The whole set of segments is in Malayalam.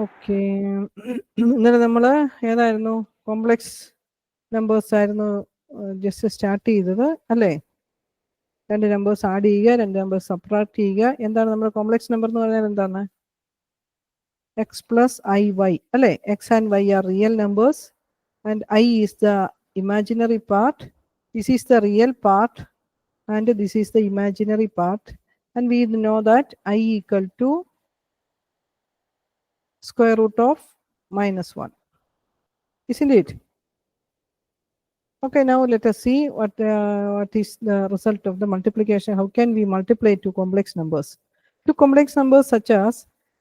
ഓക്കെ, ഇന്നലെ നമ്മൾ ഏതായിരുന്നു കോംപ്ലക്സ് നമ്പേഴ്സ് ആയിരുന്നു ജസ്റ്റ് സ്റ്റാർട്ട് ചെയ്തത് അല്ലേ? രണ്ട് നമ്പേഴ്സ് ആഡ് ചെയ്യുക, രണ്ട് നമ്പേഴ്സ് സബ്ട്രാക്ട് ചെയ്യുക. എന്താണ് നമ്മുടെ കോംപ്ലക്സ് നമ്പർ എന്ന് പറഞ്ഞാൽ എന്താണ്? എക്സ് പ്ലസ് ഐ വൈ അല്ലേ? X and Y are real numbers and i is the imaginary part. This is the real part and this is the imaginary part. And we know that i equal to square root of -1, isn't it? Okay, now let us see what is the result of the multiplication. How can we multiply two complex numbers? Two complex numbers such as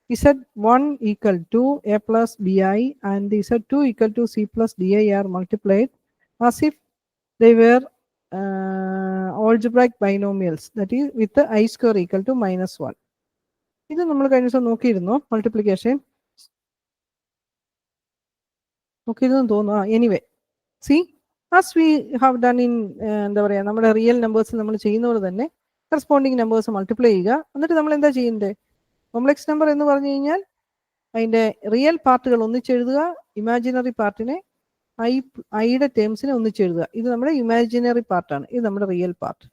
z1 equal to a plus bi and z2 equal to c plus di are multiplied as if they were algebraic binomials, that is with the I square equal to -1. ഇത് നമ്മൾ കഴിഞ്ഞ ദിവസം നോക്കിയിരുന്നു മൾട്ടിപ്ലിക്കേഷൻ. നോക്കിയതെന്ന് തോന്നുന്നു. Anyway, C as we have done in എന്താ പറയുക, നമ്മുടെ റിയൽ നമ്പേഴ്സ് നമ്മൾ ചെയ്യുന്ന പോലെ തന്നെ കറസ്പോണ്ടിങ് നമ്പേഴ്സ് മൾട്ടിപ്ലൈ ചെയ്യുക. എന്നിട്ട് നമ്മൾ എന്താ ചെയ്യേണ്ടത്? കോംപ്ലക്സ് നമ്പർ എന്ന് പറഞ്ഞു കഴിഞ്ഞാൽ അതിൻ്റെ റിയൽ പാർട്ടുകൾ ഒന്നിച്ചെഴുതുക, ഇമാജിനറി പാർട്ടിനെ ഐയുടെ ടേംസിനെ ഒന്നിച്ചെഴുതുക. ഇത് നമ്മുടെ ഇമാജിനറി പാർട്ടാണ്, ഇത് നമ്മുടെ റിയൽ പാർട്ട്.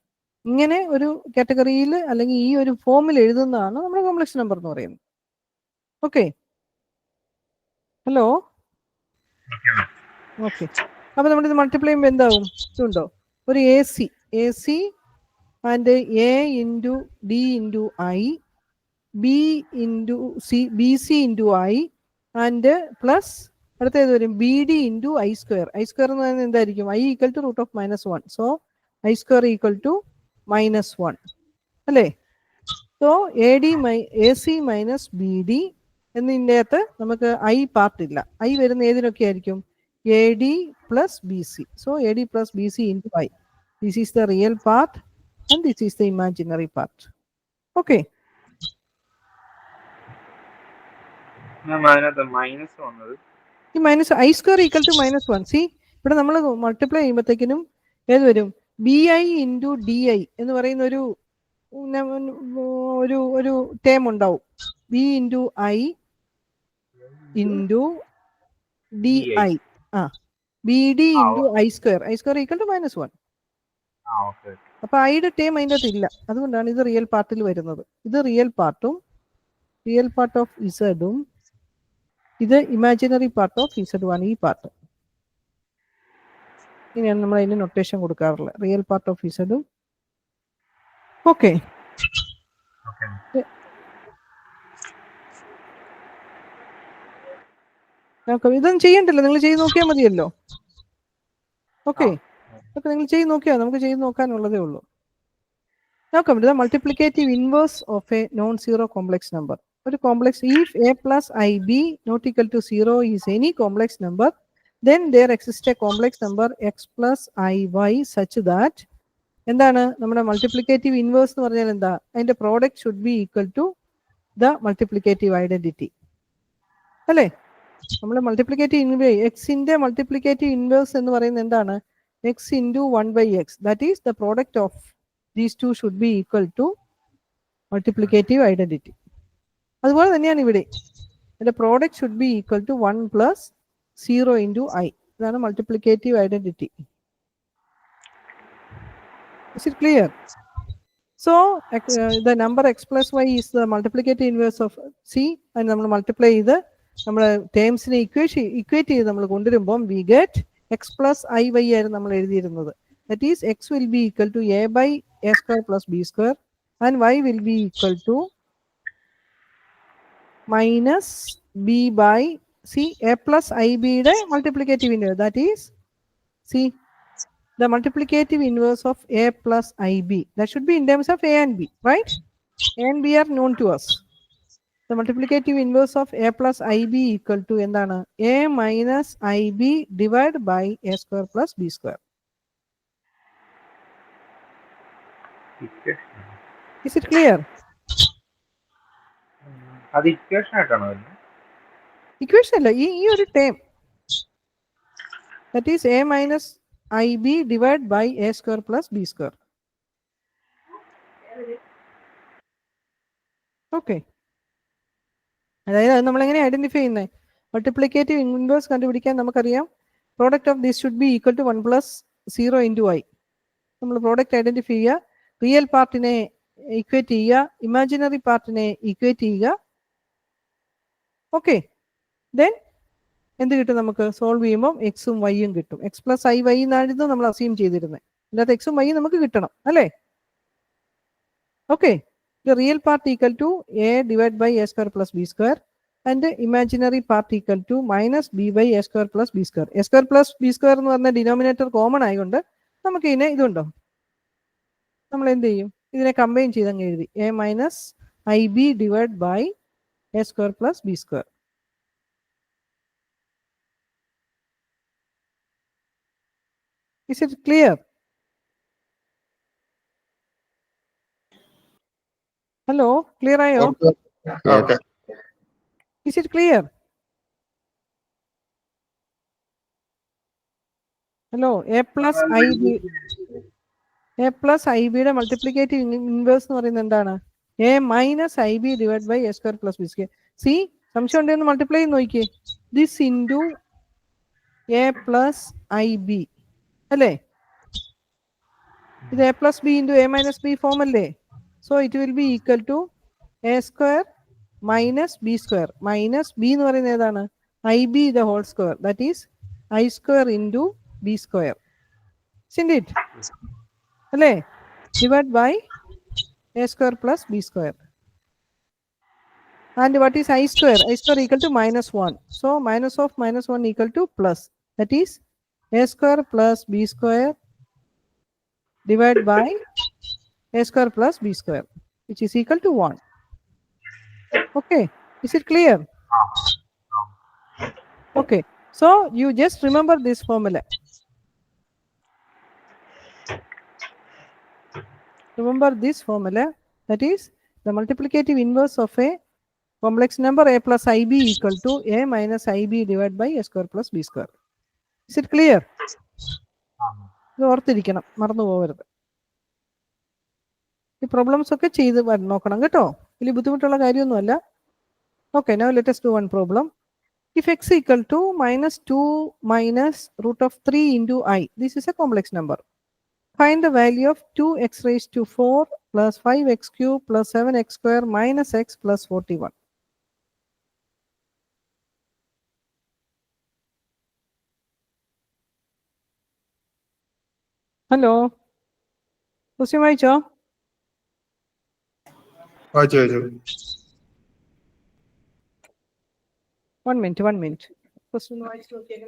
ഇങ്ങനെ ഒരു കാറ്റഗറിയിൽ അല്ലെങ്കിൽ ഈ ഒരു ഫോമിൽ എഴുതുന്നതാണ് നമ്മുടെ കോംപ്ലക്സ് നമ്പർ എന്ന് പറയുന്നത്. Okay, hello, okay. അപ്പൊ നമ്മളിത് മൾട്ടിപ്ലൈ ചെയ്യുമ്പോൾ എന്താവും? ഇതുണ്ടോ, ഒരു A C and A into D into I, B into C, B C into I and plus അടുത്തേത് വരും B D into I square. I square എന്ന് പറയുന്നത് എന്തായിരിക്കും? I equal to root of -1. So I square equal to -1 അല്ലേ? So A C minus B D എന്നതിൻ്റെ അകത്ത് നമുക്ക് ഐ പാർട്ടില്ല. ഐ വരുന്ന ഏതിനൊക്കെ ആയിരിക്കും? A D plus B C. So A D plus B C into I. This is the real part and this is the imaginary part. Okay, ഈ minus I square equal to -1. See, ഇവിടെ നമ്മൾ മൾട്ടിപ്ലൈ ചെയ്യുമ്പോഴത്തേക്കിനും ഏത് വരും? B I into D I എന്ന് പറയുന്ന ഒരു ടേം ഉണ്ടാവും. B into I into D I, B D into I square. I square equal to -1. അപ്പൊ ഐയുടെ ടേം അതിൻ്റെ അകത്ത് ഇല്ല. അതുകൊണ്ടാണ് ഇത് റിയൽ പാർട്ടിൽ വരുന്നത്. ഇത് റിയൽ പാർട്ടും റിയൽ പാർട്ട് ഓഫ് ഇസഡും ഇത് ഇമാജിനറി പാർട്ട് ഓഫ് ഇസഡും ആണ് ഈ പാർട്ട്. ഇങ്ങനെയാണ് നമ്മൾ അതിന് നൊട്ടേഷൻ കൊടുക്കാറുള്ളത്, റിയൽ പാർട്ട് ഓഫ് ഇസഡും. ഓക്കെ, ഇതൊന്നും ചെയ്യണ്ടല്ലോ, നിങ്ങൾ ചെയ്ത് നോക്കിയാൽ മതിയല്ലോ. ഓക്കെ, അപ്പൊ നിങ്ങൾ ചെയ്ത് നോക്കിയാൽ നമുക്ക് ചെയ്ത് നോക്കാനുള്ളതേ ഉള്ളൂ. നോക്കാം, ഇത് multiplicative inverse of A non zero complex number. ഒരു complex, if a plus ib not equal to 0 is any complex number, then there exists a complex number x plus iy such that എന്താണ് നമ്മുടെ മൾട്ടിപ്ലിക്കേറ്റീവ് ഇൻവേഴ്സ് എന്ന് പറഞ്ഞാൽ എന്താ? അതിന്റെ product should be equal to the multiplicative identity അല്ലേ? നമ്മൾ മൾട്ടിപ്ലിക്കേറ്റീവ് എക്സിന്റെ മൾട്ടിപ്ലിക്കേറ്റീവ് ഇൻവേഴ്സ് എന്ന് പറയുന്നത് എന്താണ്? X into 1/x. That is the product of these two should be equal to multiplicative identity. അതുപോലെ തന്നെയാണ് ഇവിടെ, അതിന്റെ product should be equal to 1 + 0 × i. ഇതാണ് multiplicative identity. Is it clear? So the number x plus y is the multiplicative inverse of c, and നമ്മൾ മൾട്ടിപ്ലൈ ചെയ്ത് നമ്മുടെ ടേംസിനെ ഇക്വേറ്റ് ചെയ്ത് നമ്മൾ കൊണ്ടുവരുമ്പോൾ we get x plus iy ആയിരുന്നു നമ്മൾ എഴുതിയിരുന്നത്. That is x will be equal to a/a² + b² and y will be equal to -b/c. a plus ib യുടെ multiplicative inverse, that is c, the multiplicative inverse of a plus ib. That should be in terms of a and b, right? A and b are known to us. The multiplicative inverse of a plus ib equal to endana? A minus ib divided by a² + b². Is it clear? അത് ഇക്വേഷൻ ആയിട്ടാണോ? ഇക്വേഷൻ അല്ല, ഈ ഒരു term, that is a minus ib divided by a² + b². Okay. അതായത് അത് നമ്മളെങ്ങനെ ഐഡന്റിഫൈ ചെയ്യുന്നത്? മൾട്ടിപ്ലിക്കേറ്റീവ് ഇൻവേഴ്സ് കണ്ടുപിടിക്കാൻ നമുക്കറിയാം product of this should be equal to 1 + 0 × i. നമ്മൾ പ്രോഡക്റ്റ് ഐഡന്റിഫൈ ചെയ്യുക, റിയൽ പാർട്ടിനെ ഈക്വേറ്റ് ചെയ്യുക, ഇമാജിനറി പാർട്ടിനെ ഈക്വേറ്റ് ചെയ്യുക. ഓക്കെ, ദെൻ എന്ത് കിട്ടും? നമുക്ക് സോൾവ് ചെയ്യുമ്പോൾ എക്സും വൈയും കിട്ടും. x + i y എന്നായിരുന്നു നമ്മൾ അസ്യൂം ചെയ്തിരുന്നത്. അതിനകത്ത് എക്സും വൈയും നമുക്ക് കിട്ടണം അല്ലേ? Okay, the real part equal to a divided by a square plus b square and the imaginary part equal to minus b by a square plus b square. a square plus b square എന്ന് പറഞ്ഞ ഡിനോമിനേറ്റർ കോമൺ ആയതുകൊണ്ട് നമുക്ക് ഇതിനെ ഇതുണ്ടോ, നമ്മൾ എന്ത് ചെയ്യും? ഇതിനെ കമ്പൈൻ ചെയ്ത് അങ്ങ് എഴുതി a minus ib divided by a square plus b square. Is it clear? Hello, clear ആയോ? Okay. Is it clear? Hello, a plus ib, a plus ib യുടെ മൾട്ടിപ്ലിക്കേറ്റീവ് ഇൻവേഴ്സ് എന്ന് പറയുന്നത് എന്താണ്? a minus ib divided by a square plus b square. C, സംശയം ഉണ്ടെന്ന് മൾട്ടിപ്ലൈ ചെയ്ത് നോക്കിയേ. This into a plus ib അല്ലേ? ഇത് a plus b into a minus b form അല്ലേ? So it will be equal to a square minus b square. Minus b എന്ന് പറയുന്നത് ഏതാണ്? ib the whole square. That is I square into b square. Isn't it? അല്ലേ? Divided by a square plus b square. And what is I square? I square equal to -1. So minus of -1 equal to plus. That is a square plus b square divided by a square plus b square, which is equal to 1. Okay, is it clear? Okay, so you just remember this formula. Remember this formula, that is the multiplicative inverse of a complex number a plus ib equal to a minus ib divided by a square plus b square. Is it clear? ഇത് ഓർത്തിരിക്കണം, മറന്നു പോകരുത്. ഈ പ്രോബ്ലംസ് ഒക്കെ ചെയ്ത് നോക്കണം കേട്ടോ, വലിയ ബുദ്ധിമുട്ടുള്ള കാര്യമൊന്നുമല്ല. Okay, now let us do one problem. If x equal to -2 minus root of 3 into I, this is a complex number. Find the value of 2x raised to 4 plus 5x cube plus 7x square minus x plus 41. Hello, question വായിച്ചോ? One minute. Question വായിച്ചു നോക്കിയാൽ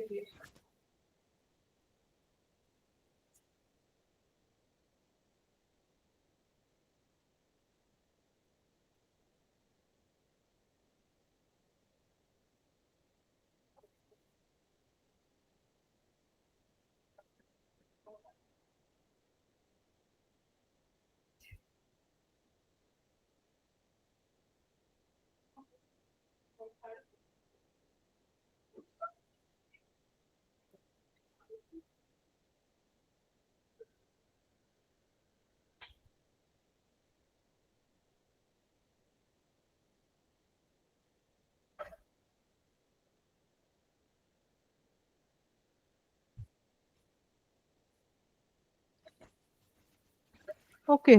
Okay.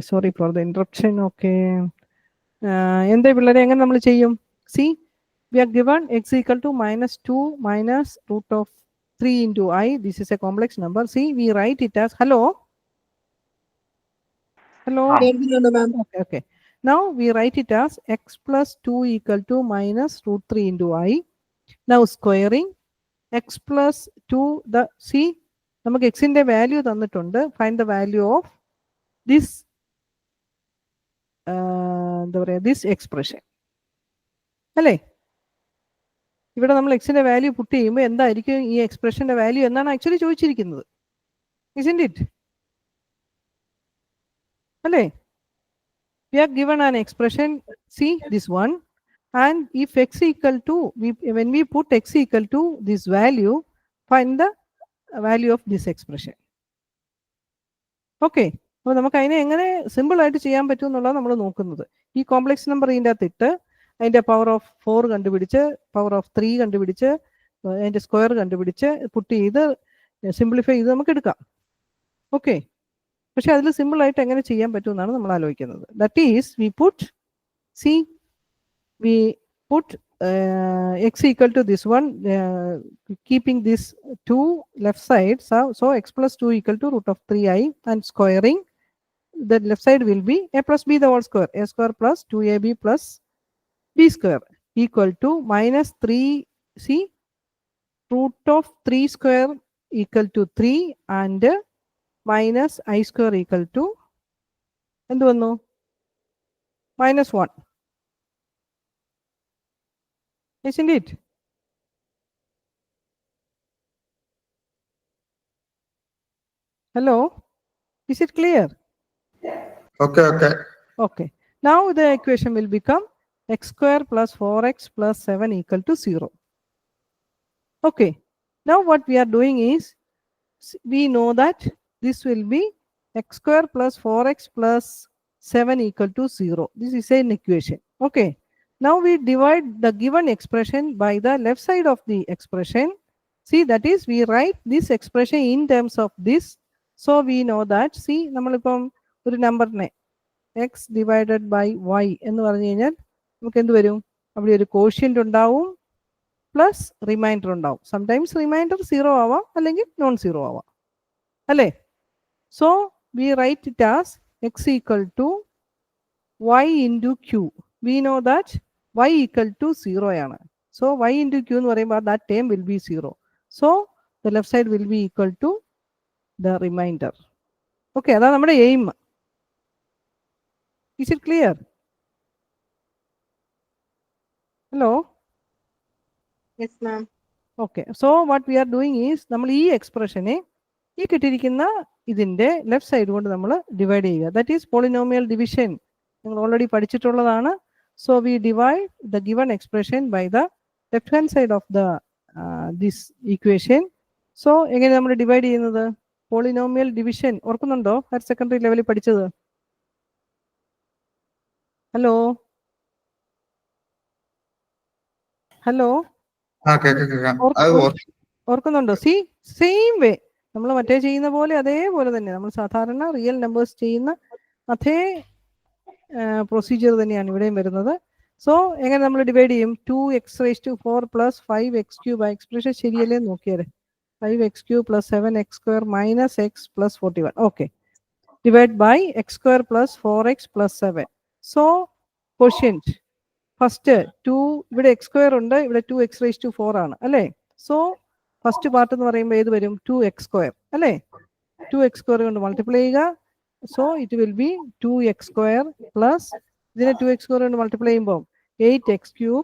Sorry for the interruption. Okay. എന്താ പിള്ളേരെ എങ്ങനെ നമ്മൾ ചെയ്യും? See, we are given x equal to -2 minus root of 3 into I. This is a complex number. See, we write it as hello. Okay. Now we write it as x plus 2 equal to minus root 3 into I. Now squaring x plus 2. See, നമുക്ക് എക്സിന്റെ വാല്യൂ തന്നിട്ടുണ്ട്. Find the value of this എന്താ പറയുക, ദിസ് എക്സ്പ്രഷൻ അല്ലേ? ഇവിടെ നമ്മൾ എക്സിന്റെ വാല്യൂ പുട്ട് ചെയ്യുമ്പോൾ എന്തായിരിക്കും ഈ എക്സ്പ്രഷന്റെ വാല്യൂ എന്നാണ് ആക്ച്വലി ചോദിച്ചിരിക്കുന്നത്. Isn't it? അല്ലേ? We are given an expression, see this one, and if x equal to, when we put x equal to this value, find the value of this expression. Okay, അപ്പോൾ നമുക്ക് അതിനെ എങ്ങനെ സിമ്പിൾ ആയിട്ട് ചെയ്യാൻ പറ്റും എന്നുള്ളത് നമ്മൾ നോക്കുന്നത്. ഈ കോംപ്ലക്സ് നമ്പർ ഇതിൻ്റെ അകത്ത് ഇട്ട് അതിൻ്റെ പവർ ഓഫ് 4 കണ്ടുപിടിച്ച് പവർ ഓഫ് 3 കണ്ടുപിടിച്ച് അതിൻ്റെ സ്ക്വയർ കണ്ടുപിടിച്ച് പുട്ട് ചെയ്ത് സിംപ്ലിഫൈ ചെയ്ത് നമുക്ക് എടുക്കാം. ഓക്കെ, പക്ഷെ അതിൽ സിമ്പിളായിട്ട് എങ്ങനെ ചെയ്യാൻ പറ്റുമെന്നാണ് നമ്മൾ ആലോചിക്കുന്നത്. That is we put x equal to this one, keeping this 2 left side, so x plus 2 equal to root of 3i, and squaring the left side will be a plus b the whole square, a square plus 2ab plus b square equal to minus 3c root of 3 square equal to 3 and minus I square equal to എന്ത് വന്നു -1, isn't it? Hello, is it clear? Okay, now the equation will become x square plus 4x plus 7 equal to 0. Okay, now what we are doing is we know that this will be x square plus 4x plus 7 equal to 0. This is an equation. Okay, now we divide the given expression by the left side of the expression. See, that is we write this expression in terms of this. So we know that, see, നമ്മളിപ്പം ഒരു നമ്പറിനെ x divided by y എന്ന് പറഞ്ഞു കഴിഞ്ഞാൽ നമുക്ക് എന്ത് വരും? അവിടെ ഒരു കോഷ്യന്റ് ഉണ്ടാവും പ്ലസ് റിമൈൻഡർ ഉണ്ടാവും. സംടൈംസ് റിമൈൻഡർ 0 ആവാം അല്ലെങ്കിൽ നോൺ 0 ആവാം, അല്ലേ? So we write it as x equal to y into q. We know that y equal to 0 ആണ്. So y into q എന്ന് പറയുമ്പോൾ that term will be 0. So the left side will be equal to the remainder. Okay, അതാണ് നമ്മുടെ aim. Is it clear? Hello? Yes, ma'am. Okay, so what we are doing is നമ്മൾ ഈ എക്സ്പ്രഷനെ ഈ കിട്ടിയിരിക്കുന്ന ഇതിന്റെ ലെഫ്റ്റ് സൈഡ് കൊണ്ട് നമ്മൾ ഡിവൈഡ് ചെയ്യുക. That is polynomial division. നിങ്ങൾ ഓൾറെഡി പഠിച്ചിട്ടുള്ളതാണ്. So we divide the given expression by the left hand side of the this equation. So എങ്ങനെ നമ്മൾ ഡിവൈഡ് ചെയ്യുന്നത്? പോളിനോമിയൽ ഡിവിഷൻ ഓർക്കുന്നുണ്ടോ? ഹയർ സെക്കൻഡറി ലെവലിൽ പഠിച്ചത്. ഹലോ ഹലോ ഓർക്കുന്നുണ്ടോ? സി സെയിം വേ നമ്മൾ മറ്റേ ചെയ്യുന്ന പോലെ അതേപോലെ തന്നെ നമ്മൾ സാധാരണ റിയൽ നമ്പേഴ്സ് ചെയ്യുന്ന അതേ പ്രൊസീജിയർ തന്നെയാണ് ഇവിടെയും വരുന്നത്. സോ എങ്ങനെ നമ്മൾ ഡിവൈഡ് ചെയ്യും? 2x⁴ പ്ലസ് 5x³ എക്സ്പ്രഷൻ ശരിയല്ലേ നോക്കിയാലേ. 5x³ plus 7x² minus x plus 41. Okay, divide by x² plus 4x plus 7. So quotient first 2, ഇവിടെ x² ഉണ്ട്, ഇവിടെ 2x⁴ ആണ് അല്ലേ? സോ ഫസ്റ്റ് പാർട്ട് എന്ന് പറയുമ്പോൾ ഏത് വരും? 2x² അല്ലേ? 2x² കൊണ്ട് മൾട്ടിപ്ലൈ ചെയ്യുക. So it will B 2x² plus ഇതിനെ 2x² കൊണ്ട് മൾട്ടിപ്ലൈ ചെയ്യുമ്പോൾ 8x³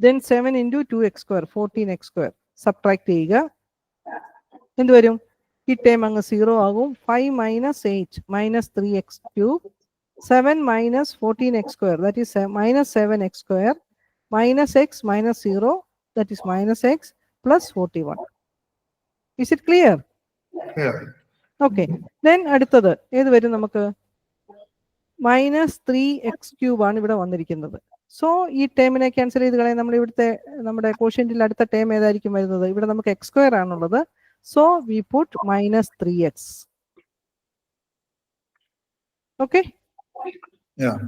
then 7 into 2x², 14x². Subtract ചെയ്യുക, എന്ത് വരും? ഈ ടൈം അങ്ങ് 0 ആകും. 5 minus 8 minus 3x³ 7 minus 14x², that is minus 7x² minus x minus 0, that is minus x plus 41. Is it clear? Okay, then അടുത്തത് ഏത് വരും നമുക്ക്? -3x³ ആണ് ഇവിടെ വന്നിരിക്കുന്നത്. സോ ഈ ടേമിനെ ക്യാൻസൽ ചെയ്ത് കളയാൻ നമ്മൾ ഇവിടുത്തെ നമ്മുടെ കോഷ്യന്റിൽ അടുത്ത ടേം ഏതായിരിക്കും വരുന്നത്? ഇവിടെ നമുക്ക് x² ആണുള്ളത്. So we put -3x. Okay,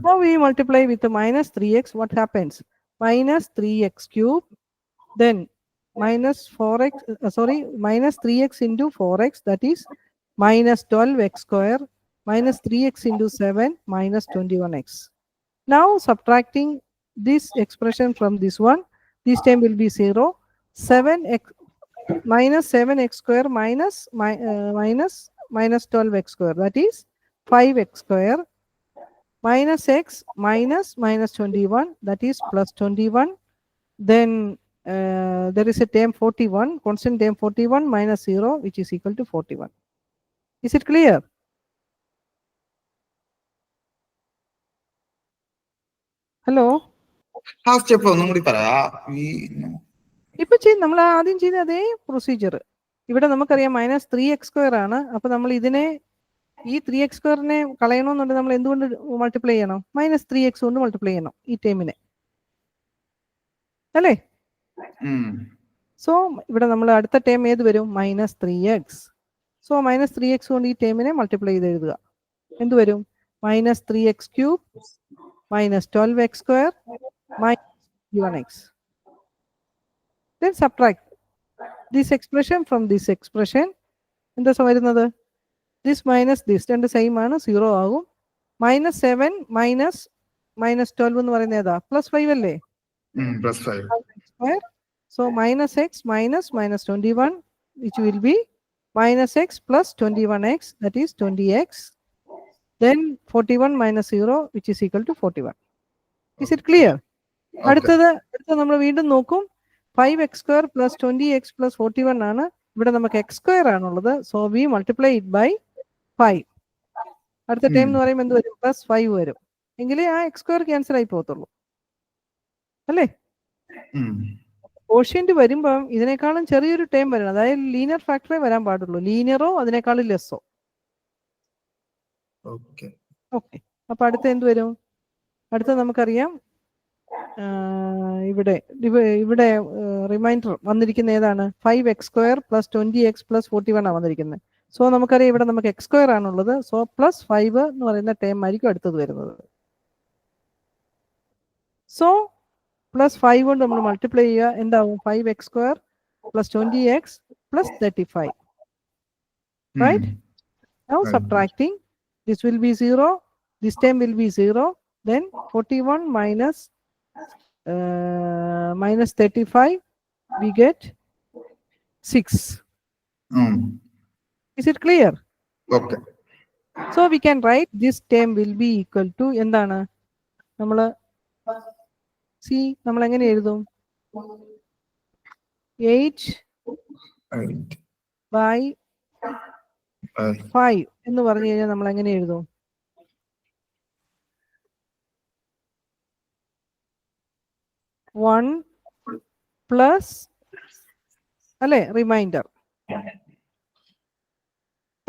now we multiply with the -3x. What happens? -3x³ then minus 4x, minus 3x into 4x, that is minus 12x² minus 3x into 7 minus 21x. Now subtracting this expression from this one, this time will be 0. 7x minus 7x² minus 12x², that is 5x² minus x minus minus 21, that is plus 21. Then there is a term 41, constant term 41 minus 0, which is equal to 41. Is it clear? Hello? ഇപ്പൊ നമ്മൾ ആദ്യം ചെയ്ത അതേ പ്രൊസീജിയർ ഇവിടെ നമുക്കറിയാം. -3x² ആണ്. അപ്പൊ നമ്മൾ ഇതിനെ ഈ 3x² കളയണമെന്നുണ്ടെങ്കിൽ നമ്മൾ എന്തുകൊണ്ട് മൾട്ടിപ്ലൈ ചെയ്യണം? -3x കൊണ്ട് മൾട്ടിപ്ലൈ ചെയ്യണം ഈ ടേമിനെ. അല്ലേ? Mm. സോ ഇവിടെ നമ്മൾ അടുത്ത ടേം ഏത് വരും? -3x. സോ -3x കൊണ്ട് ഈ ടേമിനെ മൾട്ടിപ്ലൈ ചെയ്ത് എഴുതുക. എന്ത് വരും? -3x³ -12x² -1x. Then subtract this expression from this expression. എന്താ വരുന്നത്? This minus this രണ്ട് സെയിം ആണ്, 0 ആകും. -7 -12 എന്ന് പറയുന്നത് ഏതാ? +5 അല്ലേ? +5. Square. So -x -21, which will be -x plus 21x, that is 20x. Then 41 minus 0, which is equal to 41. Is it clear? അടുത്തത് നമ്മൾ വീണ്ടും നോക്കും. 5x² plus 20x plus 41 ആണ്. ഇവിടെ നമുക്ക് x² ആണുള്ളത്. So we multiply it by 5. അടുത്ത ടൈം എന്ന് പറയുമ്പോൾ എന്ത് വരും? +5 വരും. എങ്കിലേ ആ x² ക്യാൻസൽ ആയി പോകത്തുള്ളൂ, അല്ലേ? കോഷ്യന്റ് വരുമ്പം ഇതിനേക്കാളും ചെറിയൊരു ടൈം വരണം. അതായത് ലീനിയർ ഫാക്ടറേ വരാൻ പാടുള്ളൂ. ലീനിയറോ അതിനേക്കാളും ലെസ്സോ. ഓക്കെ. അപ്പൊ അടുത്ത എന്ത് വരും? അടുത്ത നമുക്കറിയാം, ഇവിടെ റിമൈൻഡർ വന്നിരിക്കുന്ന ഏതാണ്? 5x² plus 20x plus 41 ആണ് വന്നിരിക്കുന്നത്. സോ നമുക്കറിയാം ഇവിടെ നമുക്ക് x² ആണുള്ളത്. സോ +5 എന്ന് പറയുന്ന ടൈം ആയിരിക്കും അടുത്തത് വരുന്നത്. സോ +5 കൊണ്ട് നമ്മൾ മൾട്ടിപ്ലൈ ചെയ്യുക. എന്താവും? 5x² plus 20x plus 35. Right? Now subtracting, this will be 0, this term will be 0, then 41 minus -35, we get 6. Is it clear? Okay. So we can write this term will be equal to എന്താണ്? നമ്മൾ നമ്മൾ എങ്ങനെ എഴുതും? 8 by 5 എന്ന് പറഞ്ഞു കഴിഞ്ഞാൽ നമ്മൾ എങ്ങനെ എഴുതും? 1 plus അല്ലേ റിമൈൻഡർ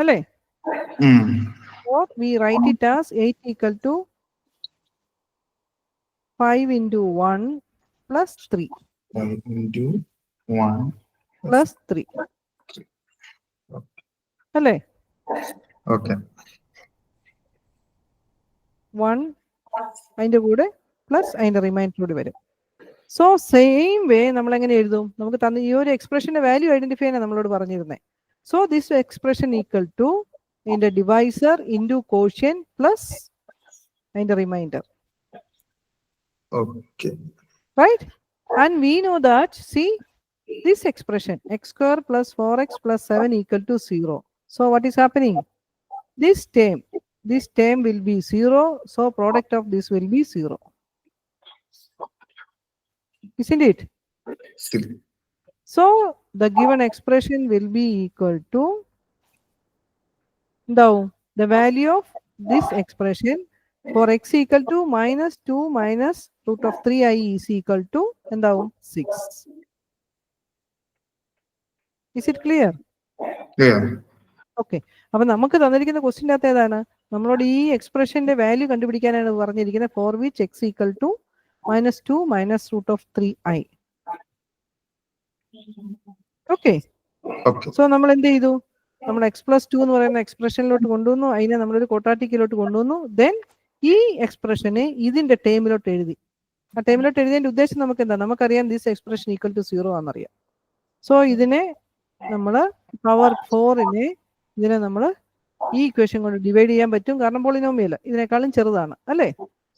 അല്ലേ? Or we write it as 8 equal to 5 into 1 plus 3. 5 into 1 plus 3. അല്ലേ? ഓക്കെ. 1 അതിന്റെ കൂടെ പ്ലസ് അതിന്റെ റിമൈൻഡർ കൂടി വരും. സോ സെയിം വേ നമ്മൾ എങ്ങനെ എഴുതും? നമുക്ക് തന്ന ഈ ഒരു എക്സ്പ്രഷന്റെ വാല്യൂ ഐഡന്റിഫൈ ചെയ്യാൻ നമ്മളോട് പറഞ്ഞിരുന്നേ. So this expression equal to ഇതിന്റെ ഡിവൈസർ ഇൻറ്റു കോഷ്യൻ പ്ലസ് അതിന്റെ remainder. Okay. Right? And we know that, see, this expression x² plus 4x plus 7 equal to 0. So what is happening? This term will be 0. So product of this will be 0. Isn't it? Still. So the given expression will be equal to the value of this expression for x equal to -2 minus √3i is equal to 6. Is it clear? Clear. Okay. അപ്പൊ നമുക്ക് തന്നിരിക്കുന്ന ക്വസ്റ്റ്യൻ്റെ അകത്ത് ഏതാണ്? നമ്മളോട് ഈ എക്സ്പ്രഷന്റെ വാല്യൂ കണ്ടുപിടിക്കാനാണ് പറഞ്ഞിരിക്കുന്നത്. For which x equal to -2 minus √3i. Okay. So നമ്മൾ എന്ത് ചെയ്തു? നമ്മൾ x+2 എന്ന് പറയുന്ന എക്സ്പ്രഷനിലോട്ട് കൊണ്ടുവന്നു. അതിനെ നമ്മളൊരു ക്വാഡ്രാറ്റിക്കിലോട്ട് കൊണ്ടുവന്നു. ദെൻ ഈ എക്സ്പ്രഷനെ ഇതിന്റെ ടേമിലോട്ട് എഴുതി. ആ ടേമിലോട്ട് എഴുതിയതിന്റെ ഉദ്ദേശം നമുക്ക് എന്താ? നമുക്കറിയാം ദിസ് എക്സ്പ്രഷൻ ഈക്വൽ ടു 0 ആണെന്നറിയാം. സോ ഇതിനെ നമ്മൾ പവർ 4നെ ഇതിനെ നമ്മൾ ഈ ഇക്വേഷൻ കൊണ്ട് ഡിവൈഡ് ചെയ്യാൻ പറ്റും. കാരണം പോളിനോമിയൽ ഇതിനേക്കാളും ചെറുതാണ്, അല്ലേ?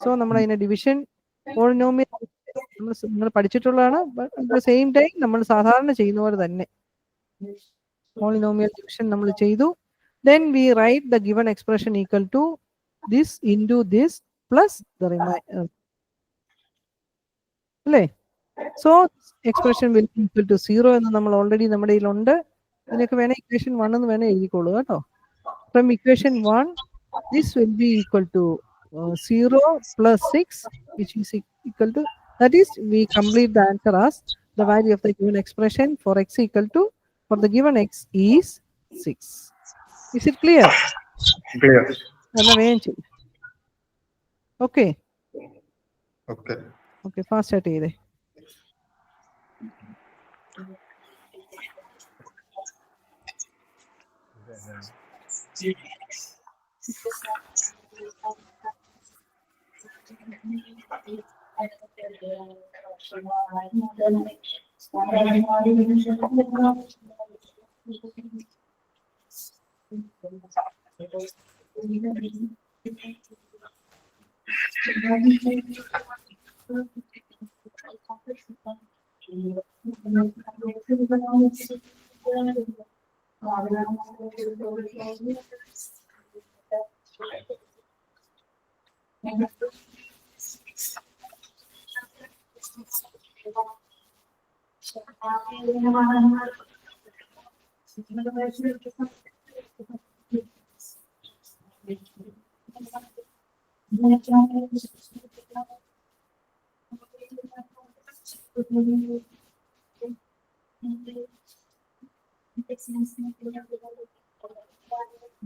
സോ നമ്മൾ അതിനെ ഡിവിഷൻ പോളിനോമിയൽ നമ്മൾ പഠിച്ചിട്ടുള്ളതാണ്. സെയിം ടൈം നമ്മൾ സാധാരണ ചെയ്യുന്ന പോലെ തന്നെ പോളിനോമിയൽ ഡിവിഷൻ നമ്മൾ ചെയ്തു. Then we write the given expression equal to this into this plus the remainder. അല്ലേ? So expression will be equal to 0 എന്ന് നമ്മൾ ഓൾറെഡി നമ്മുടെ കയ്യിലുണ്ട്. ഇതിനൊക്കെ വേണേ ഇക്വേഷൻ 1 എന്ന് വേണേ എഴുതിക്കോളൂ കേട്ടോ. From equation 1, this will be equal to 0 plus 6, which is equal to, that is, we complete the answer as the value of the given expression for x equal to, for the given x is 6. Is it clear? Clear. Okay. Okay. Okay, fast chat ചെയ്തേ.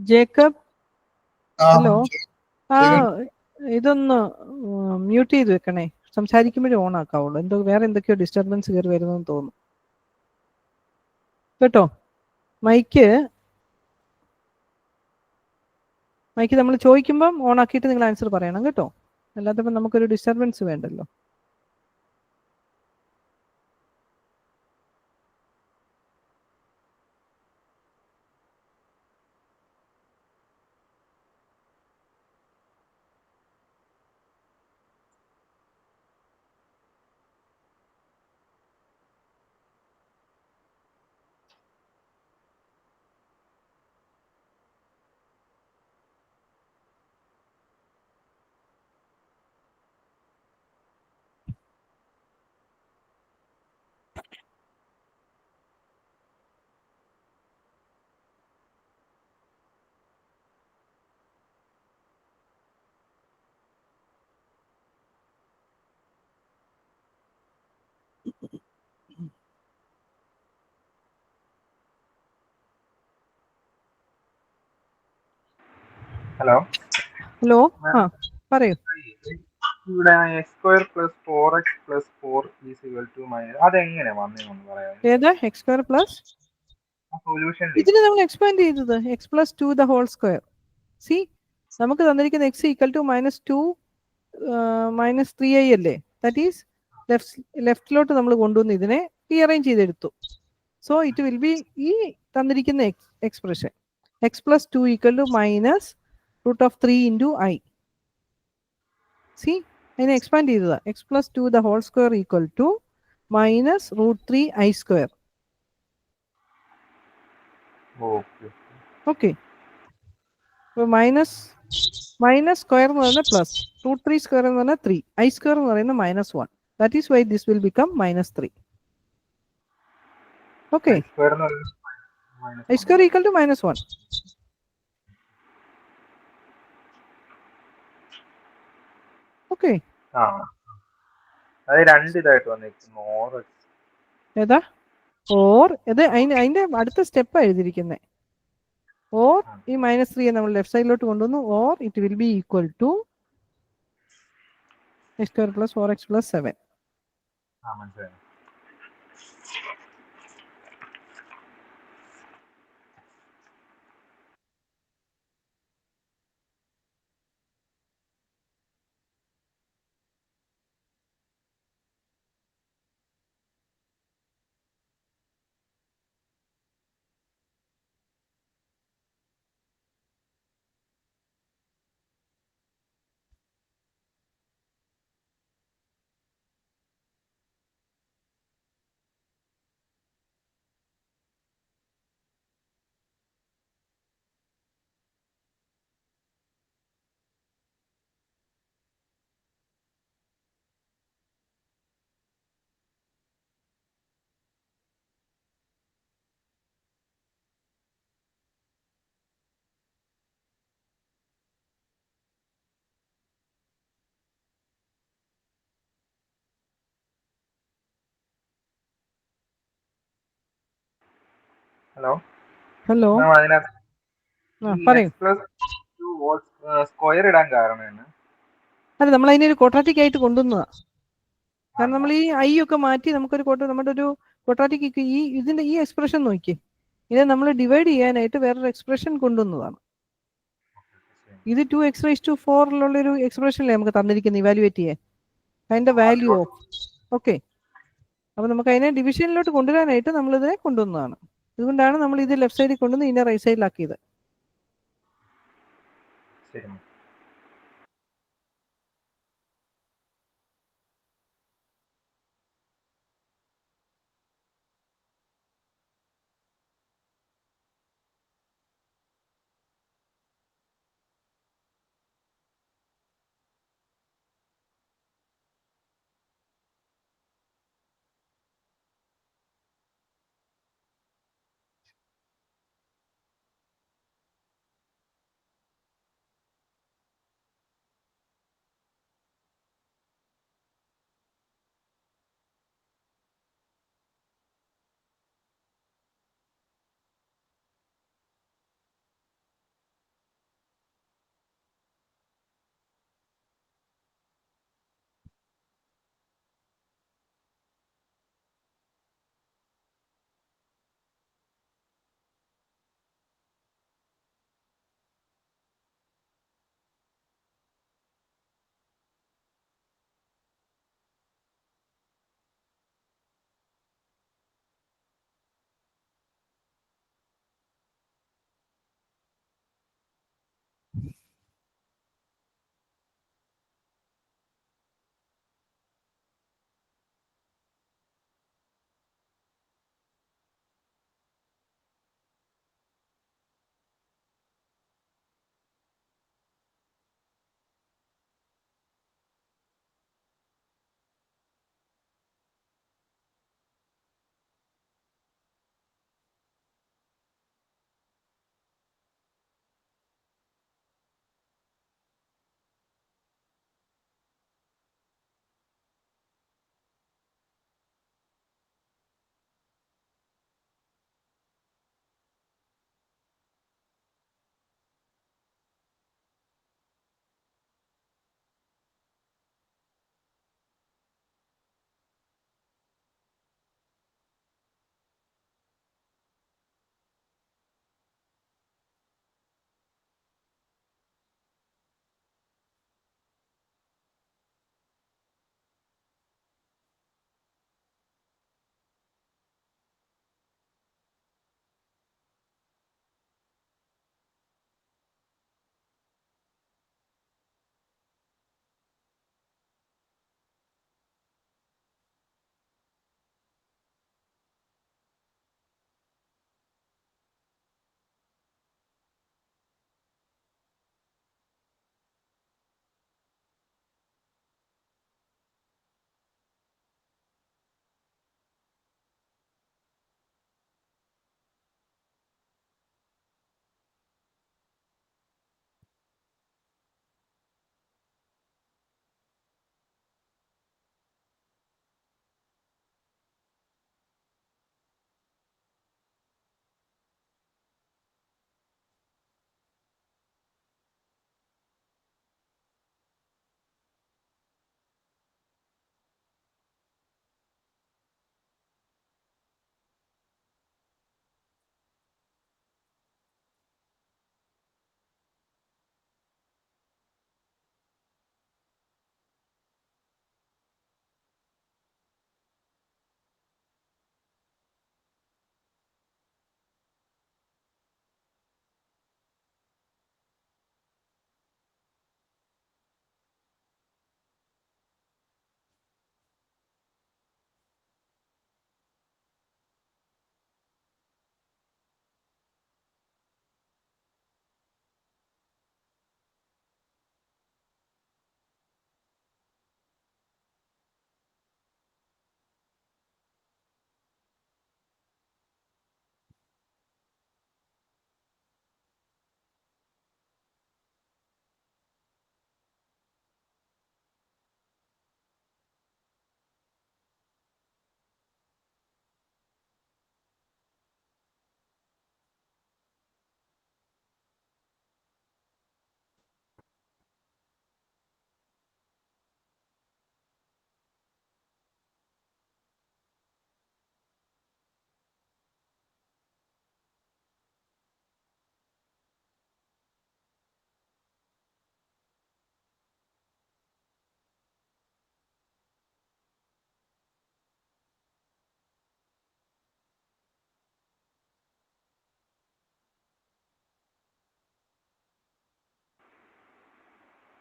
ജേക്കബ്, ആ, ഹലോ. ആ കേൾക്കുന്നു. ഇതൊന്ന് മ്യൂട്ട് ചെയ്ത് വെക്കണേ, സംസാരിക്കുമ്പോഴേ ഓൺ ആക്കാവുള്ളൂ. വേറെ എന്തൊക്കെയോ ഡിസ്റ്റർബൻസ് കയറി വരുന്നെന്ന് തോന്നുന്നു കേട്ടോ. മൈക്ക് നമ്മൾ ചോദിക്കുമ്പം ഓൺ ആക്കിയിട്ട് നിങ്ങൾ ആൻസർ പറയണം കേട്ടോ, അല്ലാതെ നമുക്കൊരു ഡിസ്റ്റർബൻസ് വേണ്ടല്ലോ. ഹലോ. ഹലോ, ആ പറയൂ. ഇവിടെ x² + 4x + 4 = അതെങ്ങനെ വന്നതെന്ന് പറയാം. ഏത് x² പ്ലസ് സൊല്യൂഷൻ ഇതിന് നമ്മൾ എക്സ്പാൻഡ് ചെയ്തത് x+2² സി, നമുക്ക് തന്നിരിക്കുന്ന x = -2 -3i അല്ലേ. ദാറ്റ് ഈസ് ലെഫ്റ്റിലോട്ട് നമ്മൾ കൊണ്ടുവന്ന് ഇതിനെ റീഅറേഞ്ച് ചെയ്തെടുത്തു. സോ ഇറ്റ് വിൽ ബി ഈ തന്നിരിക്കുന്ന എക്സ്പ്രഷൻ x+2 = -√3 × i. സി, അതിനെ എക്സ്പാൻഡ് ചെയ്തതാ. x+2² = -√3i². ഓക്കെ, അപ്പോൾ മൈനസ് സ്ക്വയർ എന്ന് പറയുന്നത് പ്ലസ്, √3² എന്ന് പറഞ്ഞാൽ 3, i² എന്ന് പറയുന്നത് -1. That is why this will become -3. Okay, i² = -1. Okay, അത് രണ്ട് ഇതായിട്ട് വന്നിരിക്കുന്നു. ഏതാ ഓർ? ഇത് അതിന്റെ അടുത്ത സ്റ്റെപ്പ് എഴുതിയിരിക്കുന്നത്. ഓർ ഈ -3 നമ്മൾ ലെഫ്റ്റ് സൈഡിലോട്ട് കൊണ്ടുവന്നു. Or it will be equal to x² + 4x + 7. Hello, പറയൂ. സ്ക്വയർ ഇടാൻ കാരണം അല്ല, നമ്മൾ അതിനൊരു ക്വാഡ്രാറ്റിക് ആയിട്ട് കൊണ്ടുവന്നതാ. കാരണം നമ്മൾ ഈ ഐ ഒക്കെ മാറ്റി നമുക്കൊരു നമ്മുടെ ഒരു ക്വാഡ്രാറ്റിക് ഇതിന്റെ ഈ എക്സ്പ്രഷൻ നോക്കി. ഇതിനെ നമ്മൾ ഡിവൈഡ് ചെയ്യാനായിട്ട് വേറൊരു എക്സ്പ്രഷൻ കൊണ്ടുവന്നതാണ്. ഇത് 2x⁴ ഒരു എക്സ്പ്രഷനല്ലേ നമുക്ക് തന്നിരിക്കുന്നത് ഇവാലുവേറ്റ് ചെയ്യാൻ അതിന്റെ വാല്യൂ ഓഫ്. ഓക്കെ, അപ്പൊ നമുക്ക് അതിനെ ഡിവിഷനിലോട്ട് കൊണ്ടുവരാനായിട്ട് നമ്മൾ ഇതിനെ കൊണ്ടുവന്നതാണ്. അതുകൊണ്ടാണ് നമ്മൾ ഇത് ലെഫ്റ്റ് സൈഡിൽ കൊണ്ടുവന്ന് ഇതിനെ റൈറ്റ് സൈഡിലാക്കിയത്. ശരി.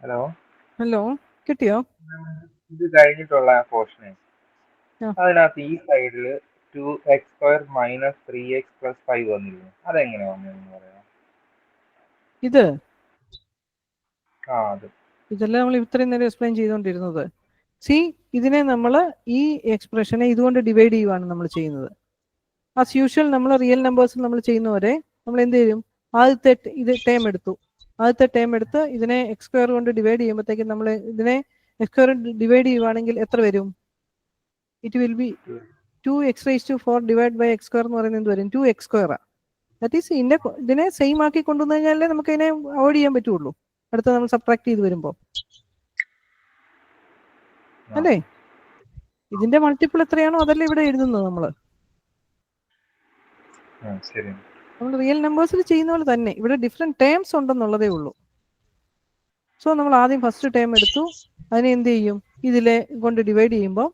ഹലോ, ഹലോ, കിട്ടിയോ? ഇത് കഴിഞ്ഞിട്ടുള്ള പോർഷനെ ആ. അതിനകത്ത് ഈ സൈഡില് 2x² - 3x + 5 വന്നില്ലേ, അതെങ്ങനെ വന്നതെന്ന് പറയാം? ഇത് അത് ഇതെല്ലാം നമ്മൾ ഇത്രയും നേരം എക്സ്പ്ലെയിൻ ചെയ്തുകൊണ്ടിരുന്നത്. സി, ഇതിനെ നമ്മൾ ഈ എക്സ്പ്രഷനെ ഇതുകൊണ്ട് ഡിവൈഡ് ചെയ്യുവാണ് നമ്മൾ ചെയ്യുന്നത്. ആസ് യൂഷ്വൽ നമ്മൾ റിയൽ നമ്പേഴ്സിൽ നമ്മൾ ചെയ്യുന്നവരെ നമ്മൾ എന്ത് ചെയ്യും? ആദ്യത്തെ ഇത് ടേം എടുത്തു, ആദ്യത്തെ ടേം എടുത്ത് ഇതിനെ x² കൊണ്ട് ഡിവൈഡ് ചെയ്യുമ്പോഴത്തേക്കും നമ്മൾ ഇതിനെ x² ഡിവൈഡ് ചെയ്യുവാണെങ്കിൽ എത്ര വരും? It will be 2x⁴ divide by x² എന്ന് പറയുന്നത് എന്ത് വരും? 2x². ദാറ്റ് ഈസ് ഇതിനെ സെയിം ആക്കി കൊണ്ടുവന്നു കഴിഞ്ഞാലേ നമുക്ക് ഇതിനെ അവോയ്ഡ് ചെയ്യാൻ പറ്റുള്ളൂ അടുത്ത നമ്മൾ സബ്ട്രാക്ട് ചെയ്ത് വരുമ്പോൾ, അല്ലേ? ഇതിന്റെ മൾട്ടിപ്പിൾ എത്രയാണോ അതല്ലേ ഇവിടെ എഴുതുന്നത് നമ്മൾ റിയൽ നമ്പേഴ്സിൽ ചെയ്യുന്ന പോലെ തന്നെ. ഇവിടെ ഡിഫറെന്റ് ടേംസ് ഉണ്ടെന്നുള്ളതേ ഉള്ളൂ. സോ നമ്മൾ ആദ്യം ഫസ്റ്റ് ടേം എടുത്തു, അതിനെ എന്ത് ചെയ്യും? ഇതിലെ കൊണ്ട് ഡിവൈഡ് ചെയ്യുമ്പോൾ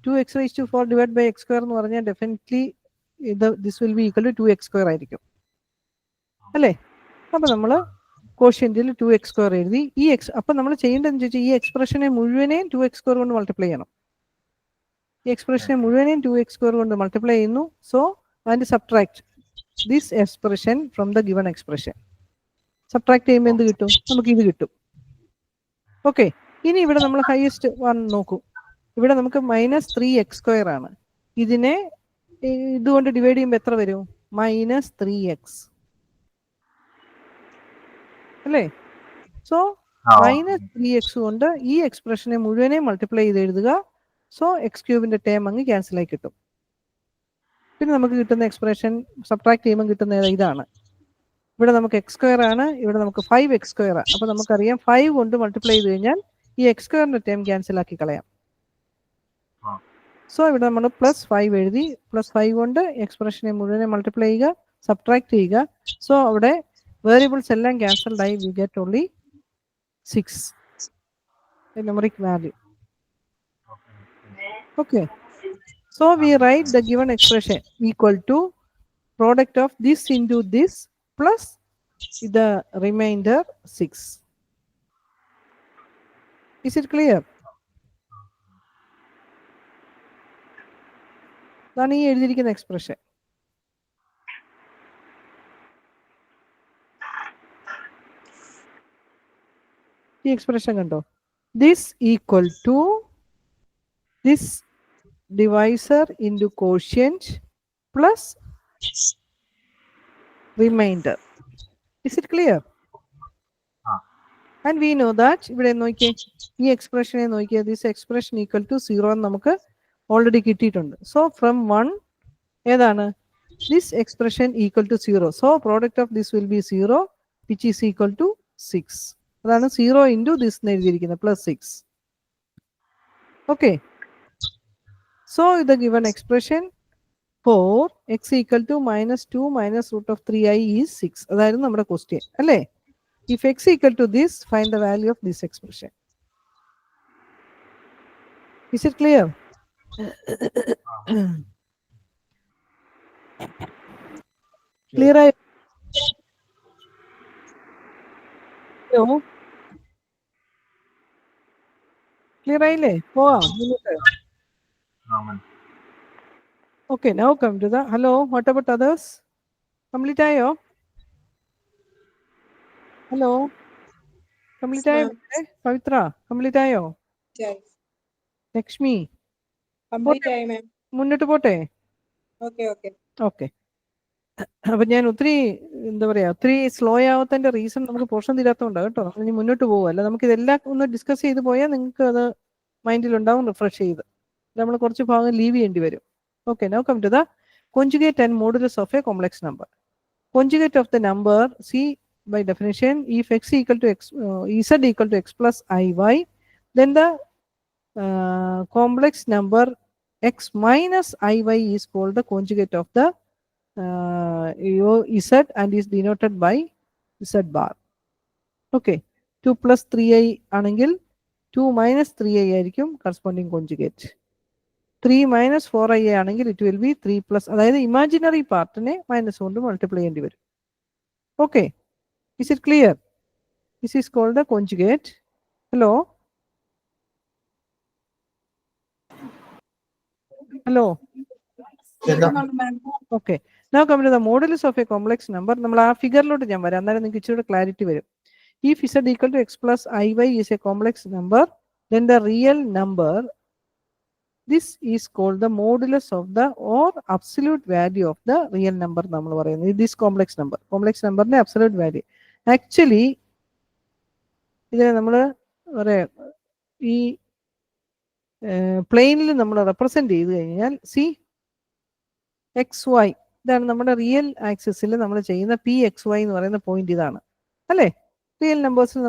2x⁴ ഡിവൈഡ് ബൈ x² എന്ന് പറഞ്ഞാൽ definitely this will be equal to 2x² ആയിരിക്കും, അല്ലേ? അപ്പൊ നമ്മൾ കോഷ്യന്റിൽ 2x² എഴുതി. ഈ അപ്പൊ നമ്മൾ ചെയ്യേണ്ടതെന്ന് ചോദിച്ചാൽ ഈ എക്സ്പ്രഷനെ മുഴുവനെയും 2x² കൊണ്ട് മൾട്ടിപ്ലൈ ചെയ്യണം. ഈ എക്സ്പ്രഷനെ മുഴുവനെയും 2x² കൊണ്ട് മൾട്ടിപ്ലൈ ചെയ്യുന്നു. So and subtract this expression from the given expression. Subtract ചെയ്യുമ്പോൾ എന്ത് കിട്ടും? നമുക്ക് ഇത് കിട്ടും. ഓക്കെ, ഇനി ഇവിടെ നമ്മൾ ഹയസ്റ്റ് വൺ നോക്കൂ. ഇവിടെ നമുക്ക് -3x² ആണ്. ഇതിനെ ഇതുകൊണ്ട് ഡിവൈഡ് ചെയ്യുമ്പോൾ എത്ര വരും? -3x, അല്ലേ? സോ -3x കൊണ്ട് ഈ എക്സ്പ്രഷനെ മുഴുവനെ മൾട്ടിപ്ലൈ ചെയ്ത് എഴുതുക. സോ x³ ടേം അങ്ങ് ക്യാൻസൽ ആയി കിട്ടും. പിന്നെ നമുക്ക് കിട്ടുന്ന എക്സ്പ്രഷൻ സബ്ട്രാക്ട് ചെയ്യുമ്പോൾ കിട്ടുന്ന ഇതാണ്. ഇവിടെ നമുക്ക് x² ആണ്, ഇവിടെ നമുക്ക് 5x². അപ്പൊ നമുക്കറിയാം 5 കൊണ്ട് മൾട്ടിപ്ലൈ ചെയ്ത് കഴിഞ്ഞാൽ ഈ x² ടേം ക്യാൻസൽ ആക്കി കളയാം. സോ ഇവിടെ നമ്മൾ +5 എഴുതി. +5 കൊണ്ട് എക്സ്പ്രഷനെ മുഴുവനെ മൾട്ടിപ്ലൈ ചെയ്യുക, സബ്ട്രാക്ട് ചെയ്യുക. സോ അവിടെ വേരിയബിൾസ് എല്ലാം ക്യാൻസൽഡ് ആയി. We get only 6 numeric value. Okay, so we write the given expression equal to product of this into this plus the remainder 6. Is it clear? That's ഈ എഴുതിയിരിക്കുന്ന എക്സ്പ്രഷൻ. ഈ എക്സ്പ്രഷൻ കണ്ടോ? This equal to this divisor into quotient plus remainder. Is it clear? And we know that ഇവിടെ നോക്കിയേ, ഈ എക്സ്പ്രഷനെ നോക്കിയേ, ദിസ് എക്സ്പ്രഷൻ ഈക്വൽ ടു 0 എന്ന് നമുക്ക് ഓൾറെഡി കിട്ടിയിട്ടുണ്ട്. സോ ഫ്രം 1 ഏതാണ്? This expression equal to 0. So product of this will be 0 which is equal to 6. അതാണ് 0 ഇൻറ്റു ദിസ് എന്ന് എഴുതിയിരിക്കുന്നത് +6. Okay, so the given expression for x equal to -2 minus √3i is 6. അതായിരുന്നു നമ്മുടെ ക്വസ്റ്റ്യൻ, അല്ലേ? If x equal to this, find the value of this expression. Is it clear? Clear? Hello? Clear ആയില്ലേ? പോവാം മുന്നോട്ട്. Okay, now come to the hello. What about others? Complete ayo? Hello. Complete ayo? Pavitra, complete ayo? Yes. Lakshmi. Complete ayo, ma'am. മുന്നോട്ട് പോട്ടെ? Okay, okay. ഓക്കെ. അപ്പൊ ഞാൻ ഒത്തിരി എന്താ പറയാ, ഒത്തിരി സ്ലോ ആവാത്തതിന്റെ റീസൺ നമുക്ക് പോർഷൻ തീരാത്തതുകൊണ്ടാണ് കേട്ടോ. നമ്മൾ ഇനി മുന്നോട്ട് പോവുമല്ല, നമുക്ക് ഇതെല്ലാം ഒന്ന് ഡിസ്കസ് ചെയ്ത് പോയാൽ നിങ്ങൾക്ക് അത് മൈൻഡിലുണ്ടാവും, റിഫ്രഷ് ചെയ്ത്. നമ്മൾ കുറച്ച് ഭാഗം ലീവ് ചെയ്യേണ്ടി വരും. Okay, now come to the conjugate and modulus of a complex number. Conjugate of the number, see by definition, if x equal to x, z equal to x plus iy, then the complex number x minus iy is called the conjugate of the z and is denoted by z bar. Okay, 2 plus 3i ആണെങ്കിൽ 2 minus 3i ആയിരിക്കും corresponding conjugate. 3 minus 4i ആണെങ്കിൽ it will be 3 plus, അതായത് ഇമാജിനറി പാർട്ടിനെ മൈനസ് കൊണ്ട് മൾട്ടിപ്ലൈ ചെയ്യേണ്ടി വരും. Okay, is it clear? This is called the conjugate. Hello hello കേൾക്കുന്നുണ്ട് ma'am. Okay. Now come to the modulus of a complex number. നമ്മൾ ആ ഫിഗറിലോട്ട് ഞാൻ വരാം, അന്നേരം നിങ്ങൾക്ക് ഇച്ചിരി ക്ലാരിറ്റി വരും. If z equal to x plus iy is a complex number, then the real number, this is called the modulus of the or absolute value of the real number. നമ്മൾ പറയുന്നത് this complex numberന്റെ absolute value. Actually ഇതിനെ നമ്മൾ പറയാം, ഈ പ്ലെയിനിൽ നമ്മൾ റെപ്രസെന്റ് ചെയ്ത് കഴിഞ്ഞാൽ സി എക്സ് വൈ, ഇതാണ് നമ്മുടെ റിയൽ ആക്സിസിൽ നമ്മൾ ചെയ്യുന്ന പി എക്സ് വൈ എന്ന് പറയുന്ന പോയിന്റ് ഇതാണ് അല്ലേ. റിയൽ നമ്പേഴ്സിൽ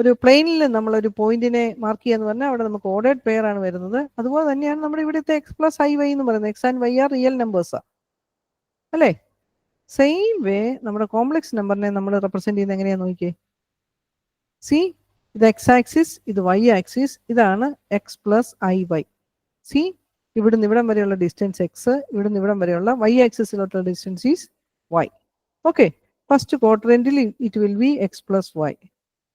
ഒരു പ്ലെയിനിൽ നമ്മളൊരു പോയിന്റിനെ മാർക്ക് ചെയ്യാന്ന് പറഞ്ഞാൽ അവിടെ നമുക്ക് ഓർഡേഡ് പെയർ ആണ് വരുന്നത്. അതുപോലെ തന്നെയാണ് നമ്മുടെ ഇവിടുത്തെ എക്സ് പ്ലസ് ഐ വൈ എന്ന് പറയുന്നത്. X and Y are real നമ്പേഴ്സാ അല്ലേ. സെയിം വേ നമ്മുടെ കോംപ്ലക്സ് നമ്പറിനെ നമ്മൾ റെപ്രസെന്റ് ചെയ്യുന്നത് എങ്ങനെയാന്ന് നോക്കിയേ. സി ഇത് എക്സ് ആക്സിസ്, ഇത് വൈ ആക്സിസ്, ഇതാണ് X plus I Y. See ഇവിടുന്ന് ഇവിടം വരെയുള്ള ഡിസ്റ്റൻസ് എക്സ്, ഇവിടുന്ന് ഇവിടം വരെയുള്ള വൈ ആക്സിസിലോട്ടുള്ള distance is Y. Okay, first ക്വാഡ്രന്റിൽ it will be X plus Y.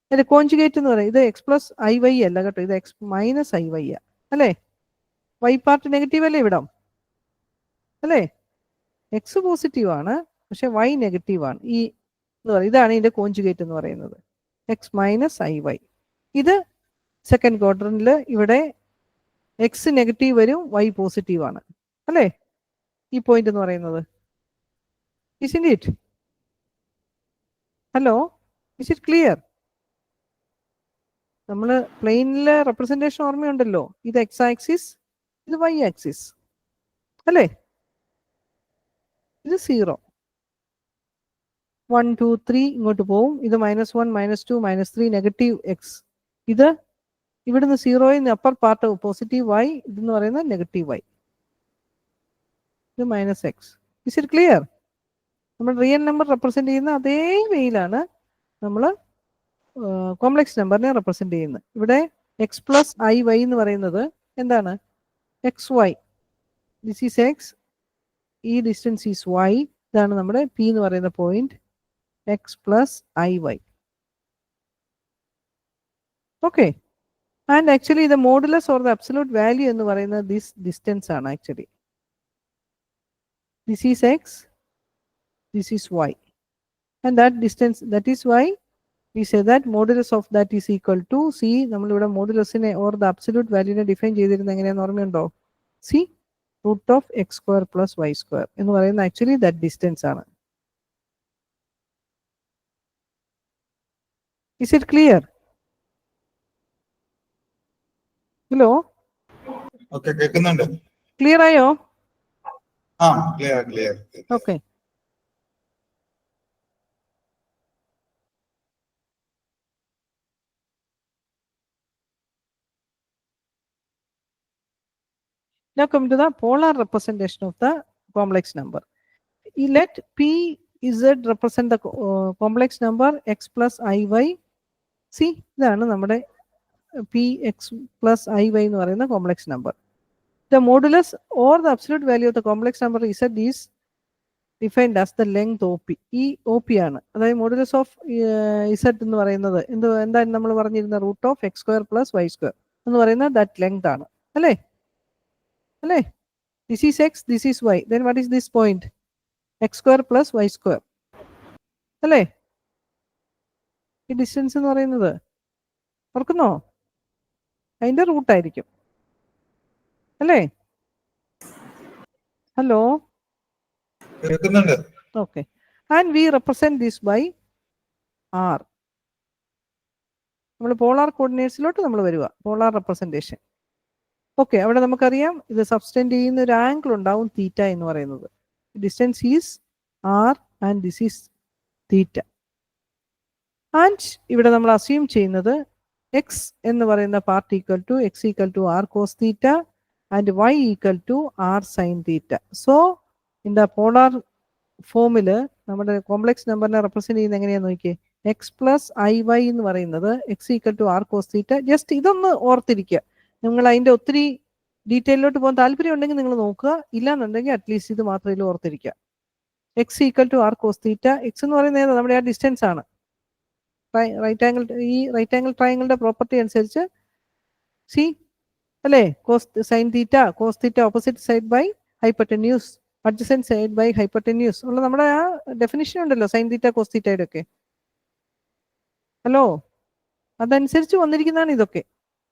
അതിന്റെ കോൺജുഗേറ്റ് എന്ന് പറയുന്നത് ഇത് എക്സ് പ്ലസ് ഐ വൈ അല്ല കേട്ടോ, ഇത് എക്സ് മൈനസ് ഐ വൈ ആ അല്ലേ. വൈ പാർട്ട് നെഗറ്റീവ് അല്ലേ ഇവിടം അല്ലേ. എക്സ് പോസിറ്റീവ് ആണ് പക്ഷെ വൈ നെഗറ്റീവ് ആണ്. ഈ എന്ന് പറയുന്നത് ഇതാണ് ഇതിന്റെ കോൺജുഗേറ്റ് എന്ന് പറയുന്നത്, എക്സ് മൈനസ് ഐ വൈ. ഇത് സെക്കൻഡ് ക്വാഡ്രന്റിൽ ഇവിടെ എക്സ് നെഗറ്റീവ് വരും, വൈ പോസിറ്റീവ് ആണ് അല്ലേ ഈ പോയിന്റ് എന്ന് പറയുന്നത്. Isn't it? Hello, is it clear? നമ്മൾ പ്ലെയിനിലെ റെപ്രസെന്റേഷൻ ഓർമ്മയുണ്ടല്ലോ, ഇത് എക്സ് ആക്സിസ്, ഇത് വൈ ആക്സിസ് അല്ലേ. ഇത് 0 1 2 3 ഇങ്ങോട്ട് പോവും. ഇത് -1 -2 -3 നെഗറ്റീവ് എക്സ്. ഇത് ഇവിടുന്ന് 0 അപ്പർ പാർട്ട് പോസിറ്റീവ് വൈ, ഇതെന്ന് പറയുന്നത് നെഗറ്റീവ് വൈ. ഇത് minus X. Is it clear? നമ്മൾ റിയൽ നമ്പർ റെപ്രസെന്റ് ചെയ്യുന്ന അതേ വേയിലാണ് നമ്മൾ കോംപ്ലക്സ് നമ്പറിനെ റെപ്രസെന്റ് ചെയ്യുന്നത്. ഇവിടെ എക്സ് പ്ലസ് ഐ വൈ എന്ന് പറയുന്നത് എന്താണ്? X y. This is x, ഈ ഡിസ്റ്റൻസ് ഈസ് വൈ. ഇതാണ് നമ്മുടെ പി എന്ന് പറയുന്ന point, x plus I y. Okay, and actually the modulus or the absolute value എന്ന് പറയുന്നത് this distance ആണ് actually. This is x, this is y, and that distance, that is why we say that modulus of that is equal to c. നമ്മൾ ഇവിടെ മോഡുലസിനെ or the absolute value നെ ഡിഫൈൻ ചെയ്തിരുന്നത് എങ്ങനെയാണെന്ന് ഓർമ്മയുണ്ടോ? c root of x square plus y square എന്ന് പറയുന്നത് ആക്ച്വലി that distance ആണ്. Is it clear? Hello, okay, കേൾക്കുന്നുണ്ട്. ക്ലിയർ ആയോ? ആ, clear. Okay, now come to the polar representation of the complex number. Let p z represent the complex number x plus i y. See, ഇതാണ് നമ്മുടെ P x plus I Y എന്ന് പറയുന്ന complex number. The modulus or the absolute value of the complex number z is defined as the length O P. ഈ ഒ പി ആണ്, അതായത് മോഡുലസ് ഓഫ് ഇസഡ് എന്ന് പറയുന്നത് എന്താണ് നമ്മൾ പറഞ്ഞിരുന്ന root of x square plus y square എന്ന് പറയുന്നത് ദാറ്റ് ലെങ്ത് ആണ് അല്ലേ. This is x, this is y, then what is this point? X square plus y square അല്ലേ. ഈ ഡിസ്റ്റൻസ് എന്ന് പറയുന്നത് ഓർക്കുന്നോ? അതിന്റെ റൂട്ടായിരിക്കും അല്ലേ. ഹലോ, കേൾക്കുന്നുണ്ട്. Okay, and we represent this by r. നമ്മൾ പോളാർ കോർഡിനേറ്റ്സിലോട്ട് നമ്മൾ വരിക, പോളാർ റെപ്രസെന്റേഷൻ. ഓക്കെ, അവിടെ നമുക്കറിയാം ഇത് സബ്സ്റ്റെൻഡ് ചെയ്യുന്ന ഒരു ആംഗിൾ ഉണ്ടാവും, തീറ്റ എന്ന് പറയുന്നത്. Distance is R and this is theta. And ഇവിടെ നമ്മൾ അസ്യൂം ചെയ്യുന്നത് എക്സ് എന്ന് പറയുന്ന part equal to X equal to R cos theta and Y equal to R sine theta. So in the polar ഫോമില് നമ്മുടെ കോംപ്ലക്സ് നമ്പറിനെ റെപ്രസെന്റ് ചെയ്യുന്നത് എങ്ങനെയാന്ന് നോക്കിയേ. എക്സ് പ്ലസ് ഐ വൈ എന്ന് പറയുന്നത് x equal to R cos theta. Just ഇതൊന്ന് ഓർത്തിരിക്കുക. നിങ്ങൾ അതിന്റെ ഒത്തിരി ഡീറ്റെയിലോട്ട് പോകാൻ താല്പര്യം ഉണ്ടെങ്കിൽ നിങ്ങൾ നോക്കുക, ഇല്ലാന്നുണ്ടെങ്കിൽ അറ്റ്ലീസ്റ്റ് ഇത് മാത്രമേ ഓർത്തിരിക്കുക. X equal to R cos theta. X എന്ന് പറയുന്നത് നമ്മുടെ ആ ഡിസ്റ്റൻസ് ആണ്. റൈറ്റ് ആംഗിൾ ട്രയാങ്കിളിന്റെ പ്രോപ്പർട്ടി അനുസരിച്ച് സി അല്ലേ, sine theta cos theta opposite side by hypotenuse adjacent side by hypotenuse ഉള്ള നമ്മുടെ ആ ഡെഫിനിഷൻ ഉണ്ടല്ലോ സൈൻ തീറ്റ കോസ് തീറ്റയുടെ ഒക്കെ. ഹലോ, അതനുസരിച്ച് വന്നിരിക്കുന്നതാണ് ഇതൊക്കെ.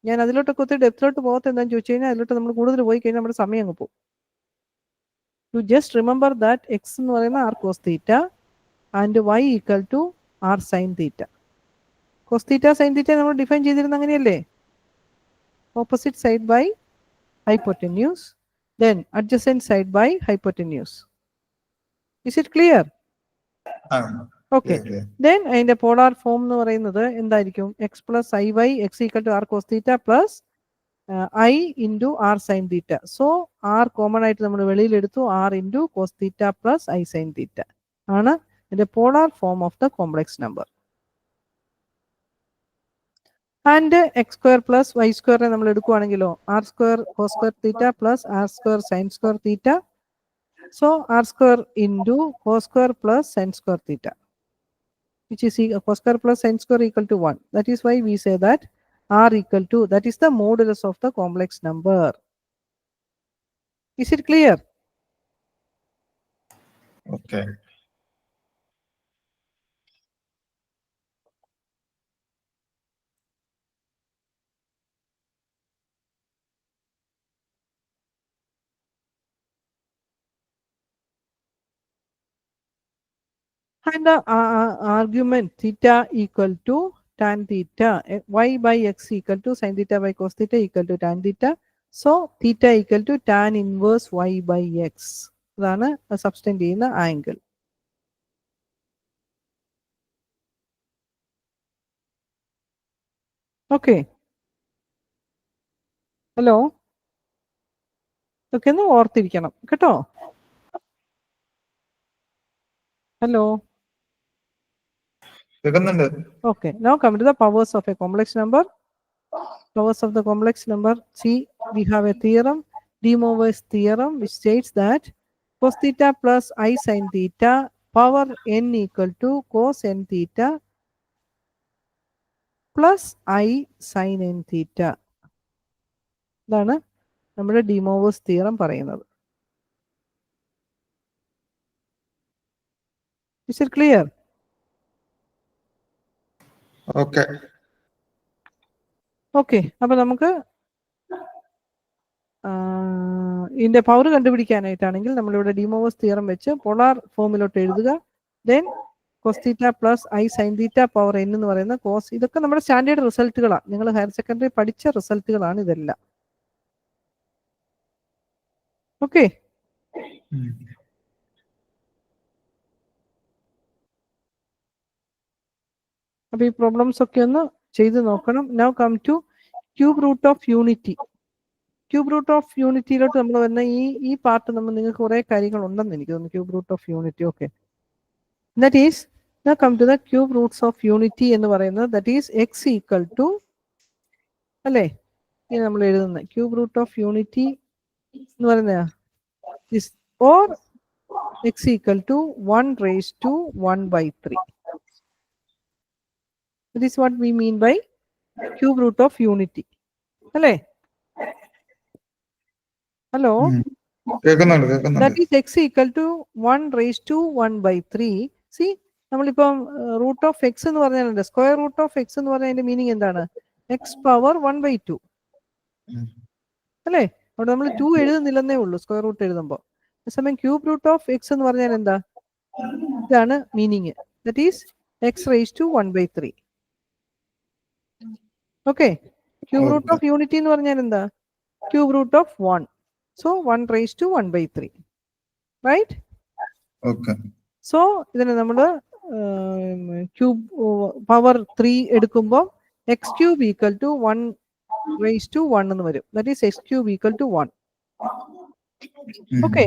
ഞാൻ അതിലോട്ടൊക്കെ ഒത്തിരി ഡെപ്തിലോട്ട് പോകത്ത് എന്താണെന്ന് ചോദിച്ചു കഴിഞ്ഞാൽ അതിലോട്ട് നമ്മൾ കൂടുതൽ പോയി കഴിഞ്ഞാൽ നമ്മുടെ സമയം അങ്ങ് പോകും. You just remember that x എന്ന് പറയുന്ന r cos theta and Y equal to R sine theta. Cos theta sine theta നമ്മൾ ഡിഫൈൻ ചെയ്തിരുന്ന അങ്ങനെയല്ലേ, opposite side by hypotenuse, then adjacent side by hypotenuse. Is it clear? Okay. Then അതിന്റെ പോളാർ ഫോം എന്ന് പറയുന്നത് എന്തായിരിക്കും? X plus I Y X equal to R cos theta plus I into R sine theta. So R common ആയിട്ട് നമ്മൾ വെളിയിലെടുത്തു, R into cos theta plus I sine theta ആണ് ഇതിന്റെ polar form of the complex number. And X square plus Y സ്ക്വയറിനെ നമ്മൾ എടുക്കുവാണെങ്കിലോ R square cos square theta plus R square sine square theta. So R square into cos square plus sine square theta which is cos square plus sin square equal to 1. That is why we say that r equal to, that is the modulus of the complex number. Is it clear? Okay. And the argument theta equal to tan theta, y by x equal to sin theta by cos theta equal to tan theta. So theta equal to tan inverse y by x. അതാണ് സബ്സ്റ്റൻഡ് ചെയ്യുന്ന ആംഗിൾ. ഓക്കെ, ഹലോ, ഇതൊക്കെ ഒന്ന് ഓർത്തിരിക്കണം കേട്ടോ. Hello. Okay, now come to the powers of a complex number. Powers of the complex number. See, we have a theorem, De Moivre's theorem, which states that cos theta plus I sin theta power n equal to cos n theta plus I sin n theta. ഇതാണ് നമ്മുടെ De Moivre's theorem പറയുന്നത്. Is it clear? Okay. Okay, അപ്പൊ നമുക്ക് ഇതിന്റെ പവർ കണ്ടുപിടിക്കാനായിട്ടാണെങ്കിൽ നമ്മളിവിടെ De Moivre's തിയറം വെച്ച് പോളാർ ഫോമിലോട്ട് എഴുതുക. Then cos theta plus I sine theta power n എന്ന് പറയുന്ന കോസ്, ഇതൊക്കെ നമ്മുടെ സ്റ്റാൻഡേർഡ് റിസൾട്ടുകളാണ്, നിങ്ങൾ ഹയർ സെക്കൻഡറി പഠിച്ച റിസൾട്ടുകളാണ് ഇതെല്ലാം. ഓക്കെ, അപ്പൊ ഈ പ്രോബ്ലംസ് ഒക്കെ ഒന്ന് ചെയ്ത് നോക്കണം. Now come to cube root of unity. Cube root of യൂണിറ്റിയിലോട്ട് നമ്മൾ വരുന്ന ഈ പാർട്ട് നമ്മൾ നിങ്ങൾക്ക് കുറെ കാര്യങ്ങൾ ഉണ്ടെന്ന് എനിക്ക് തോന്നുന്നു. Cube root of unity, okay, that is now come to the cube roots of unity എന്ന് പറയുന്നത്, that is x equal to അല്ലേ, ഇത് നമ്മൾ എഴുതുന്നത് ക്യൂബ് റൂട്ട് ഓഫ് യൂണിറ്റി എന്ന് പറയുന്ന or x equal to 1 raised to 1/3. That is what we mean by cube root of unity. അല്ലേ? Hello, that is x equal to 1 raised to 1/3. See, നമ്മളിപ്പം റൂട്ട് ഓഫ് എക്സ് എന്ന് പറഞ്ഞാൽ സ്ക്വയർ റൂട്ട് ഓഫ് എക്സ് എന്ന് പറഞ്ഞാൽ അതിന്റെ മീനിങ് എന്താണ്? എക്സ് പവർ 1/2 അല്ലേ? അവിടെ നമ്മൾ 2 എഴുതുന്നില്ലെന്നേ ഉള്ളൂ സ്ക്വയർ റൂട്ട് എഴുതുമ്പോൾ. അതേസമയം ക്യൂബ് റൂട്ട് ഓഫ് എക്സ് എന്ന് പറഞ്ഞാൽ എന്താ? ഇതാണ് meaning, that is x raise to 1/3. Okay, cube root of unity എന്ന് പറഞ്ഞാൽ എന്താ? Cube root of 1. So 1 raised to 1/3, right? Okay. So ഇതിനെ നമ്മൾ ക്യൂബ് പവർ 3 എടുക്കുമ്പോൾ X cube equal to 1 raised to 1 എന്ന് വരും. That is X cube equal to 1. ഓക്കെ,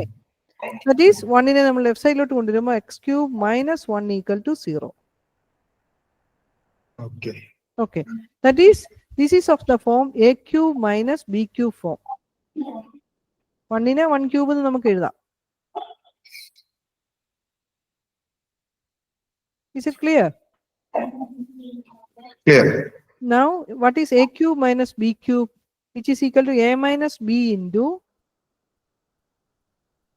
ദാറ്റ് ഈസ് 1നെ നമ്മൾ ലെഫ്റ്റ് സൈഡിലോട്ട് കൊണ്ടുവരുമ്പോൾ X cube minus 1 equal to 0. Okay. Okay, that is, this is of the form a cube minus b cube form. 1നെ 1 cube എന്ന് നമുക്ക് എഴുതാം. Is it clear? Clear. Now, what is a cube minus b cube, which is equal to a minus b into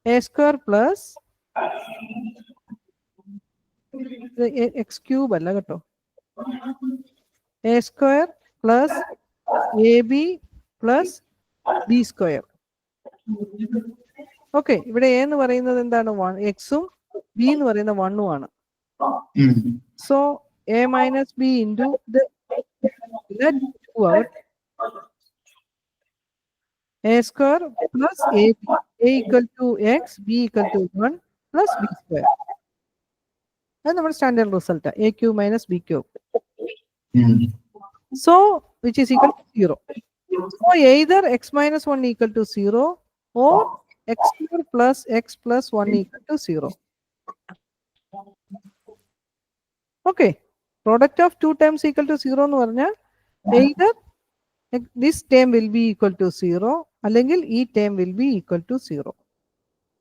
a square plus x cube അല്ല കേട്ടോ, a square plus ab plus b square. Okay, ഇവിടെ എ എന്ന് പറയുന്നത് എന്താണ്? എക്സും ബി എന്ന് പറയുന്ന 1 ആണ്. So a minus b into a square plus a equal to x, b equal to 1 plus b square. അത് നമ്മുടെ standard result, a cube minus b cube. So which is equal to 0. So either x minus 1 equal to 0 or x square plus x plus 1 equal to 0. Okay, product of two terms equal to 0 എന്ന് പറഞ്ഞാൽ either this term will be equal to 0 അല്ലെങ്കിൽ ഈ term will be equal to 0.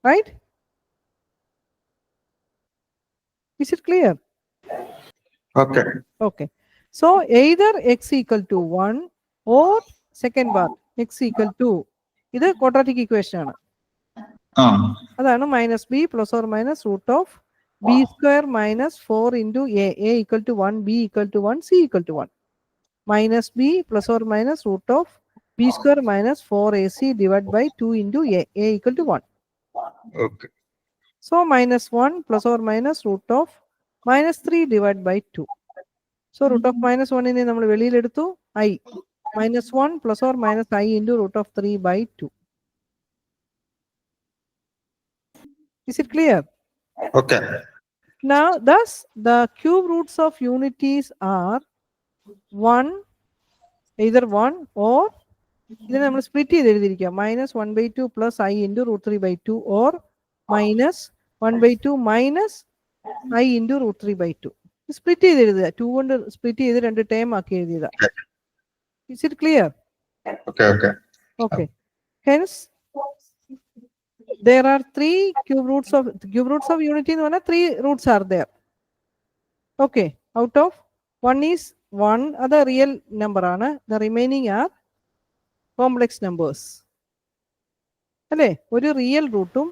Right? Is it clear? Okay. Okay. So either x equal to 1 or second part x equal to, ഇത് quadratic equation ആണ്. അതാണ് minus B plus or minus root of B square minus 4 into A equal to 1, B equal to 1, C equal to 1. Minus B plus or minus root of B square minus 4ac divide by 2 into A equal to 1. Okay. So minus 1 plus or minus root of minus 3 divide by 2. So root of minus 1നെ നമ്മൾ വെളിയിലെടുത്തു, I minus 1 plus or minus I into root of 3 by 2. Is it clear? Okay. Now, thus, the cube roots of unities are 1, either 1 or, ഇതിനെ നമ്മൾ സ്പ്ലിറ്റ് ചെയ്ത് എഴുതിയിരിക്കുക, minus 1/2 plus I into root 3/2 or minus 1/2 minus I into root 3/2. Split ചെയ്ത് എഴുതുക, 2 കൊണ്ട് സ്പ്ലിറ്റ് ചെയ്ത് 2 ടേം ആക്കി എഴുതിയതാ. Is it clear? Okay. Okay. Okay. Hence, there are 3 cube roots of unity എന്ന് പറഞ്ഞാൽ 3 roots are there. Okay, out of 1 is 1, അത് റിയൽ നമ്പർ ആണ്, the remaining are complex numbers. അല്ലേ? ഒരു റിയൽ റൂട്ടും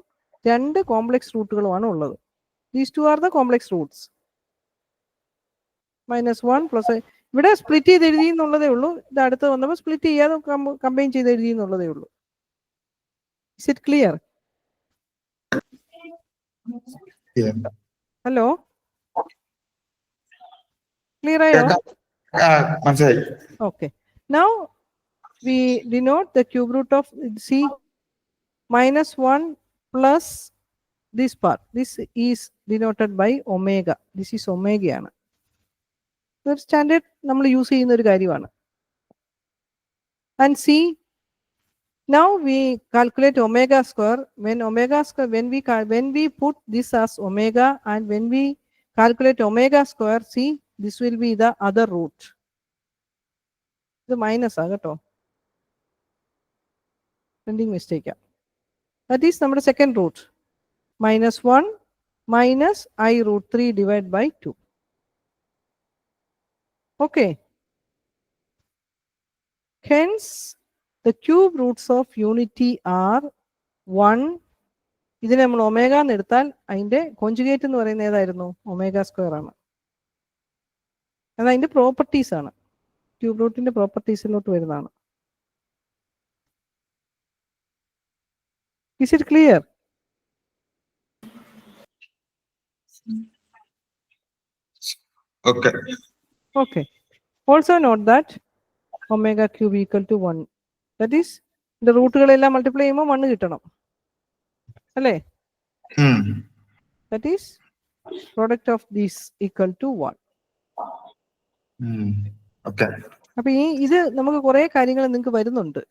2 കോംപ്ലക്സ് റൂട്ടുകളുമാണ് ഉള്ളത്. These 2 are the complex roots. -1 plus, ഇവിടെ സ്പ്ലിറ്റ് ചെയ്ത് എഴുതി എന്നുള്ളതേ ഉള്ളൂ, ഇത് അടുത്ത് വന്നപ്പോൾ സ്പ്ലിറ്റ് ചെയ്യാതെ കമ്പൈൻ ചെയ്ത് എഴുതി എന്നുള്ളതേ ഉള്ളൂ. Is it clear? Yeah. Hello, clear ആയോ? മനസ്സിലായി. Okay. Now we denote the cube root of C -1 plus this part. This is denoted by omega. This is omega ആണ്. ഒരു സ്റ്റാൻഡേർഡ് നമ്മൾ യൂസ് ചെയ്യുന്ന ഒരു കാര്യമാണ്. And C, now we calculate omega square. When we put this as omega and when we calculate omega square, see, this will be the other root. ഇത് മൈനസ് ആ കേട്ടോ, പ്രിന്റിംഗ് മിസ്റ്റേക്കാ. ദാറ്റ് ഈസ് നമ്മുടെ second root, -1 minus I root 3 divided by 2. Okay. Hence, the cube roots of unity are 1. ഇതിനെ നമ്മൾ ഒമേഗ എന്ന് എടുത്താൽ അതിന്റെ കോൺജുഗേറ്റ് എന്ന് പറയുന്നത് ഏതായിരുന്നു? ഒമേഗ സ്ക്വയർ ആണ്. അത് അതിന്റെ പ്രോപ്പർട്ടീസ് ആണ്, ക്യൂബ് റൂട്ടിന്റെ പ്രോപ്പർട്ടീസിലോട്ട് വരുന്നതാണ്. Is it clear? Okay. Okay. Also note that omega cube equal to 1. That is, the റൂട്ടുകളെല്ലാം multiply ചെയ്യുമ്പോൾ 1 കിട്ടണം അല്ലേ? That is, product of this equal to 1. Okay. അപ്പൊ ഇത് നമുക്ക് കുറെ കാര്യങ്ങൾ നിങ്ങൾക്ക് വരുന്നുണ്ട്,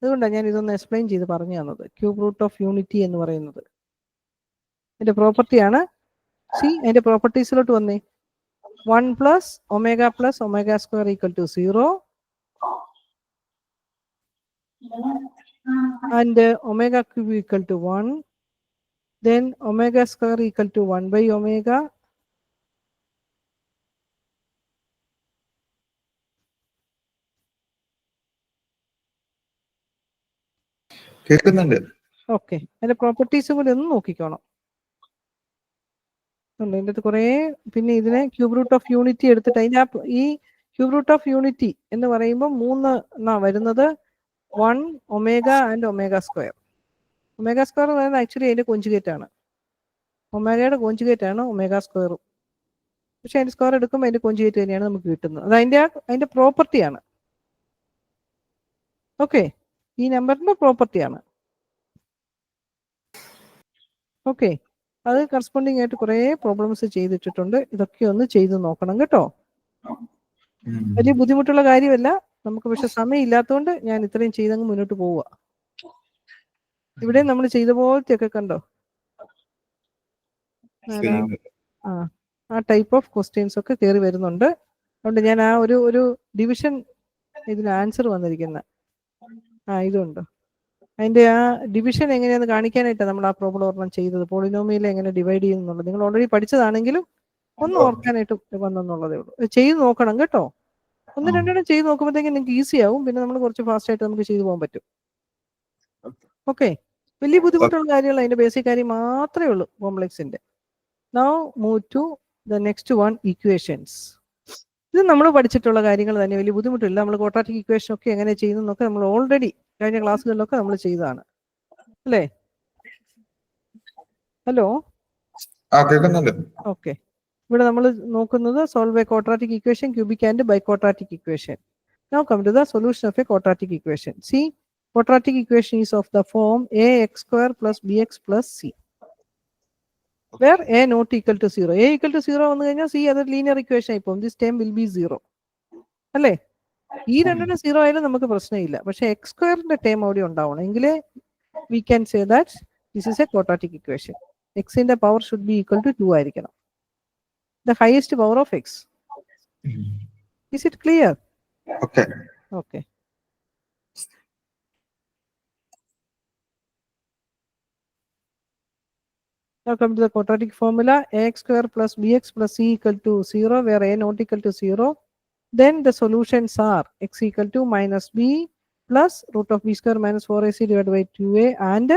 അതുകൊണ്ടാണ് ഞാൻ ഇതൊന്ന് എക്സ്പ്ലെയിൻ ചെയ്ത് പറഞ്ഞു തന്നത്. ക്യൂബ് റൂട്ട് ഓഫ് യൂണിറ്റി എന്ന് പറയുന്നത് അതിന്റെ പ്രോപ്പർട്ടിയാണ്. സി, അതിന്റെ പ്രോപ്പർട്ടീസിലോട്ട് വന്നേ. 1 plus omega square equal to 0 and omega cube equal to 1, then omega square equal to 1 by omega, കേൾക്കുന്നുണ്ട്. ഓക്കെ, അതിന്റെ പ്രോപ്പർട്ടീസും കൂടി ഒന്ന് നോക്കിക്കോണം. ഇതിൻ്റെ അകത്ത് കുറേ, പിന്നെ ഇതിനെ ക്യൂബ് റൂട്ട് ഓഫ് യൂണിറ്റി എടുത്തിട്ട് അതിൻ്റെ ഈ ക്യൂബ് റൂട്ട് ഓഫ് യൂണിറ്റി എന്ന് പറയുമ്പോൾ 3 വരുന്നത് 1 omega and omega square. Omega square എന്ന് പറയുന്നത് ആക്ച്വലി അതിന്റെ കോഞ്ചുഗേറ്റ് ആണ്. ഒമേഗയുടെ കോഞ്ചുഗേറ്റ് ആണ് ഒമേഗ സ്ക്വയറും. പക്ഷെ അതിന്റെ സ്ക്വയർ എടുക്കുമ്പോൾ അതിന്റെ കോഞ്ചുഗേറ്റ് തന്നെയാണ് നമുക്ക് കിട്ടുന്നത്. അത് അതിന്റെ പ്രോപ്പർട്ടിയാണ്. ഓക്കെ, ഈ നമ്പറിന്റെ പ്രോപ്പർട്ടിയാണ്. ഓക്കെ, അത് കറസ്പോണ്ടിങ് ആയിട്ട് കുറേ പ്രോബ്ലംസ് ചെയ്തിട്ടിട്ടുണ്ട്. ഇതൊക്കെ ഒന്ന് ചെയ്ത് നോക്കണം കേട്ടോ. വലിയ ബുദ്ധിമുട്ടുള്ള കാര്യമല്ല നമുക്ക്, പക്ഷെ സമയം ഇല്ലാത്തതുകൊണ്ട് ഞാൻ ഇത്രയും ചെയ്തങ്ങ് മുന്നോട്ട് പോവുക. ഇവിടെ നമ്മൾ ചെയ്ത പോലത്തെ ഒക്കെ കണ്ടോ, ആ ടൈപ്പ് ഓഫ് ക്വസ്റ്റ്യൻസ് ഒക്കെ കയറി വരുന്നുണ്ട്. അതുകൊണ്ട് ഞാൻ ആ ഒരു ഡിവിഷൻ ഇതിന് ആൻസർ വന്നിരിക്കുന്ന ഇതുണ്ട്. അതിന്റെ ആ ഡിവിഷൻ എങ്ങനെയാന്ന് കാണിക്കാനായിട്ടാണ് നമ്മൾ ആ പ്രോബ്ലം ഒരെണ്ണം ചെയ്തത്. പോളിനോമിയൽ എങ്ങനെ ഡിവൈഡ് ചെയ്യുന്നുള്ളത് നിങ്ങൾ ഓൾറെഡി പഠിച്ചതാണെങ്കിലും ഒന്ന് ഓർക്കാനായിട്ട് വന്നെന്നുള്ളതേ ഉള്ളൂ. ചെയ്ത് നോക്കണം കേട്ടോ. 1-2 ചെയ്ത് നോക്കുമ്പോഴത്തേക്കും നിങ്ങൾക്ക് ഈസി ആവും. പിന്നെ നമ്മൾ കുറച്ച് ഫാസ്റ്റ് ആയിട്ട് നമുക്ക് ചെയ്തു പോകാൻ പറ്റും. ഓക്കെ, വലിയ ബുദ്ധിമുട്ടുള്ള കാര്യങ്ങൾ അതിന്റെ ബേസിക് കാര്യം മാത്രമേ ഉള്ളൂ കോംപ്ലക്സിന്റെ. Now move to the next one, equations. ഇത് നമ്മൾ പഠിച്ചിട്ടുള്ള കാര്യങ്ങൾ തന്നെ, വലിയ ബുദ്ധിമുട്ടില്ല. നമ്മൾ ക്വാഡ്രാറ്റിക് ഇക്വേഷൻ ഒക്കെ എങ്ങനെ ചെയ്യുന്നതൊക്കെ നമ്മൾ ഓൾറെഡി കഴിഞ്ഞ ക്ലാസ്സുകളിലൊക്കെ നമ്മൾ ചെയ്തതാണ് അല്ലേ? Hello, okay. ഇവിടെ നമ്മൾ നോക്കുന്നത് solve a quadratic equation, cubic and biquadratic equation. Now come to the solution of a quadratic equation. See, quadratic equation is of the form ax square plus bx plus c, where a not equal to 0. A equal to 0 വന്നു കഴിഞ്ഞാൽ c അത് ലീനിയർ ഇക്വേഷൻ ആയി പോകും. This term will be 0 അല്ലേ? ഈ രണ്ടെണ്ണം 0 ആയാലും നമുക്ക് പ്രശ്നമില്ല. പക്ഷെ എക്സ് സ്ക്വയറിന്റെ ടേം അവിടെ ഉണ്ടാവണം. എങ്കിലേ we can say that this is a quadratic equation. x ന്റെ power should be equal to 2 ആയിരിക്കണം. The highest power of x. Is it clear? Okay. Okay. Now come to the quadratic formula. Ax square plus bx plus c equal to 0, where a not equal to 0. Then the solutions are x equal to minus b plus root of b square minus 4ac divided by 2a and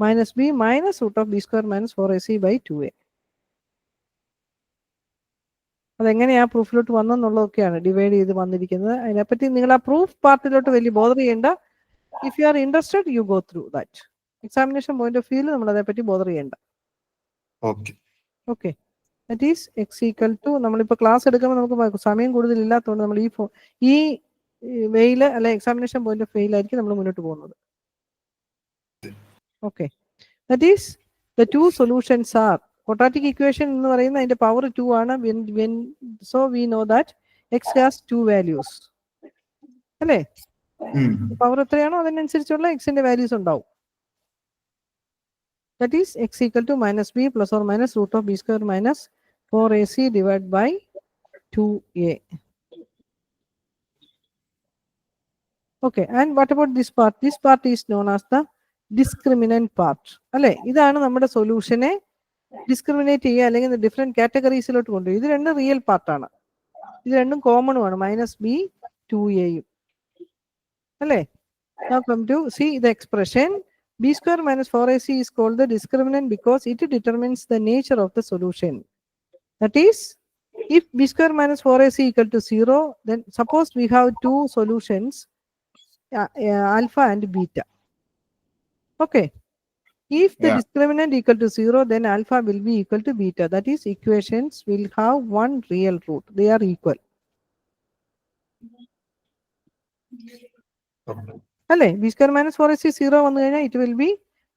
minus b minus root of b square minus 4ac by 2a. അതെങ്ങനെയാ പ്രൂഫിലോട്ട് വന്നെന്നുള്ളതൊക്കെയാണ് ഡിവൈഡ് ചെയ്ത് വന്നിരിക്കുന്നത്. അതിനെപ്പറ്റി നിങ്ങൾ ആ പ്രൂഫ് പാർട്ടിലോട്ട് വലിയ ബോധർ ചെയ്യേണ്ട. If you are interested you go through that. Examination point of വ്യൂവിൽ നമ്മൾ അതേപ്പറ്റി ബോധർ ചെയ്യേണ്ട. Okay, that is x equal to, നമ്മളിപ്പോൾ ക്ലാസ് എടുക്കുമ്പോൾ നമുക്ക് സമയം കൂടുതലില്ലാത്തതുകൊണ്ട് നമ്മൾ ഈ വെയിൽ അല്ലെ എക്സാമിനേഷൻ പോയിന്റ് ഓഫ് വ്യൂയിലായിരിക്കും നമ്മൾ മുന്നോട്ട് പോകുന്നത്. Okay, that is the two solutions are quadratic equation എന്ന് പറയുന്നത് അതിന്റെ പവർ 2 ആണ്. So we know that x has 2 values അല്ലേ? പവർ എത്രയാണോ അതിനനുസരിച്ചുള്ള എക്സിന്റെ വാല്യൂസ് ഉണ്ടാവും. That is x equal to minus b plus or minus root of b square minus 4ac divided by 2a. Okay, and what about this part? This part is known as the discriminant part അല്ലേ? ഇതാണ് നമ്മുടെ സൊല്യൂഷനെ ഡിസ്ക്രിമിനേറ്റ് ചെയ്യുക അല്ലെങ്കിൽ ഡിഫറെന്റ് കാറ്റഗറീസിലോട്ട് കൊണ്ടുപോയി. ഇത് രണ്ടും റിയൽ പാർട്ടാണ്, ഇത് രണ്ടും കോമണുമാണ്, മൈനസ് ബി 2a അല്ലേ? Now come to see the expression b square minus 4ac is called the discriminant because it determines the nature of the solution. That is, if b square minus 4ac equal to 0, then suppose we have two solutions, alpha and beta. Okay. If the discriminant equal to 0, then alpha will be equal to beta. That is, equations will have one real root. They are equal. അല്ലേ? b square minus 4ac 0 വന്നു കഴിഞ്ഞാൽ it will be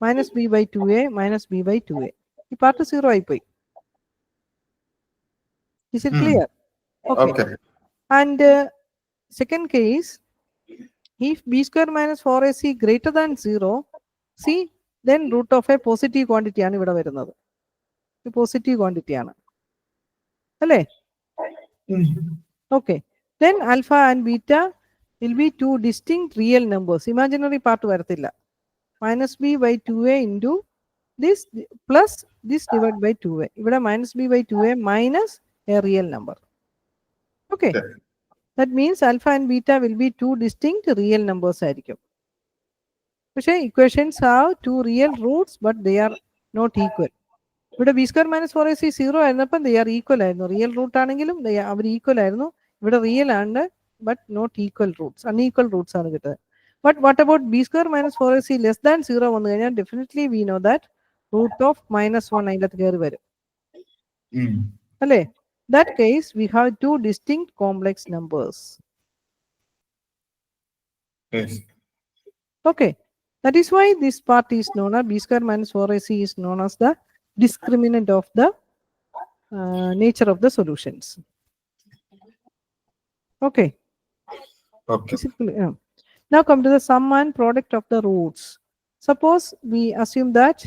minus b by 2a minus b by 2a. ഈ പാർട്ട് 0 ആയിപ്പോയി. Is it clear? Okay. And second case, if b square minus 4ac greater than 0, see, then root of a positive quantity ആണ് ഇവിടെ വരുന്നത്. പോസിറ്റീവ് ക്വാണ്ടിറ്റി ആണ് അല്ലേ? Okay. Then alpha and beta will be two distinct real numbers. Imaginary part വരത്തില്ല. Minus b by 2a into this plus this divided by 2a. ഇവിടെ minus b by 2a minus a real number. Okay. That means alpha and beta will be two distinct real numbers ആയിരിക്കും. പക്ഷേ equations have two real roots but they are not equal. ഇവിടെ ബി സ്ക്വയർ മൈനസ് 4ac 0 ആയിരുന്നപ്പം they are equal ആയിരുന്നു. റിയൽ റൂട്ട് ആണെങ്കിലും അവർ ഈക്വൽ ആയിരുന്നു. ഇവിടെ റിയൽ ആണ് but not equal roots, unequal roots ആണ് കിട്ടുന്നത്. But what about b square minus 4ac less than 0 വന്നു കഴിഞ്ഞാൽ definitely we know that root of -1 അതിൻ്റെ അകത്ത് കയറി വരും അല്ലേ? That case we have two distinct complex numbers. Yes. Okay, that is why this part is known as b square minus 4ac is known as the discriminant of the nature of the solutions. Okay. Okay. Now come to the sum and product of the roots. Suppose we assume that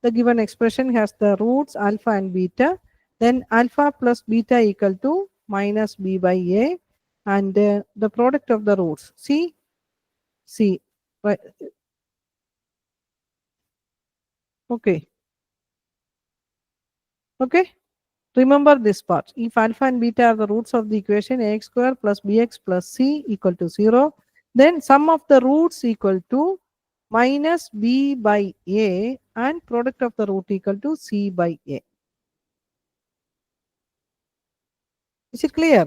the given expression has the roots alpha and beta, then alpha plus beta equal to minus b by a, and the product of the roots c, right? Okay. Remember this part. If alpha and beta are the roots of the equation ax square plus bx plus c equal to 0, then sum of the roots equal to minus b by a and product of the root equal to c by a. Is it clear?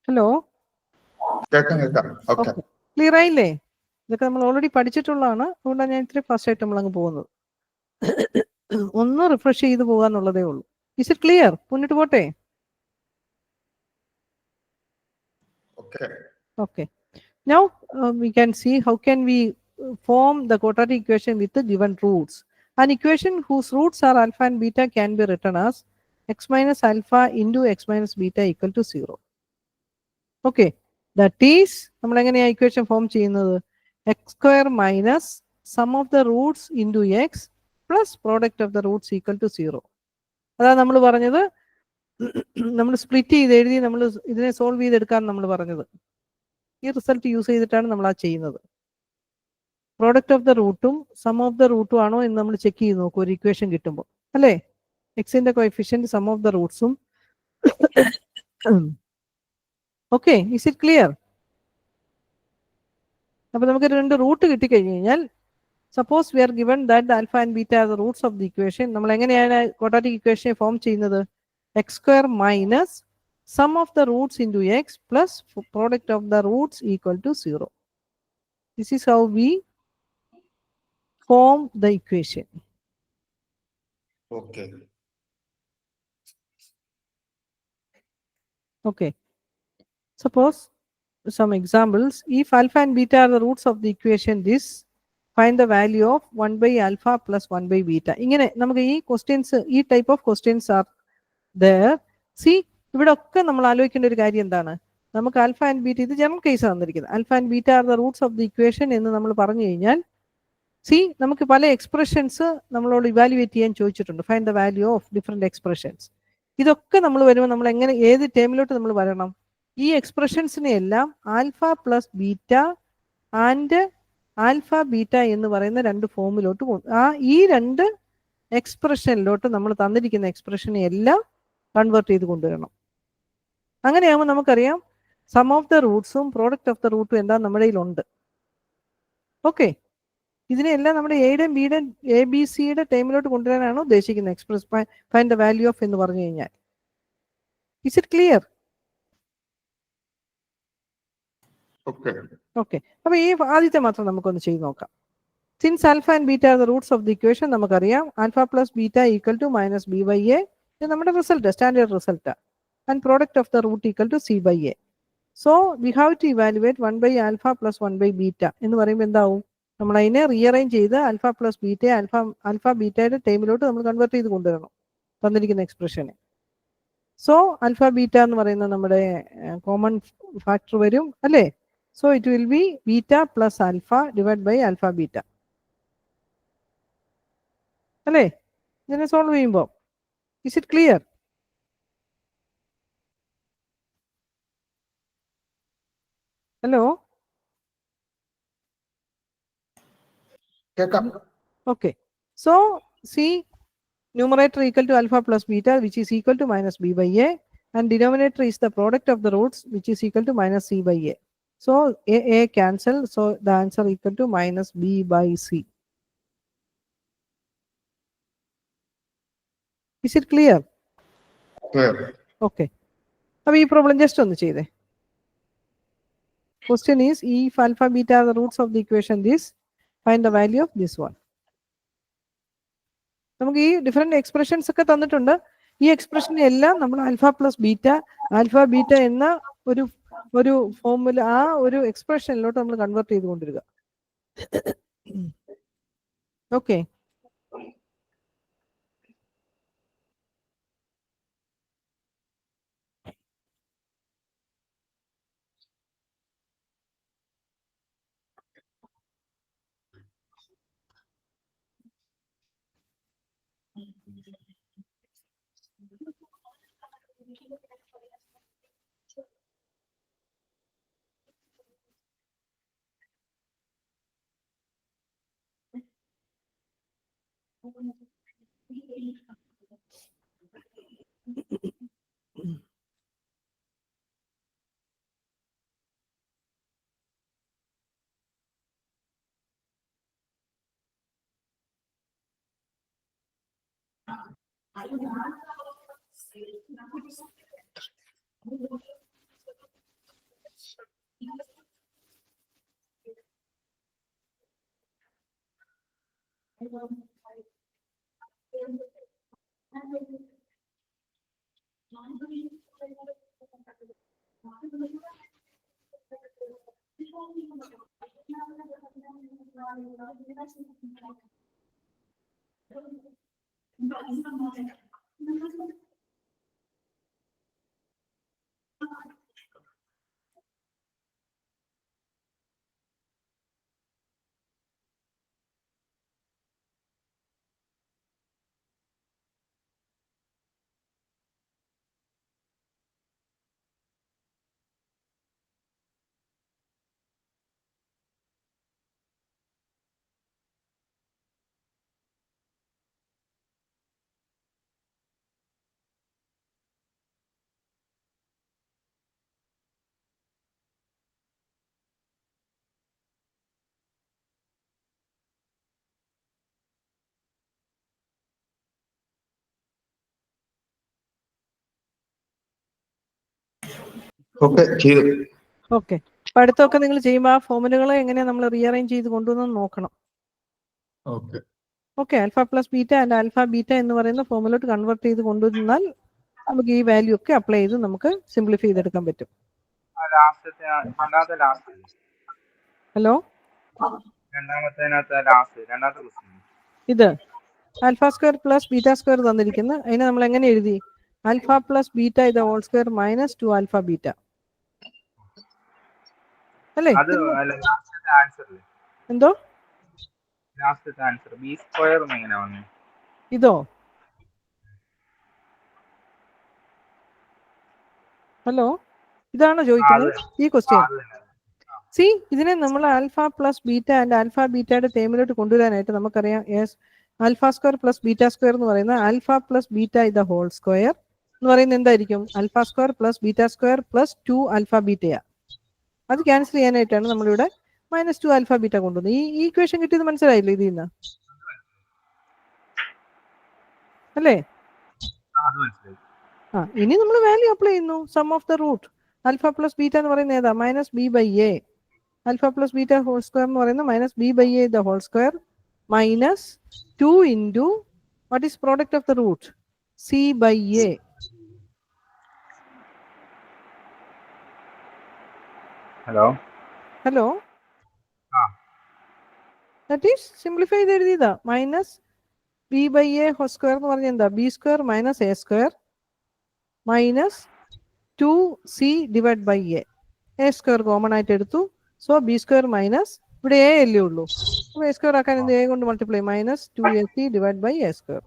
Hello? കേൾക്കാം. Okay. ക്ലിയർ ആയില്ലേ? ഇതൊക്കെ നമ്മൾ ഓൾറെഡി പഠിച്ചിട്ടുള്ളതാണ്. അതുകൊണ്ടാണ് ഞാൻ ഇത്രയും ഫാസ്റ്റ് ആയിട്ട് നമ്മൾ അങ്ങ് പോകുന്നത്. ഒന്ന് റിഫ്രഷ് ചെയ്ത് പോകാന്നുള്ളതേ ഉള്ളൂ. Is it clear? മുന്നിട്ട് പോട്ടെ? Okay. Now we can see how can we form the quadratic equation with the given roots. An equation whose roots are alpha and beta can be written as x minus alpha into x minus beta equal to 0. Okay, that is നമ്മൾ എങ്ങനെയാ ഇക്വേഷൻ ഫോം ചെയ്യുന്നത്? x square minus sum of the roots into x plus product of the roots equal to 0. അതാണ് നമ്മൾ പറഞ്ഞത്. നമ്മൾ സ്പ്ലിറ്റ് ചെയ്ത് എഴുതി നമ്മൾ ഇതിനെ സോൾവ് ചെയ്തെടുക്കാൻ നമ്മൾ പറഞ്ഞത്. ഈ റിസൾട്ട് യൂസ് ചെയ്തിട്ടാണ് നമ്മൾ ആ ചെയ്യുന്നത്. പ്രോഡക്റ്റ് ഓഫ് ദ റൂട്ടും സം ഓഫ് ദ റൂട്ടും ആണോ എന്ന് നമ്മൾ ചെക്ക് ചെയ്ത് നോക്കും ഒരു ഇക്വേഷൻ കിട്ടുമ്പോൾ, അല്ലേ? എക്സിന്റെ കോഎഫിഷ്യന്റ് സം ഓഫ് ദ റൂട്ട്സും. ഓക്കെ, ഇസ് ഇറ്റ് ക്ലിയർ? അപ്പൊ നമുക്ക് രണ്ട് റൂട്ട് കിട്ടിക്കഴിഞ്ഞു കഴിഞ്ഞാൽ, suppose we are given that alpha and beta are the roots of the equation, നമ്മൾ എങ്ങനെയാണ് ക്വാഡ്രാറ്റിക് ഇക്വേഷനെ ഫോം ചെയ്യുന്നത്? X square minus sum of the roots into X plus product of the roots equal to 0. This is how we form the equation. Okay. Suppose some examples. If alpha and beta are the roots of the equation, this find the value of 1 by alpha plus 1 by beta. ഇങ്ങനെ നമുക്ക് ഈ ക്വസ്റ്റ്യൻസ്, ഈ type of questions are there. See, ഇവിടെ ഒക്കെ നമ്മൾ ആലോചിക്കേണ്ട ഒരു കാര്യം എന്താണ്? നമുക്ക് ആൽഫ ആൻഡ് ബീറ്റ, ഇത് ജനറൽ കേസ് തന്നിരിക്കുന്നത്, alpha and beta are the roots of the equation എന്ന് നമ്മൾ പറഞ്ഞു കഴിഞ്ഞാൽ, നമുക്ക് പല എക്സ്പ്രഷൻസ് നമ്മളോട് ഇവാലുവേറ്റ് ചെയ്യാൻ ചോദിച്ചിട്ടുണ്ട്. Find the value of different expressions. ഇതൊക്കെ നമ്മൾ വരുമ്പോൾ നമ്മൾ എങ്ങനെ, ഏത് ടേമിലോട്ട് നമ്മൾ വരണം? ഈ എക്സ്പ്രഷൻസിനെ എല്ലാം alpha plus beta and alpha beta എന്ന് പറയുന്ന രണ്ട് ഫോമിലോട്ട് ഈ രണ്ട് എക്സ്പ്രഷനിലോട്ട് നമ്മൾ തന്നിരിക്കുന്ന എക്സ്പ്രഷനെ എല്ലാം കൺവേർട്ട് ചെയ്ത് കൊണ്ടുവരണം. അങ്ങനെയാകുമ്പോൾ നമുക്കറിയാം സം ഓഫ് ദ റൂട്ട്സും പ്രോഡക്റ്റ് ഓഫ് ദ റൂട്ടും എന്താ നമ്മുടെ കയ്യിലുണ്ട്. ഓക്കെ, ഇതിനെല്ലാം നമ്മുടെ എയുടെയും ബിയുടെയും ABC-യുടെ ടൈമിലോട്ട് കൊണ്ടുവരാനാണ് ഉദ്ദേശിക്കുന്നത്. Express find the value of എന്ന് പറഞ്ഞു കഴിഞ്ഞാൽ. Is it clear? ഓക്കെ, അപ്പൊ ഈ ആദ്യത്തെ മാത്രം നമുക്കൊന്ന് ചെയ്ത് നോക്കാം. Since alpha and beta are the roots of the equation, നമുക്കറിയാം alpha plus beta equal to minus b by a. ഇത് നമ്മുടെ result, standard result. And product of the root equal to c by a. So we have to evaluate 1 by alpha plus 1 by beta എന്ന് പറയുമ്പോൾ എന്താവും? നമ്മൾ അതിനെ റീഅറേഞ്ച് ചെയ്ത് ആൽഫ പ്ലസ് ബീറ്റയെ ആൽഫ ബീറ്റയുടെ ടൈമിലോട്ട് നമ്മൾ കൺവേർട്ട് ചെയ്ത് കൊണ്ടുവരണം തന്നിരിക്കുന്ന എക്സ്പ്രഷനെ. സോ ആൽഫ ബീറ്റ എന്ന് പറയുന്ന നമ്മുടെ കോമൺ ഫാക്ടർ വരും, അല്ലേ? So it will be beta plus alpha divide by alpha beta, അല്ലേ? ഇതിനെ സോൾവ് ചെയ്യുമ്പോൾ is it clear? Hello? Okay, so see, numerator equal to alpha plus beta, which is equal to minus b by a, and denominator is the product of the roots, which is equal to minus c by a. So A cancel. So the answer equal to minus B by C. Is it clear? Clear. Okay. അപ്പോൾ ഈ പ്രോബ്ലം ജസ്റ്റ് ഒന്ന് ചെയ്തേ. Question is, if alpha beta are the roots of the equation this, find the value of this one. നമുക്ക് ഈ ഡിഫറെന്റ് എക്സ്പ്രഷൻസ് ഒക്കെ തന്നിട്ടുണ്ട്. ഈ എക്സ്പ്രഷൻ എല്ലാം നമ്മൾ ആൽഫ പ്ലസ് ബീറ്റ എന്ന ഒരു ഫോർമുല, ആ ഒരു എക്സ്പ്രഷനിലോട്ട് നമ്മൾ കൺവേർട്ട് ചെയ്തുകൊണ്ടിരിക്കുക. ഓക്കെ. Okay, ചെയ്തു. ഓക്കെ. അപ്പൊ അടുത്തൊക്കെ നിങ്ങൾ ചെയ്യുമ്പോൾ ആ ഫോമുലകളെ എങ്ങനെയാ നമ്മൾ റീഅറേഞ്ച് ചെയ്ത് കൊണ്ടുവന്ന് നോക്കണം. Okay. Okay. Alpha plus beta and alpha beta എന്ന് പറയുന്ന ഫോമുലോട്ട് കൺവേർട്ട് ചെയ്ത് കൊണ്ടുവന്നാൽ നമുക്ക് ഈ വാല്യൂ ഒക്കെ അപ്ലൈ ചെയ്ത് നമുക്ക് സിംപ്ലിഫൈ ചെയ്തെടുക്കാൻ പറ്റും. ഹലോ, ഇത് alpha square plus beta square തന്നിരിക്കുന്ന അതിനെ നമ്മൾ എങ്ങനെ എഴുതി? ആൽഫ പ്ലസ് ബീറ്റ ഇത് whole square minus 2 alpha beta അല്ലേ? എന്തോ ഇതോ? ഹലോ, ഇതാണോ ചോദിക്കുന്നത് ഈ ക്വസ്റ്റ്യൻ? സി, ഇതിനെ നമ്മൾ alpha plus beta and alpha ബീറ്റയുടെ ടേമിലോട്ട് കൊണ്ടുവരാനായിട്ട് നമുക്കറിയാം alpha square plus beta square എന്ന് പറയുന്നത് ആൽഫ പ്ലസ് ബീറ്റ ഇത് ഹോൾ സ്ക്വയർ എന്ന് പറയുന്നത് എന്തായിരിക്കും? Alpha square plus beta square plus 2 alpha ബീറ്റയാ. അത് ക്യാൻസൽ ചെയ്യാനായിട്ടാണ് നമ്മളിവിടെ മൈനസ് 2 ആൽഫ ബീറ്റ കൊണ്ടുവന്നത്. ഈ ഇക്വേഷൻ കിട്ടിയത് മനസ്സിലായില്ലേ ഇതിൽ നിന്ന്? അല്ലേ? ഇനി നമ്മൾ വാല്യൂ അപ്ലൈ ചെയ്യുന്നു. Sum of the root alpha plus beta എന്ന് പറയുന്നത് ഏതാ? Minus b by a. Alpha plus beta whole square എന്ന് പറയുന്നത് minus b by a the whole square minus 2 into what is product of the root? C by a. Hello, that is simplify ചെയ്ത് എഴുതിയതാ. Minus b by a whole square എന്ന് പറഞ്ഞാൽ എന്താ? B square minus a square minus 2c divide by a. A square common ആയിട്ട് എടുത്തു. സോ ബി സ്ക്വയർ മൈനസ്, ഇവിടെ എ അല്ലേ ഉള്ളൂ, എ സ്ക്വയർ ആക്കാൻ എന്ത്? എ കൊണ്ട് multiply, minus 2ac divide by a square.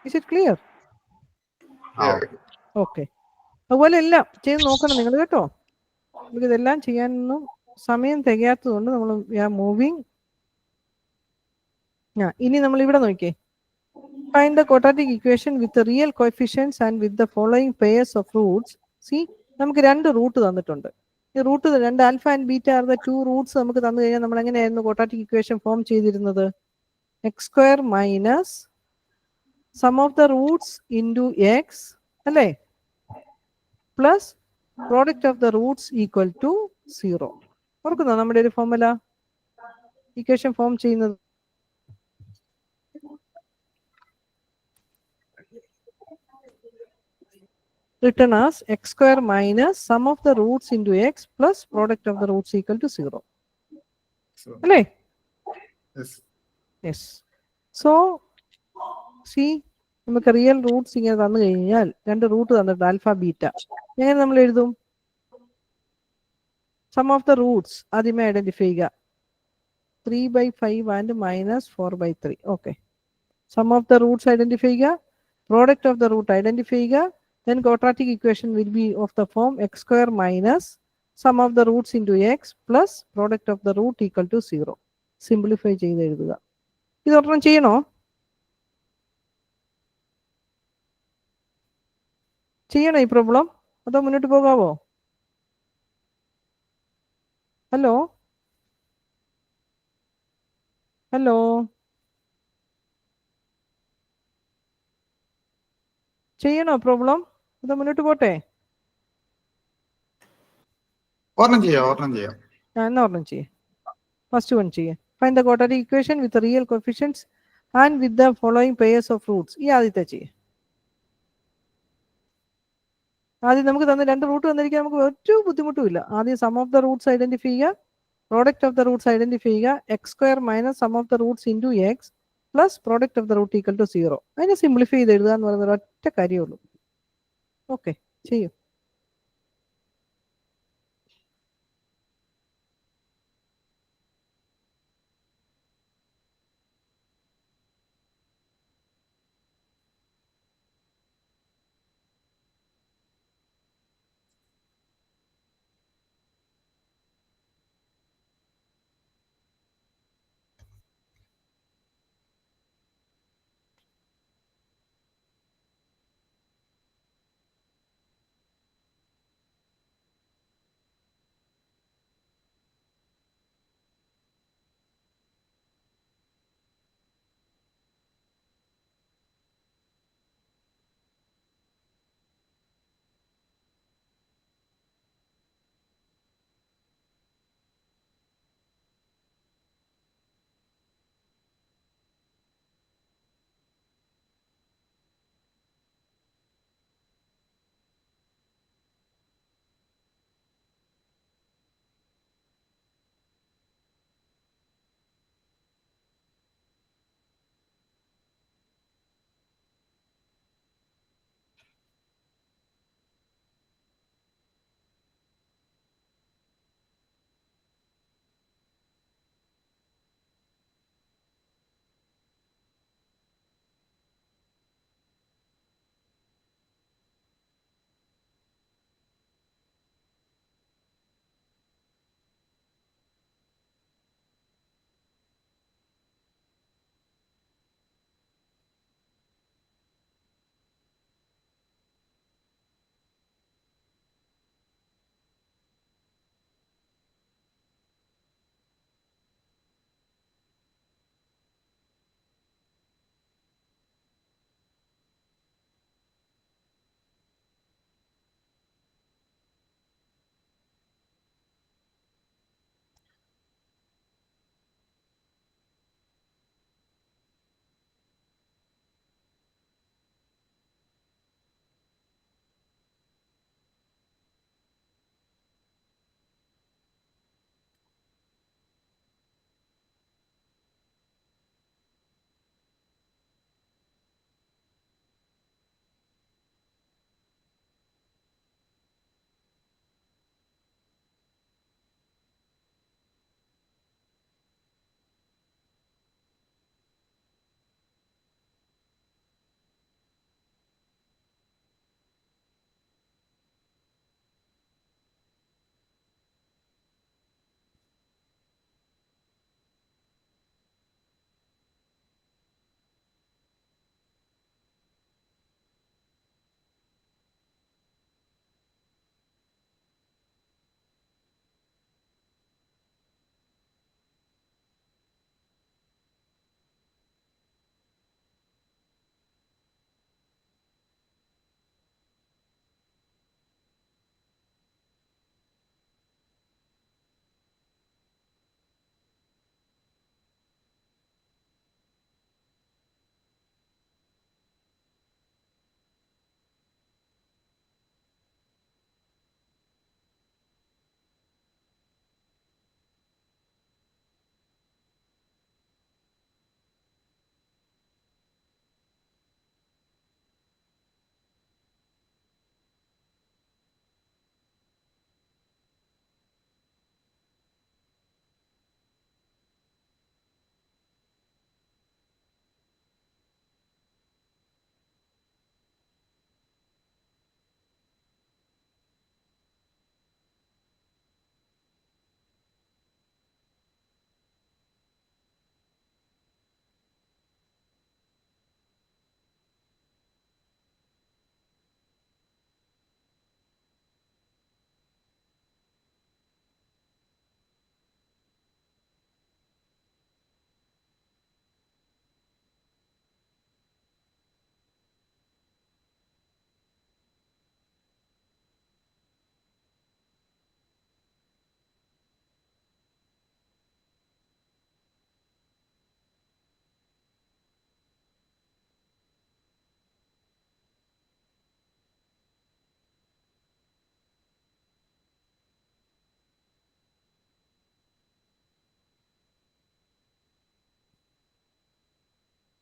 Is it clear? Okay. അതുപോലെ എല്ലാം ചെയ്ത് നോക്കണം നിങ്ങൾ കേട്ടോ. നമുക്ക് ഇതെല്ലാം ചെയ്യാനൊന്നും സമയം തികയാത്തതുകൊണ്ട് നമ്മൾ മൂവിങ്. ഇനി നമ്മൾ ഇവിടെ നോക്കിയേ. Find the quadratic equation with the real coefficients and with the following pairs of roots. See, നമുക്ക് 2 റൂട്ട് തന്നിട്ടുണ്ട്. ഈ റൂട്ട് രണ്ട് alpha and beta are the two roots നമുക്ക് തന്നു കഴിഞ്ഞാൽ നമ്മൾ എങ്ങനെയായിരുന്നു ക്വാഡ്രാറ്റിക് ഇക്വേഷൻ ഫോം ചെയ്തിരുന്നത്? X square minus sum of the roots into x അല്ലേ, plus product of the roots equal to 0. ഓർക്കുന്നോ നമ്മുടെ ഒരു ഫോർമുല ഇക്വേഷൻ ഫോം ചെയ്യുന്നത്? written as x square minus sum of the roots into x plus product of the roots equal to 0. അല്ലേ? Yes. Yes. So, see, നമുക്ക് റിയൽ റൂട്ട്സ് ഇങ്ങനെ തന്നു കഴിഞ്ഞാൽ രണ്ട് റൂട്ട് തന്നിട്ട് ആൽഫ ബീറ്റ എങ്ങനെ നമ്മൾ എഴുതും? സം ഓഫ് ദ റൂട്ട്സ് ആദ്യമേ ഐഡന്റിഫൈ ചെയ്യുക. 3/5 and -4/3. Okay, sum of the roots identify ചെയ്യുക, product of the root identify ചെയ്യുക. Then quadratic equation will be of the form x square minus sum of the roots into x plus product of the root equal to 0. Simplify ചെയ്ത് എഴുതുക. ഇതൊരെണ്ണം ചെയ്യണോ? ചെയ്യണോ ഈ പ്രോബ്ലം, അതോ മുന്നോട്ട് പോകാവോ? ഹലോ ഹലോ ചെയ്യണോ പ്രോബ്ലം, അതോ മുന്നോട്ട് പോട്ടെ? ഒരെണ്ണം ചെയ്യാം. എന്നാ ഒരെണ്ണം ചെയ്യേ. ഫസ്റ്റ് വൺ ചെയ്യേ. Find the quadratic equation with real coefficients and with the following pairs of roots. ഈ ആദ്യത്തെ ചെയ്യേ. ആദ്യം നമുക്ക് തന്ന രണ്ട് റൂട്ട് തന്നിരിക്കാൻ നമുക്ക് ഒരു ബുദ്ധിമുട്ടും ഇല്ല. ആദ്യം sum of the roots identify ചെയ്യുക, product of the roots identify ചെയ്യുക. X square minus sum of the roots into X plus product of the root equal to 0. അതിനെ സിംപ്ലിഫൈ ചെയ്ത് എഴുതുക എന്ന് പറയുന്നത് ഒറ്റ കാര്യമുള്ളൂ. ഓക്കെ, ചെയ്യൂ.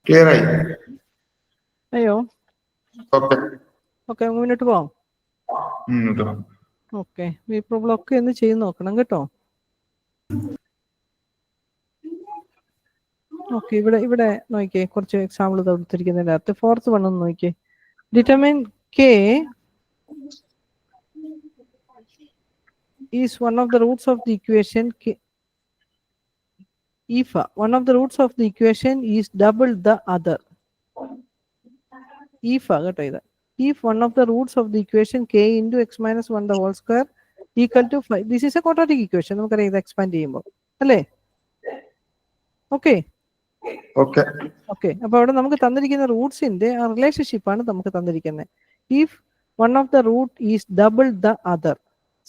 ക്ലിയർ ആയി? അയ്യോ, ഓക്കെ. ഓക്കെ, മുന്നോട്ട് പോവാം. ഓക്കെ, ഈ പ്രോബ്ലം ഒക്കെ ഒന്ന് ചെയ്ത് നോക്കണം കേട്ടോ. ഓക്കെ, ഇവിടെ നോക്കിയേ, കുറച്ച് എക്സാമ്പിൾ കൊടുത്തിരിക്കുന്നതിൻ്റെ അകത്ത് 4th one ഒന്ന് നോക്കിയേ. Determine k is one of the roots of the equation k. If one of the roots of the equation is double the other. If കേട്ടോ ഇത്. If one of the roots of the equation k into x minus 1 the whole square equal to 5. This is a quadratic equation. നമുക്കറിയാം ഇത് എക്സ്പാൻഡ് ചെയ്യുമ്പോൾ അല്ലേ? Okay okay. ഓക്കെ, അപ്പൊ അവിടെ നമുക്ക് തന്നിരിക്കുന്ന റൂട്ട്സിന്റെ ആ റിലേഷൻഷിപ്പാണ് നമുക്ക് തന്നിരിക്കുന്നത്. If one of the root is double the other.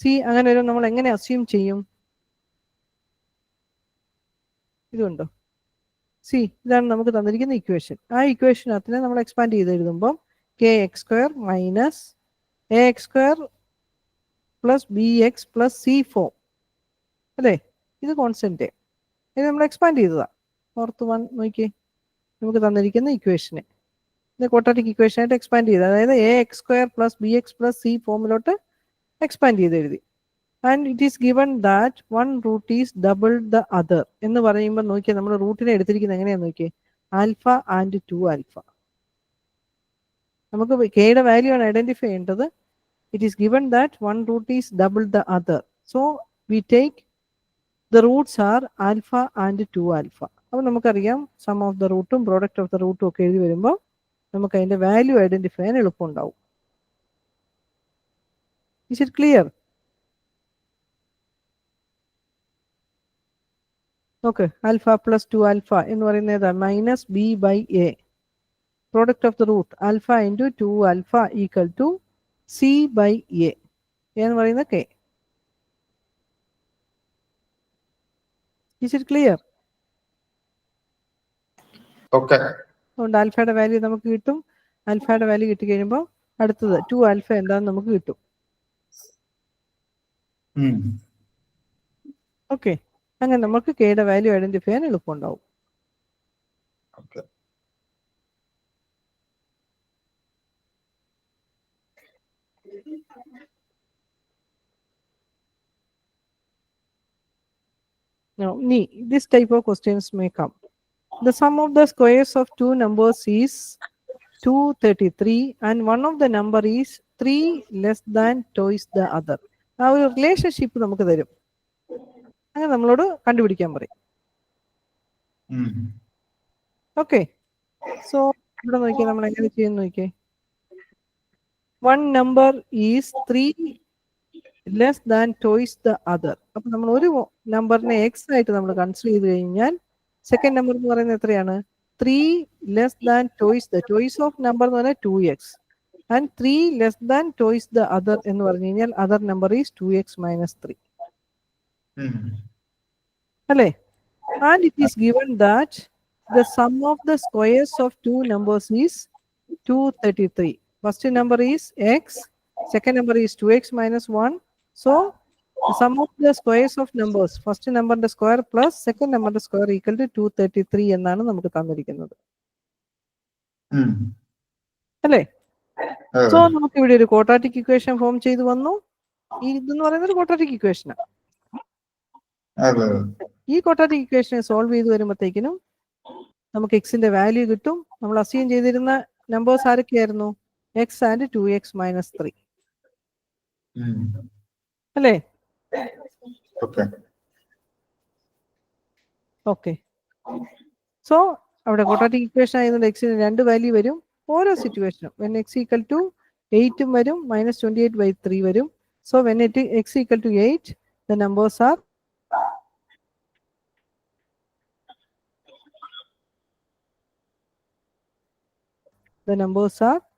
See, അങ്ങനെ ഒരു നമ്മൾ എങ്ങനെ അസ്യൂം ചെയ്യും? ഇതുണ്ടോ? സി, ഇതാണ് നമുക്ക് തന്നിരിക്കുന്ന ഇക്വേഷൻ. ആ ഇക്വേഷനകത്തിനെ നമ്മൾ എക്സ്പാൻഡ് ചെയ്ത് എഴുതുമ്പോൾ K X square minus A x square plus b X plus C 4 അല്ലേ? ഇത് കോൺസ്റ്റന്റ്. ഇത് നമ്മൾ എക്സ്പാൻഡ് ചെയ്തതാ. 4th one നോക്കിയേ, നമുക്ക് തന്നിരിക്കുന്ന ഇക്വേഷനെ ഇത് ക്വാഡ്രാറ്റിക് ഇക്വേഷൻ ആയിട്ട് എക്സ്പാൻഡ് ചെയ്ത്, അതായത് a x square plus b X plus c ഫോമിലോട്ട് എക്സ്പാൻഡ് ചെയ്ത് എഴുതി. And it is given that one root is double the other എന്ന് പറയുമ്പോൾ നോക്കിയാൽ നമ്മൾ റൂട്ടിനെ എടുത്തിരിക്കുന്നത് എങ്ങനെയാന്ന് നോക്കിയേ, ആൽഫ ആൻഡ് 2 ആൽഫ. നമുക്ക് കെയുടെ വാല്യൂ ആണ് ഐഡന്റിഫൈ ചെയ്യേണ്ടത്. It is given that one root is double the other. So we take the roots are alpha and 2 alpha. അപ്പോൾ നമുക്കറിയാം സം ഓഫ് ദ റൂട്ടും പ്രോഡക്റ്റ് ഓഫ് ദ റൂട്ടും ഒക്കെ എഴുതി വരുമ്പോൾ നമുക്ക് അതിന്റെ വാല്യൂ ഐഡന്റിഫൈ ചെയ്യാൻ എളുപ്പമുണ്ടാവും. Is it clear? Okay, alpha plus 2 alpha എന്ന് പറയുന്നത് minus b by a. Product of the root alpha into 2 alpha equal to c by A എന്ന് പറയുന്ന K. Is it clear? Okay. അതുകൊണ്ട് ആൽഫയുടെ വാല്യൂ നമുക്ക് കിട്ടും. ആൽഫയുടെ വാല്യൂ കിട്ടി കഴിയുമ്പോൾ അടുത്തത് 2 ആൽഫ എന്താണെന്ന് നമുക്ക് കിട്ടും. ഓക്കെ, അങ്ങനെ നമുക്ക് കെയുടെ വാല്യൂ ഐഡന്റിഫൈ ചെയ്യാൻ എളുപ്പമുണ്ടാവും. Okay. Now, this type of questions may come. The sum of the squares of two numbers is 233 and one of the number is 3 less than twice the other. ആ ഒരു റിലേഷൻഷിപ്പ് നമുക്ക് തരും. അങ്ങനെ നമ്മളോട് കണ്ടുപിടിക്കാൻ പറയും. ഓക്കെ, സോ ഇവിടെ നോക്കിയാൽ നമ്മൾ എങ്ങനെ ചെയ്യുന്നു നോക്കിയേ. One number is 3 less than toys the other. അപ്പൊ നമ്മൾ ഒരു നമ്പറിനെ എക്സ് ആയിട്ട് നമ്മൾ കൺസിഡർ ചെയ്ത് കഴിഞ്ഞാൽ സെക്കൻഡ് നമ്പർ എന്ന് പറയുന്നത് എത്രയാണ്? 3 less than toys the toys of number എന്ന് പറഞ്ഞാൽ 2x and 3 less than toys the other എന്ന് പറഞ്ഞു കഴിഞ്ഞാൽ other number is 2x minus 3 അല്ലേ? And it is given that the sum of the squares of two numbers is 233. First number is x, second number is 2x minus 1. So the sum of the squares of numbers, first number the square plus second number the square equal to 233 എന്നാണ് നമുക്ക് തന്നിരിക്കുന്നത് അല്ലേ? സോ നമുക്ക് ഇവിടെ ഒരു ക്വാഡ്രാറ്റിക് ഇക്വേഷൻ ഫോം ചെയ്തു വന്നു. ഇതെന്ന് പറയുന്നത് ഒരു ക്വാഡ്രാറ്റിക് ഇക്വേഷനാണ്. ഈ ക്വാഡ്രാറ്റിക് ഇക്വേഷനെ സോൾവ് ചെയ്ത് വരുമ്പോഴത്തേക്കിനും നമുക്ക് എക്സിന്റെ വാല്യൂ കിട്ടും. നമ്മൾ അസ്യൂം ചെയ്തിരുന്ന നമ്പേഴ്സ് ആരൊക്കെയായിരുന്നു? എക്സ് ആൻഡ് 2x minus 3 അല്ലേ? ഓക്കെ, സോ അവിടെ ക്വാഡ്രാറ്റിക് ഇക്വേഷൻ ആയതുകൊണ്ട് എക്സിന് 2 വാല്യൂ വരും ഓരോ സിറ്റുവേഷനും. വെൻ എക്സ് ഈക്വൽ ടു 8 വരും, -28/3 വരും. So when x equal to 8 the numbers are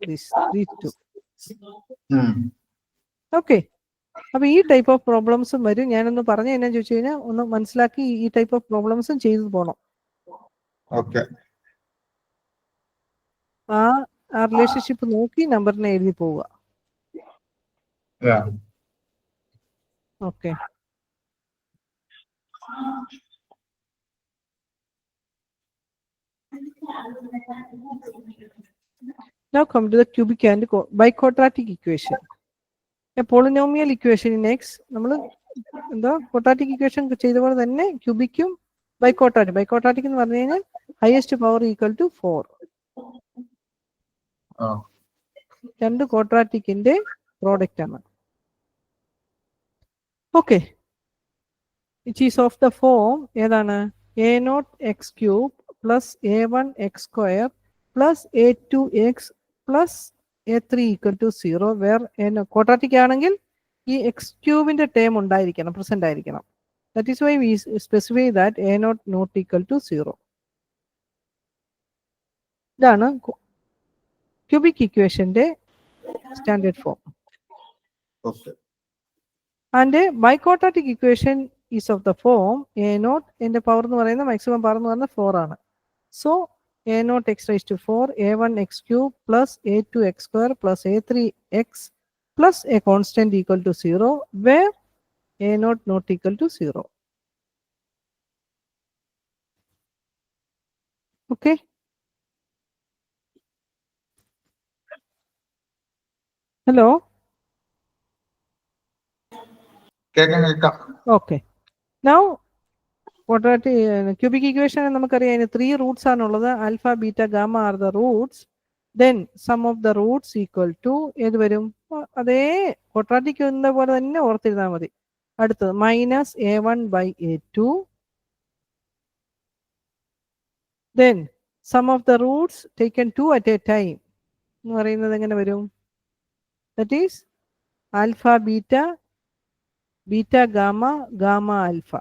these two. Okay, അപ്പൊ ഈ ടൈപ്പ് ഓഫ് പ്രോബ്ലംസും വരും. ഞാനൊന്ന് പറഞ്ഞു എന്നാ ചോദിച്ചു കഴിഞ്ഞാൽ ഒന്ന് മനസ്സിലാക്കി ഈ ടൈപ്പ് ഓഫ് പ്രോബ്ലംസും ചെയ്തു പോകണം. ആ റിലേഷൻഷിപ്പ് നോക്കി നമ്പറിനെ എഴുതി പോവുക. Okay, Now come to the cubic and biquadratic equation. A polynomial equation in X, നമ്മൾ എന്താ quadratic equation ചെയ്ത പോലെ തന്നെ ക്യൂബിക്കും ബൈക്വാഡ്രാറ്റിക് എന്ന് പറഞ്ഞു കഴിഞ്ഞാൽ ഹയസ്റ്റ് പവർ ഈക്വൽ ടു 4. രണ്ട് ക്വാഡ്രാറ്റിക്കിന്റെ പ്രോഡക്റ്റ് ആണ്. Okay, which is of the form ഏതാണ്? a0 x cube plus a1 x square plus a2x plus a3 equal to 0, where quadratic ആണെങ്കിൽ ഈ എക്സ് ക്യൂബിന്റെ ടേം ഉണ്ടായിരിക്കണം, പ്രസന്റ് ആയിരിക്കണം. That is why we specify that a0 not equal to 0. ഇതാണ് ക്യൂബിക് ഇക്വേഷന്റെ standard form. And biquadratic equation is of the form a0 ന്റെ പവർ എന്ന് പറയുന്നത് മാക്സിമം പവർ എന്ന് പറയുന്നത് 4 ആണ്. So a0 x raised to 4, a1 x cube plus a2 x square plus a3 x plus a constant equal to 0, where a0 not equal to 0. Okay. Hello. Okay. Now quadratic cubic equation നമുക്കറിയാം അതിന് 3 റൂട്ട്സ് ആണുള്ളത്. Alpha beta gamma are the roots. Then sum of the roots equal to ഏത് വരും? അതേ ക്വാഡ്രാറ്റിക് എന്ന പോലെ തന്നെ ഓർത്തിരുന്നാൽ മതി. അടുത്തത് -a1/a2. Then sum of the roots taken 2 at a time എന്ന് പറയുന്നത് എങ്ങനെ വരും? That is alpha beta, beta gamma, gamma alpha.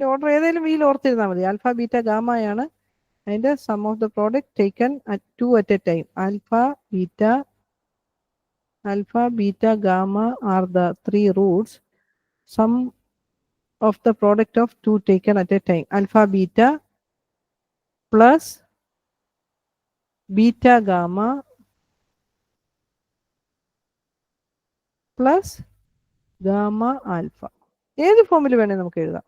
Order ഏതെങ്കിലും വീൽ ഓർത്തിരുന്നാൽ മതി. ആൽഫ ബീറ്റ ഗാമയാണ് അതിന്റെ sum of the product taken at 2 at a time. Alpha beta gamma are the 3 roots. Sum of the product of 2 taken at a time. Alpha beta plus beta gamma plus gamma alpha. ഏത് ഫോമിൽ വേണേൽ നമുക്ക് എഴുതാം.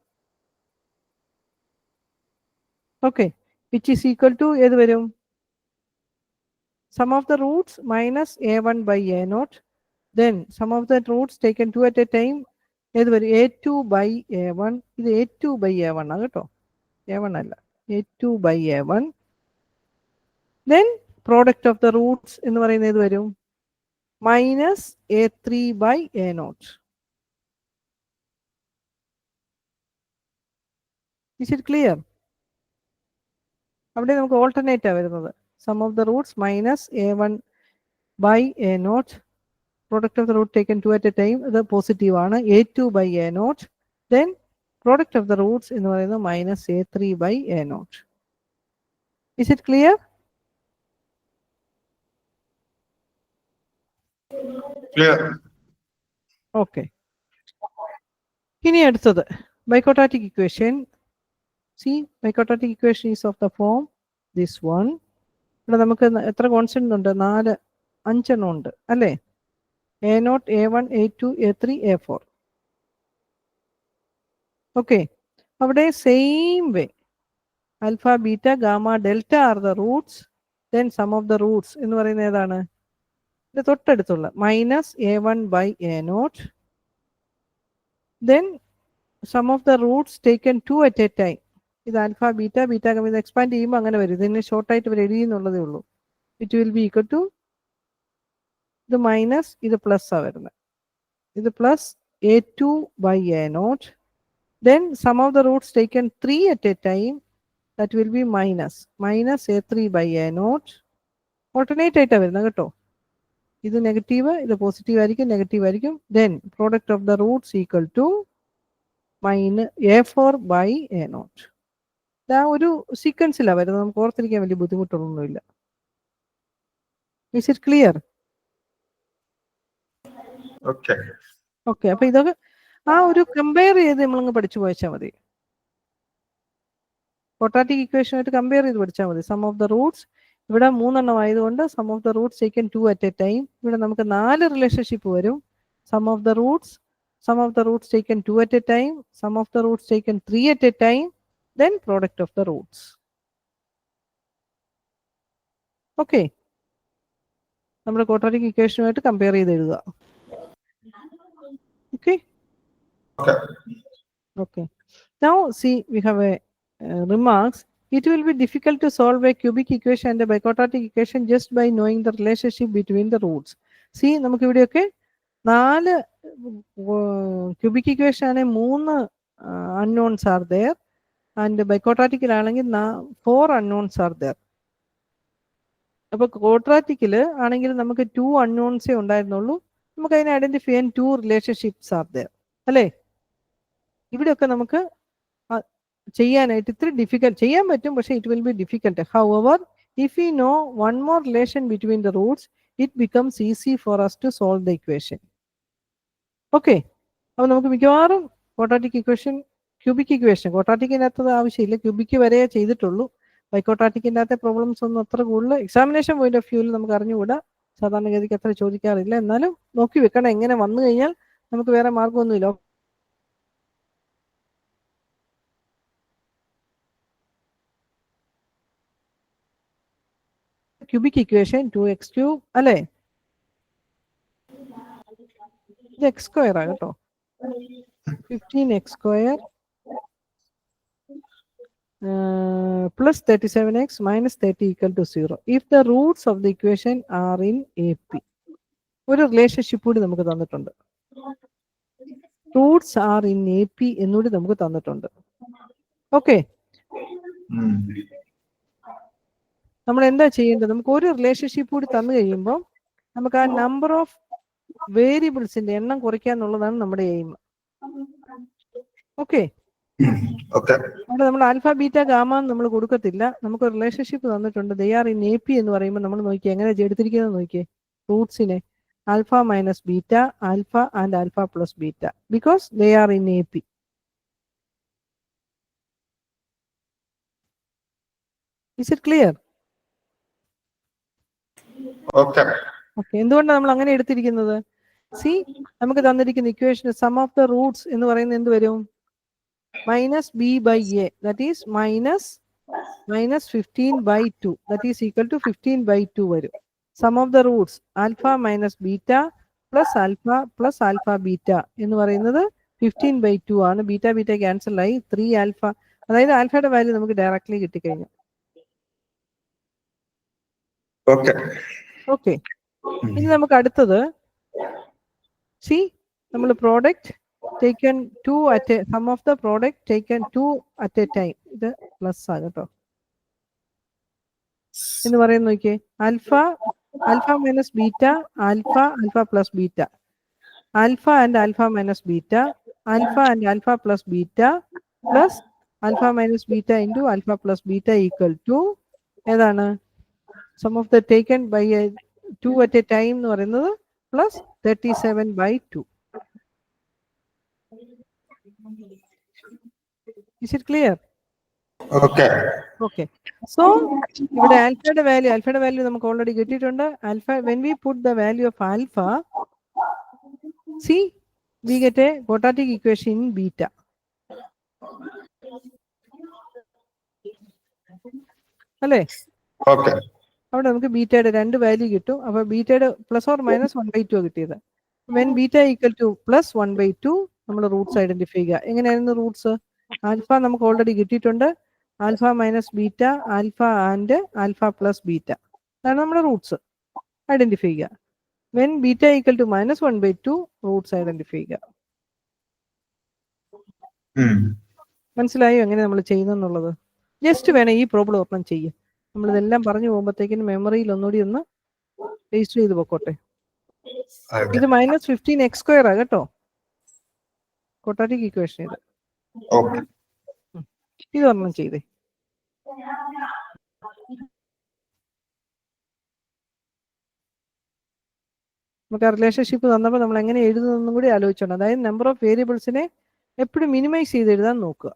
Okay, which is equal to ഏത് വരും? Sum of the roots -a1/a0. Then sum of the roots taken 2 at a time ഏത് വരും? a2/a1. ഇത് a2/a1 ആണ് കേട്ടോ, a1 അല്ല, a2/a1. Then product of the roots എന്ന് പറയുന്നത് ഏത് വരും? -a3/a0. Is it clear? അവിടെ നമുക്ക് ഓൾട്ടർനേറ്റ് ആ വരുന്നത്. Sum of the roots -a1/a0. Product of the root taken 2 at a time, ഇത് പോസിറ്റീവ് ആണ്. a2/a0. Then product of the roots എന്ന് പറയുന്നത് -a3/a0. Is it clear? Clear. Okay. ഇനി അടുത്തത് ബൈക്വാഡ്രാറ്റിക് equation. See, biquadratic equation is of the form this one. ഇവിടെ നമുക്ക് എത്ര കോൺസ്റ്റന്റ് ഉണ്ട്? 5 എണ്ണം ഉണ്ട് അല്ലേ? a0, a1, a2, a3, a4. Okay, അവിടെ same way alpha beta gamma delta are the roots. Then sum of the roots എന്ന് പറയുന്നത് ഏതാണ്? ഇത് തൊട്ടടുത്തുള്ള -a1/a0. Then sum of the roots taken 2 at a time. ഇത് ആൽഫ ബീറ്റ, ബീറ്റ ഗാമ. ഇത് എക്സ്പാൻഡ് ചെയ്യുമ്പോൾ അങ്ങനെ വരും. ഇതിന് ഷോർട്ടായിട്ട് ഇവർ എഴുതിയെന്നുള്ളതേ ഉള്ളൂ. It will be equal to, ഇത് മൈനസ്, ഇത് പ്ലസ് ആ വരുന്നത്. ഇത് plus a2/a0. Then sum of the roots taken 3 at a time. That will be -a3/a0. Alternate ആയിട്ടാണ് വരുന്നത് കേട്ടോ. ഇത് നെഗറ്റീവ്, ഇത് പോസിറ്റീവ് ആയിരിക്കും, നെഗറ്റീവ് ആയിരിക്കും. Then product of the roots equal to -a4/a0. ആ ഒരു സീക്വൻസിലാണ് വരുന്നത്. നമുക്ക് ഓർത്തിരിക്കാൻ വലിയ ബുദ്ധിമുട്ടൊന്നുമില്ല. Is it clear? Okay. Okay, അപ്പൊ ഇതൊക്കെ ആ ഒരു കമ്പയർ ചെയ്ത് നമ്മളങ്ങ് പഠിച്ചു പോയച്ചാൽ മതി. ക്വാഡ്രാറ്റിക് ഇക്വേഷനായിട്ട് കമ്പയർ ചെയ്ത് പഠിച്ചാൽ മതി. സം ഓഫ് ദ റൂട്ട്സ് ഇവിടെ 3 എണ്ണം ആയതുകൊണ്ട് sum of the roots taken 2 at a time. ഇവിടെ നമുക്ക് 4 റിലേഷൻഷിപ്പ് വരും. Sum of the roots taken 2 at a time, sum of the roots taken 3 at a time, then product of the roots. Okay, നമ്മുടെ ക്വാഡ്രാറ്റിക് ഇക്വേഷനുമായിട്ട് കമ്പയർ ചെയ്ത് എഴുതുക. Okay Okay. Okay. Now see, we have a remarks. It will be difficult to solve a cubic equation and a biquadratic equation just by knowing the relationship between the roots. See, നമുക്ക് ഇവിടെയൊക്കെ 4 cubic equation ആണെങ്കിൽ 3 unknowns are there and biquadratic ആണെങ്കിൽ 4 unknowns are there. അപ്പോൾ ക്വാഡ്രാറ്റിക്കിൽ ആണെങ്കിൽ നമുക്ക് 2 unknowns ഉണ്ടായിരുന്നുള്ളൂ. നമുക്ക് അതിനെ ഐഡന്റിഫൈ ചെയ്യാൻ 2 relationships are there, അല്ലേ? ഇവിടെയൊക്കെ നമുക്ക് ചെയ്യാനായിട്ട് ഇത്തിരി ഡിഫിക്കൽട്ട് ചെയ്യാൻ പറ്റും, പക്ഷേ it will be difficult. However if you know one more relation between the roots it becomes easy for us to solve the equation. Okay, അപ്പോൾ നമുക്ക് മിക്കവാറും ക്വാഡ്രാറ്റിക് ഇക്വേഷൻ, ക്യൂബിക് ഇക്വേഷൻ, ക്വാഡ്രാറ്റിക്കിനകത്തത് ആവശ്യമില്ല, ക്യൂബിക്ക് വരെ ചെയ്തിട്ടുള്ളൂ. ബൈക്വാഡ്രാറ്റിക്കിൻ്റെ അകത്തെ പ്രോബ്ലംസ് ഒന്നും അത്ര കൂടുതൽ എക്സാമിനേഷൻ പോയിന്റ് ഓഫ് വ്യൂവിൽ നമുക്ക് അറിഞ്ഞുകൂടാ, സാധാരണഗതിക്ക് അത്ര ചോദിക്കാറില്ല. എന്നാലും നോക്കി വെക്കണം, എങ്ങനെ വന്നു കഴിഞ്ഞാൽ നമുക്ക് വേറെ മാർഗമൊന്നുമില്ല. ക്യൂബിക് ഇക്വേഷൻ 2x³ അല്ലേ, ഇത് x² ആ കേട്ടോ, 15x² plus 37x minus 30 equal to 0 if the roots of the equation are in AP. ഒരു റിലേഷൻഷിപ്പ് കൂടി നമുക്ക് തന്നിട്ടുണ്ട്, റൂട്ട്സ് ആർ ഇൻ AP എന്നുകൂടി നമുക്ക് തന്നിട്ടുണ്ട്. ഓക്കെ, നമ്മൾ എന്താ ചെയ്യേണ്ടത്? നമുക്ക് ഒരു റിലേഷൻഷിപ്പ് കൂടി തന്നു കഴിയുമ്പോൾ നമുക്ക് ആ നമ്പർ ഓഫ് വേരിയബിൾസിന്റെ എണ്ണം കുറയ്ക്കുക എന്നുള്ളതാണ് നമ്മുടെ എയിം. ഓക്കെ, അവിടെ നമ്മൾ ആൽഫ ബീറ്റ ഗാമ നമ്മൾ കൊടുക്കത്തില്ല, നമുക്ക് റിലേഷൻഷിപ്പ് തന്നിട്ടുണ്ട്. ദേ ആർ ഇൻ AP എന്ന് പറയുമ്പോൾ നമ്മൾ നോക്കി എങ്ങനെ എടുത്തിരിക്കുന്നത് നോക്കിയേ, റൂട്ട്സിനെ alpha minus beta, alpha and alpha plus beta, because they are in AP. Is it clear? Okay. Okay, എന്തുകൊണ്ടാണ് നമ്മൾ അങ്ങനെ എടുത്തിരിക്കുന്നത്? സി, നമുക്ക് തന്നിരിക്കുന്ന equation sum of the roots എന്ന് പറയുന്നത് എന്ത് വരും? Minus b by a, that is minus 15/2, that is equal to 15/2 വരും. Sum of the roots alpha minus beta plus alpha beta എന്ന് പറയുന്നത് 15/2 ആണ്. ബീറ്റ ബീറ്റ ക്യാൻസൽ ആയി 3 ആൽഫ, അതായത് ആൽഫയുടെ വാല്യൂ നമുക്ക് ഡയറക്ട്ലി കിട്ടിക്കഴിഞ്ഞു. ഓക്കെ, ഇനി നമുക്ക് അടുത്തത് സി, നമ്മൾ product taken 2 at a sum of the product taken 2 at a time, ഇത് പ്ലസ് ആണ് കേട്ടോ എന്ന് പറയുന്നത്. നോക്കിയേ, alpha minus beta, alpha plus beta, alpha and alpha minus beta, alpha and alpha plus beta plus alpha minus beta into alpha plus beta equal to ഏതാണ്? Sum of the taken by 2 at a time എന്ന് പറയുന്നത് plus 37/2. Is it clear? Okay. So ഇവിടെ ആൽഫയുടെ വാല്യൂ നമുക്ക് ഓൾറെഡി കിട്ടിയിട്ടുണ്ട്. Alpha, when we put the value of alpha, see, we get a quadratic equation in beta. അല്ലേ? Okay. അവിടെ നമുക്ക് ബീറ്റയുടെ 2 വാല്യൂ കിട്ടും. അപ്പോൾ ബീറ്റയുടെ പ്ലസ് ഓർ മൈനസ് 1/2 കിട്ടിയത്. When beta equal to plus 1/2 നമ്മൾ റൂട്ട്സ് ഐഡന്റിഫൈ ചെയ്യുക. എങ്ങനെയായിരുന്നു റൂട്ട്സ്? ആൽഫ നമുക്ക് ഓൾറെഡി കിട്ടിയിട്ടുണ്ട്, alpha minus beta, alpha and alpha plus beta, അതാണ് നമ്മുടെ റൂട്ട്സ് ഐഡന്റിഫൈ ചെയ്യുക. When beta equal to minus 1/2 roots identify ചെയ്യുക. മനസ്സിലായോ എങ്ങനെ നമ്മൾ ചെയ്യുന്നെന്നുള്ളത്? ജസ്റ്റ് വേണം ഈ പ്രോബ്ലം ഓപ്പൺ ചെയ്യുക. നമ്മളിതെല്ലാം പറഞ്ഞു പോകുമ്പോഴത്തേക്കിനും മെമ്മറിയിൽ ഒന്നുകൂടി ഒന്ന് രജിസ്റ്റർ ചെയ്ത് പൊക്കോട്ടെ. ഇത് മൈനസ് 15x² ആ കേട്ടോ, ക്വാഡ്രാറ്റിക് ഇക്വേഷൻ ഇത്. ഇത് ഒരെണ്ണം ചെയ്തേ. നമുക്ക് ആ റിലേഷൻഷിപ്പ് തന്നപ്പോൾ നമ്മൾ എങ്ങനെ എഴുതുന്നതെന്നും കൂടി ആലോചിച്ചോണം. അതായത് നമ്പർ ഓഫ് വേരിയബിൾസിനെ എപ്പോഴും മിനിമൈസ് ചെയ്ത് എഴുതാൻ നോക്കുക.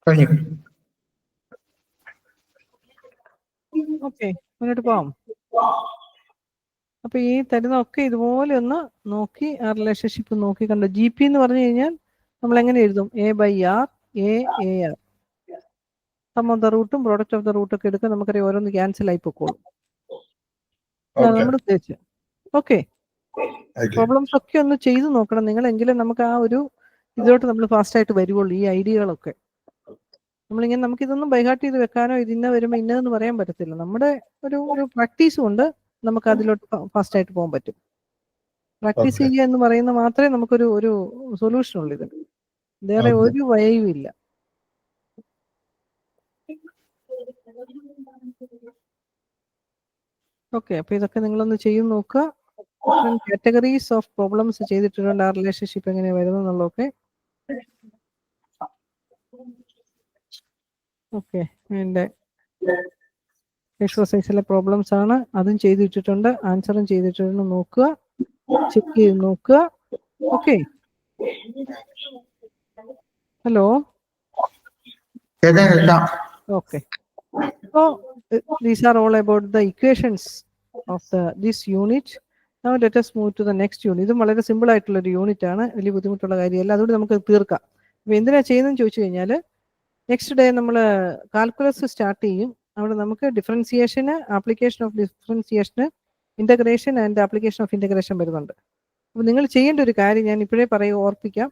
കഴിഞ്ഞു. ഓക്കെ, മുന്നോട്ട് പോവാം. അപ്പൊ ഈ തരുന്ന ഒക്കെ ഇതുപോലെ ഒന്ന് നോക്കി ആ റിലേഷൻഷിപ്പ് നോക്കി കണ്ടു. ജി പി എന്ന് പറഞ്ഞു കഴിഞ്ഞാൽ നമ്മൾ എങ്ങനെ എഴുതും? A/R, AR. Sum of the റൂട്ടും പ്രോഡക്റ്റ് ഓഫ് ദ റൂട്ടും ഒക്കെ എടുക്കാൻ നമുക്കറിയാം, ഓരോന്ന് ക്യാൻസൽ ആയി പൊക്കോളും. അതാണ് നമ്മുടെ ഉദ്ദേശം. ഓക്കെ, പ്രോബ്ലംസ് ഒക്കെ ഒന്ന് ചെയ്തു നോക്കണം നിങ്ങൾ, എങ്കിലും നമുക്ക് ആ ഒരു ഇതിലോട്ട് നമ്മൾ ഫാസ്റ്റ് ആയിട്ട് വരുവുള്ളൂ. ഈ ഐഡിയകളൊക്കെ നമ്മളിങ്ങനെ നമുക്കിതൊന്നും ബൈഹാർട്ട് ചെയ്ത് വെക്കാനോ ഇതിന്ന വരുമ്പോൾ ഇന്നതെന്ന് പറയാൻ പറ്റത്തില്ല. നമ്മുടെ ഒരു പ്രാക്ടീസ് കൊണ്ട് നമുക്ക് അതിലോട്ട് ഫാസ്റ്റ് ആയിട്ട് പോകാൻ പറ്റും. പ്രാക്ടീസ് ചെയ്യുക എന്ന് പറയുന്ന മാത്രമേ നമുക്കൊരു സൊല്യൂഷൻ ഉള്ളൂ. ഇതിന് വേറെ ഒരു വഴിയും ഇല്ല. ഓക്കെ, അപ്പൊ ഇതൊക്കെ നിങ്ങളൊന്ന് ചെയ്ത് നോക്കുക. ഡിഫറെന്റ് കാറ്റഗറീസ് ഓഫ് പ്രോബ്ലംസ് ചെയ്തിട്ടുണ്ട്, ആ റിലേഷൻഷിപ്പ് എങ്ങനെ വരുന്നതെന്നുള്ളതൊക്കെ. ഓക്കെ, എൻ്റെ എക്സസൈസിലെ പ്രോബ്ലംസ് ആണ്, അതും ചെയ്തിട്ടുണ്ട്, ആൻസറും ചെയ്തിട്ടുണ്ട്. നോക്കുക, ചെക്ക് ചെയ്ത് നോക്കുക. Okay, hello. Okay, so these are all about the equations of this unit. Now let us move to the next unit. ഇതും വളരെ സിമ്പിൾ ആയിട്ടുള്ള ഒരു യൂണിറ്റ് ആണ്, വലിയ ബുദ്ധിമുട്ടുള്ള കാര്യമല്ല. അതുകൊണ്ട് നമുക്ക് തീർക്കാം. അപ്പോൾ എന്തിനാ ചെയ്യുന്നതെന്ന് ചോദിച്ചു കഴിഞ്ഞാൽ, നെക്സ്റ്റ് ഡേ നമ്മൾ കാൽക്കുലസ് സ്റ്റാർട്ട് ചെയ്യും. അവിടെ നമുക്ക് ഡിഫറൻസിയേഷന്, ആപ്ലിക്കേഷൻ ഓഫ് ഡിഫറൻസിയേഷന്, integration and application of integration വരുന്നുണ്ട്. അപ്പോൾ നിങ്ങൾ ചെയ്യേണ്ട ഒരു കാര്യം ഞാൻ ഇപ്പോഴേ ഓർപ്പിക്കാം,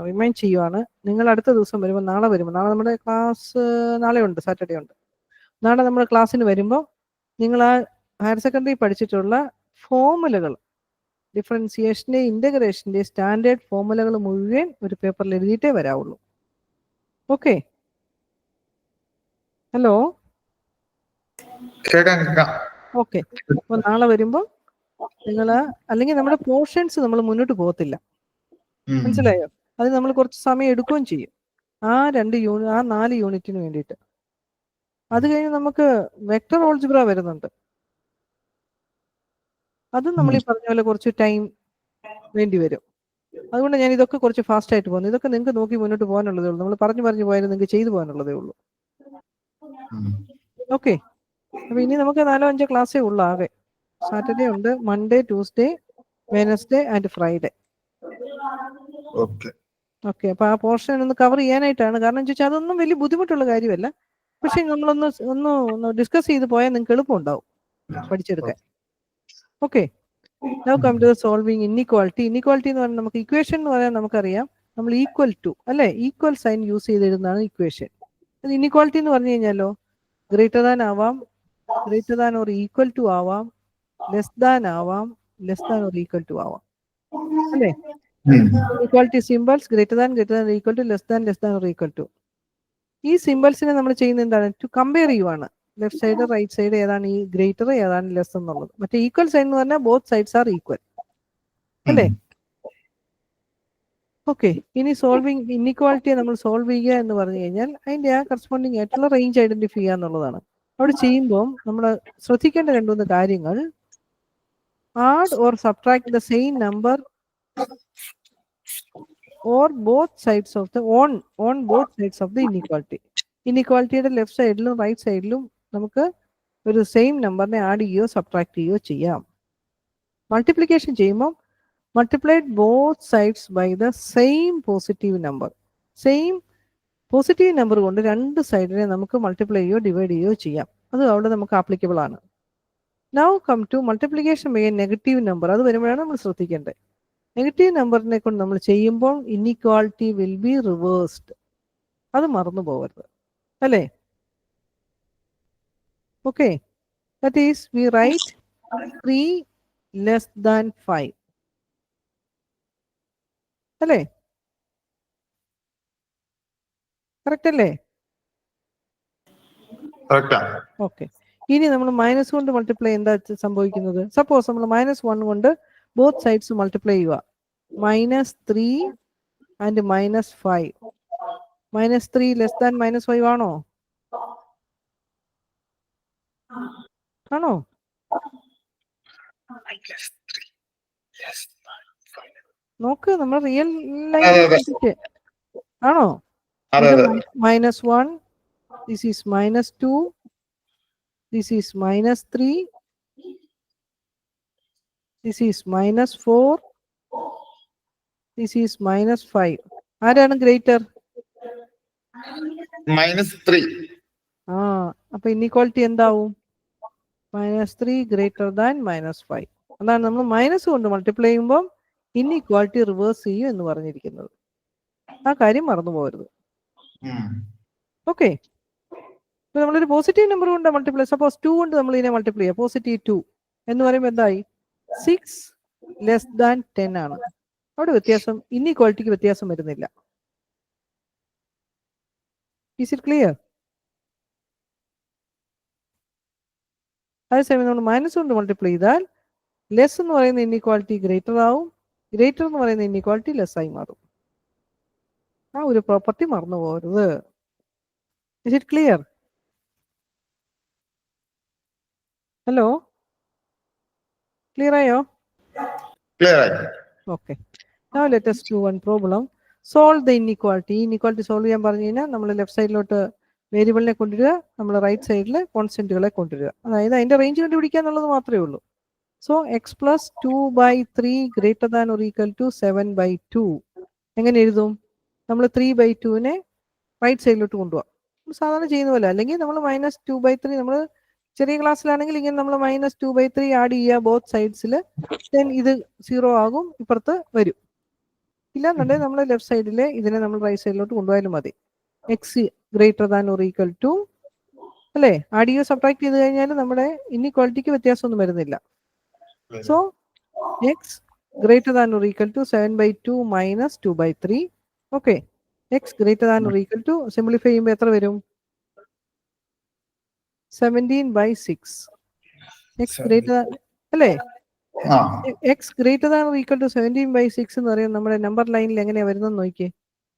റിമൈൻഡ് ചെയ്യുവാണ്. നിങ്ങൾ അടുത്ത ദിവസം വരുമ്പോൾ, നാളെ നമ്മുടെ ക്ലാസ് നാളെ ഉണ്ട്, സാറ്റർഡേ ഉണ്ട്. നാളെ നമ്മൾ ക്ലാസ്സിന് വരുമ്പോൾ നിങ്ങൾ ആ ഹയർ സെക്കൻഡറി പഠിച്ചിട്ടുള്ള ഫോമുലകൾ, ഡിഫറൻസിയേഷൻ്റെ ഇൻ്റഗ്രേഷൻ്റെ സ്റ്റാൻഡേർഡ് ഫോമുലകൾ മുഴുവൻ ഒരു പേപ്പറിൽ എഴുതിയിട്ടേ വരാവുള്ളൂ. Okay, hello. ഓക്കെ, അപ്പോൾ നാളെ വരുമ്പോൾ നിങ്ങൾ, അല്ലെങ്കിൽ നമ്മുടെ പോർഷൻസ് നമ്മൾ മുന്നോട്ട് പോകത്തില്ല, മനസ്സിലായോ? അത് നമ്മൾ കുറച്ച് സമയം എടുക്കുകയും ചെയ്യും, ആ 4 യൂണിറ്റിന് വേണ്ടിയിട്ട്. അത് കഴിഞ്ഞ് നമുക്ക് വെക്ടർ ഓൾജിബ്ര വരുന്നുണ്ട്. അതും നമ്മൾ ഈ പറഞ്ഞ പോലെ കുറച്ച് ടൈം വേണ്ടി വരും. അതുകൊണ്ട് ഞാൻ ഇതൊക്കെ കുറച്ച് ഫാസ്റ്റ് ആയിട്ട് പോകുന്നു. ഇതൊക്കെ നിങ്ങൾക്ക് നോക്കി മുന്നോട്ട് പോകാനുള്ളതേ ഉള്ളൂ. നമ്മൾ പറഞ്ഞു പോയാലും നിങ്ങൾക്ക് ചെയ്തു പോകാനുള്ളതേ ഉള്ളൂ. ഓക്കെ, അപ്പൊ ഇനി നമുക്ക് 4-5 ക്ലാസ്സേ ഉള്ളൂ ആകെ. സാറ്റർഡേ ഉണ്ട്, Monday, Tuesday, Wednesday and Friday. Okay, അപ്പൊ ആ പോർഷൻ ഒന്ന് കവർ ചെയ്യാനായിട്ടാണ്. കാരണം ചോദിച്ചാൽ അതൊന്നും വലിയ ബുദ്ധിമുട്ടുള്ള കാര്യമല്ല, പക്ഷെ നമ്മളൊന്ന് ഡിസ്കസ് ചെയ്ത് പോയാൽ നിങ്ങൾക്ക് എളുപ്പം ഉണ്ടാവും പഠിച്ചെടുക്കാൻ. Okay, now come to solving inequality. Inequality എന്ന് പറഞ്ഞാൽ നമുക്ക് ഇക്വേഷൻ എന്ന് പറയാൻ നമുക്കറിയാം, നമ്മൾ ഈക്വൽ ടു അല്ലെ, ഈക്വൽ സൈൻ യൂസ് ചെയ്ത് എഴുതുന്നതാണ് ഇക്വേഷൻ. അത് ഇൻഇക്വാളിറ്റി എന്ന് പറഞ്ഞു കഴിഞ്ഞാലോ, ഗ്രേറ്റർ ദാൻ ആവാം, greater than or equal to ആവാം, ലെസ് ദാൻ ആവാം, less than or equal to ആവാം, അല്ലേ? Equality symbols greater than equal to, less than or equal to. ഈ സിമ്പിൾസിനെ നമ്മൾ ചെയ്യുന്നത് എന്താണ്? ടു കമ്പയർ ചെയ്യുവാണ്. ലെഫ്റ്റ് സൈഡ് റൈറ്റ് സൈഡ് ഏതാണ് ഈ ഗ്രേറ്റർ, ഏതാണ് ലെസ് എന്നുള്ളത്. മറ്റേ ഈക്വൽ സൈൻ എന്ന് പറഞ്ഞാൽ ബോത്ത് സൈഡ്സ് ആർ ഈക്വൽ, അല്ലേ? ഓക്കെ, ഇനി സോൾവിങ് ഇൻഇക്വാളിറ്റിയെ നമ്മൾ സോൾവ് ചെയ്യുക എന്ന് പറഞ്ഞു കഴിഞ്ഞാൽ അതിന്റെ ആ കറസ്പോണ്ടിങ് ആയിട്ടുള്ള റേഞ്ച് ഐഡന്റിഫൈ ചെയ്യുക എന്നുള്ളതാണ്. അവിടെ ചെയ്യുമ്പോൾ നമ്മൾ ശ്രദ്ധിക്കേണ്ട 2-3 കാര്യങ്ങൾ: add or subtract the same number or both sides of the on both sides of the inequality. ഇൻഇക്വാളിറ്റിയുടെ ലെഫ്റ്റ് സൈഡിലും റൈറ്റ് സൈഡിലും നമുക്ക് ഒരു സെയിം നമ്പറിനെ ആഡ് ചെയ്യുകയോ സബ്ട്രാക്ട് ചെയ്യുകയോ ചെയ്യാം. മൾട്ടിപ്ലിക്കേഷൻ ചെയ്യുമ്പോൾ multiplied both sides by the same positive number. Same positive number കൊണ്ട് 2 സൈഡിനെ നമുക്ക് മൾട്ടിപ്ലൈ ചെയ്യുകയോ ഡിവൈഡ് ചെയ്യുകയോ ചെയ്യാം. അത് അവിടെ നമുക്ക് ആപ്ലിക്കബിൾ ആണ്. Now come to multiplication by a negative number. അത് വരുമ്പോഴാണ് നമ്മൾ ശ്രദ്ധിക്കേണ്ടത്. നെഗറ്റീവ് നമ്പറിനെ കൊണ്ട് നമ്മൾ ചെയ്യുമ്പോൾ ഇൻഇക്വാളിറ്റി വിൽ ബി റിവേഴ്സ്ഡ്. അത് മറന്നു പോകരുത്, അല്ലേ? Okay, that is we write 3 less than 5, അല്ലേ? കറക്റ്റ് അല്ലേ? ഓക്കെ, ഇനി നമ്മൾ മൈനസ് കൊണ്ട് മൾട്ടിപ്ലൈ എന്താ സംഭവിക്കുന്നത്? സപ്പോസ് നമ്മൾ -1 കൊണ്ട് ബോത്ത് സൈഡ്സ് മൾട്ടിപ്ലൈ ചെയ്യുക. -3 ആൻഡ് -5. -3 ലെസ് ദാൻ -5 ആണോ? നോക്ക് നമ്മൾ റിയൽ അതെ, അതെ. ലൈൻ ആണോ? അതെ ഇത് അതെ -1, this is -2, this is -3, this is -4, this is -5. ആരാണ് ഗ്രേറ്റർ? -3. ആ, അപ്പൊ ഇൻഇക്വാളിറ്റി എന്താവും? -3 ഗ്രേറ്റർ ദാൻ -5. അതാണ് നമ്മൾ മൈനസ് കൊണ്ട് മൾട്ടിപ്ലൈ ചെയ്യുമ്പോൾ ഇൻഇക്വാളിറ്റി റിവേഴ്സ് ചെയ്യും എന്ന് പറഞ്ഞിരിക്കുന്നത്. ആ കാര്യം മറന്നു പോകരുത്. ഓക്കെ, ഇപ്പൊ നമ്മളൊരു പോസിറ്റീവ് നമ്പർ കൊണ്ട് മൾട്ടിപ്ലൈ, സപ്പോസ് 2 കൊണ്ട് നമ്മൾ ഇതിനെ മൾട്ടിപ്ലൈ ചെയ്യാം, +2 എന്ന് പറയുമ്പോൾ എന്തായി? 6 ലെസ് ദാൻ 10 ആണ്. അവിടെ വ്യത്യാസം, ഇൻഇക്വാളിറ്റിക്ക് വ്യത്യാസം വരുന്നില്ല. Is it clear? അതേസമയം നമ്മൾ മൈനസ് കൊണ്ട് മൾട്ടിപ്ലൈ ചെയ്താൽ ലെസ് എന്ന് പറയുന്ന ഇൻഇക്വാളിറ്റി ഗ്രേറ്റർ ആവും, ഗ്രേറ്റർ എന്ന് പറയുന്ന ഇൻഇക്വാളിറ്റി ലെസ് ആയി മാറും. ആ ഒരു പ്രോപ്പർട്ടി മറന്നു പോകരുത്. Is it clear? Hello, clear ആയോ? ക്ലിയർ ആയി. Okay, now let us do one problem. Solve the inequality. Inequality solve ചെയ്യാൻ പറഞ്ഞു കഴിഞ്ഞാൽ നമ്മൾ ലെഫ്റ്റ് സൈഡിലോട്ട് വേരിയബിളിനെ കൊണ്ടുവരിക, നമ്മൾ റൈറ്റ് സൈഡിൽ കോൺസ്റ്റന്റുകളെ കൊണ്ടുവരിക. അതായത് അതിന്റെ റേഞ്ച് കണ്ടുപിടിക്കുക എന്നുള്ളത് മാത്രമേ ഉള്ളൂ. So x plus 2/3 greater than or equal to 7/2. എങ്ങനെ എഴുതും? നമ്മൾ 3/2നെ റൈറ്റ് സൈഡിലോട്ട് കൊണ്ടുപോകാം, സാധാരണ ചെയ്യുന്ന പോലെ. അല്ലെങ്കിൽ നമ്മൾ -2/3, നമ്മൾ ചെറിയ ക്ലാസ്സിലാണെങ്കിൽ ഇങ്ങനെ നമ്മൾ -2/3 ആഡ് ചെയ്യുക ബോത്ത് സൈഡ്സിൽ, ദെൻ ഇത് 0 ആകും, ഇപ്പുറത്ത് വരും. ഇല്ലാന്നുണ്ടെങ്കിൽ നമ്മൾ ലെഫ്റ്റ് സൈഡിലെ ഇതിനെ നമ്മൾ റൈറ്റ് സൈഡിലോട്ട് കൊണ്ടുപോയാലും മതി. X greater than or equal to, അല്ലേ, ആഡ് ചെയ്യുക സബ്ട്രാക്ട് ചെയ്ത് കഴിഞ്ഞാൽ നമ്മുടെ ഇൻഇക്വാളിറ്റിക്ക് വ്യത്യാസമൊന്നും വരുന്നില്ല. So x greater than or equal to 7/2 minus 2/3. Okay, x greater than or equal to simplify ചെയ്യുമ്പോൾ എത്ര വരും? 17/6. എക്സ് ഗ്രേറ്റർ ദാൻ, അല്ലേ, x greater than or equal to 17/6 എന്ന് പറയുന്നത് നമ്മുടെ നമ്പർ ലൈനിൽ എങ്ങനെയാ വരുന്നത് നോക്കിയേ.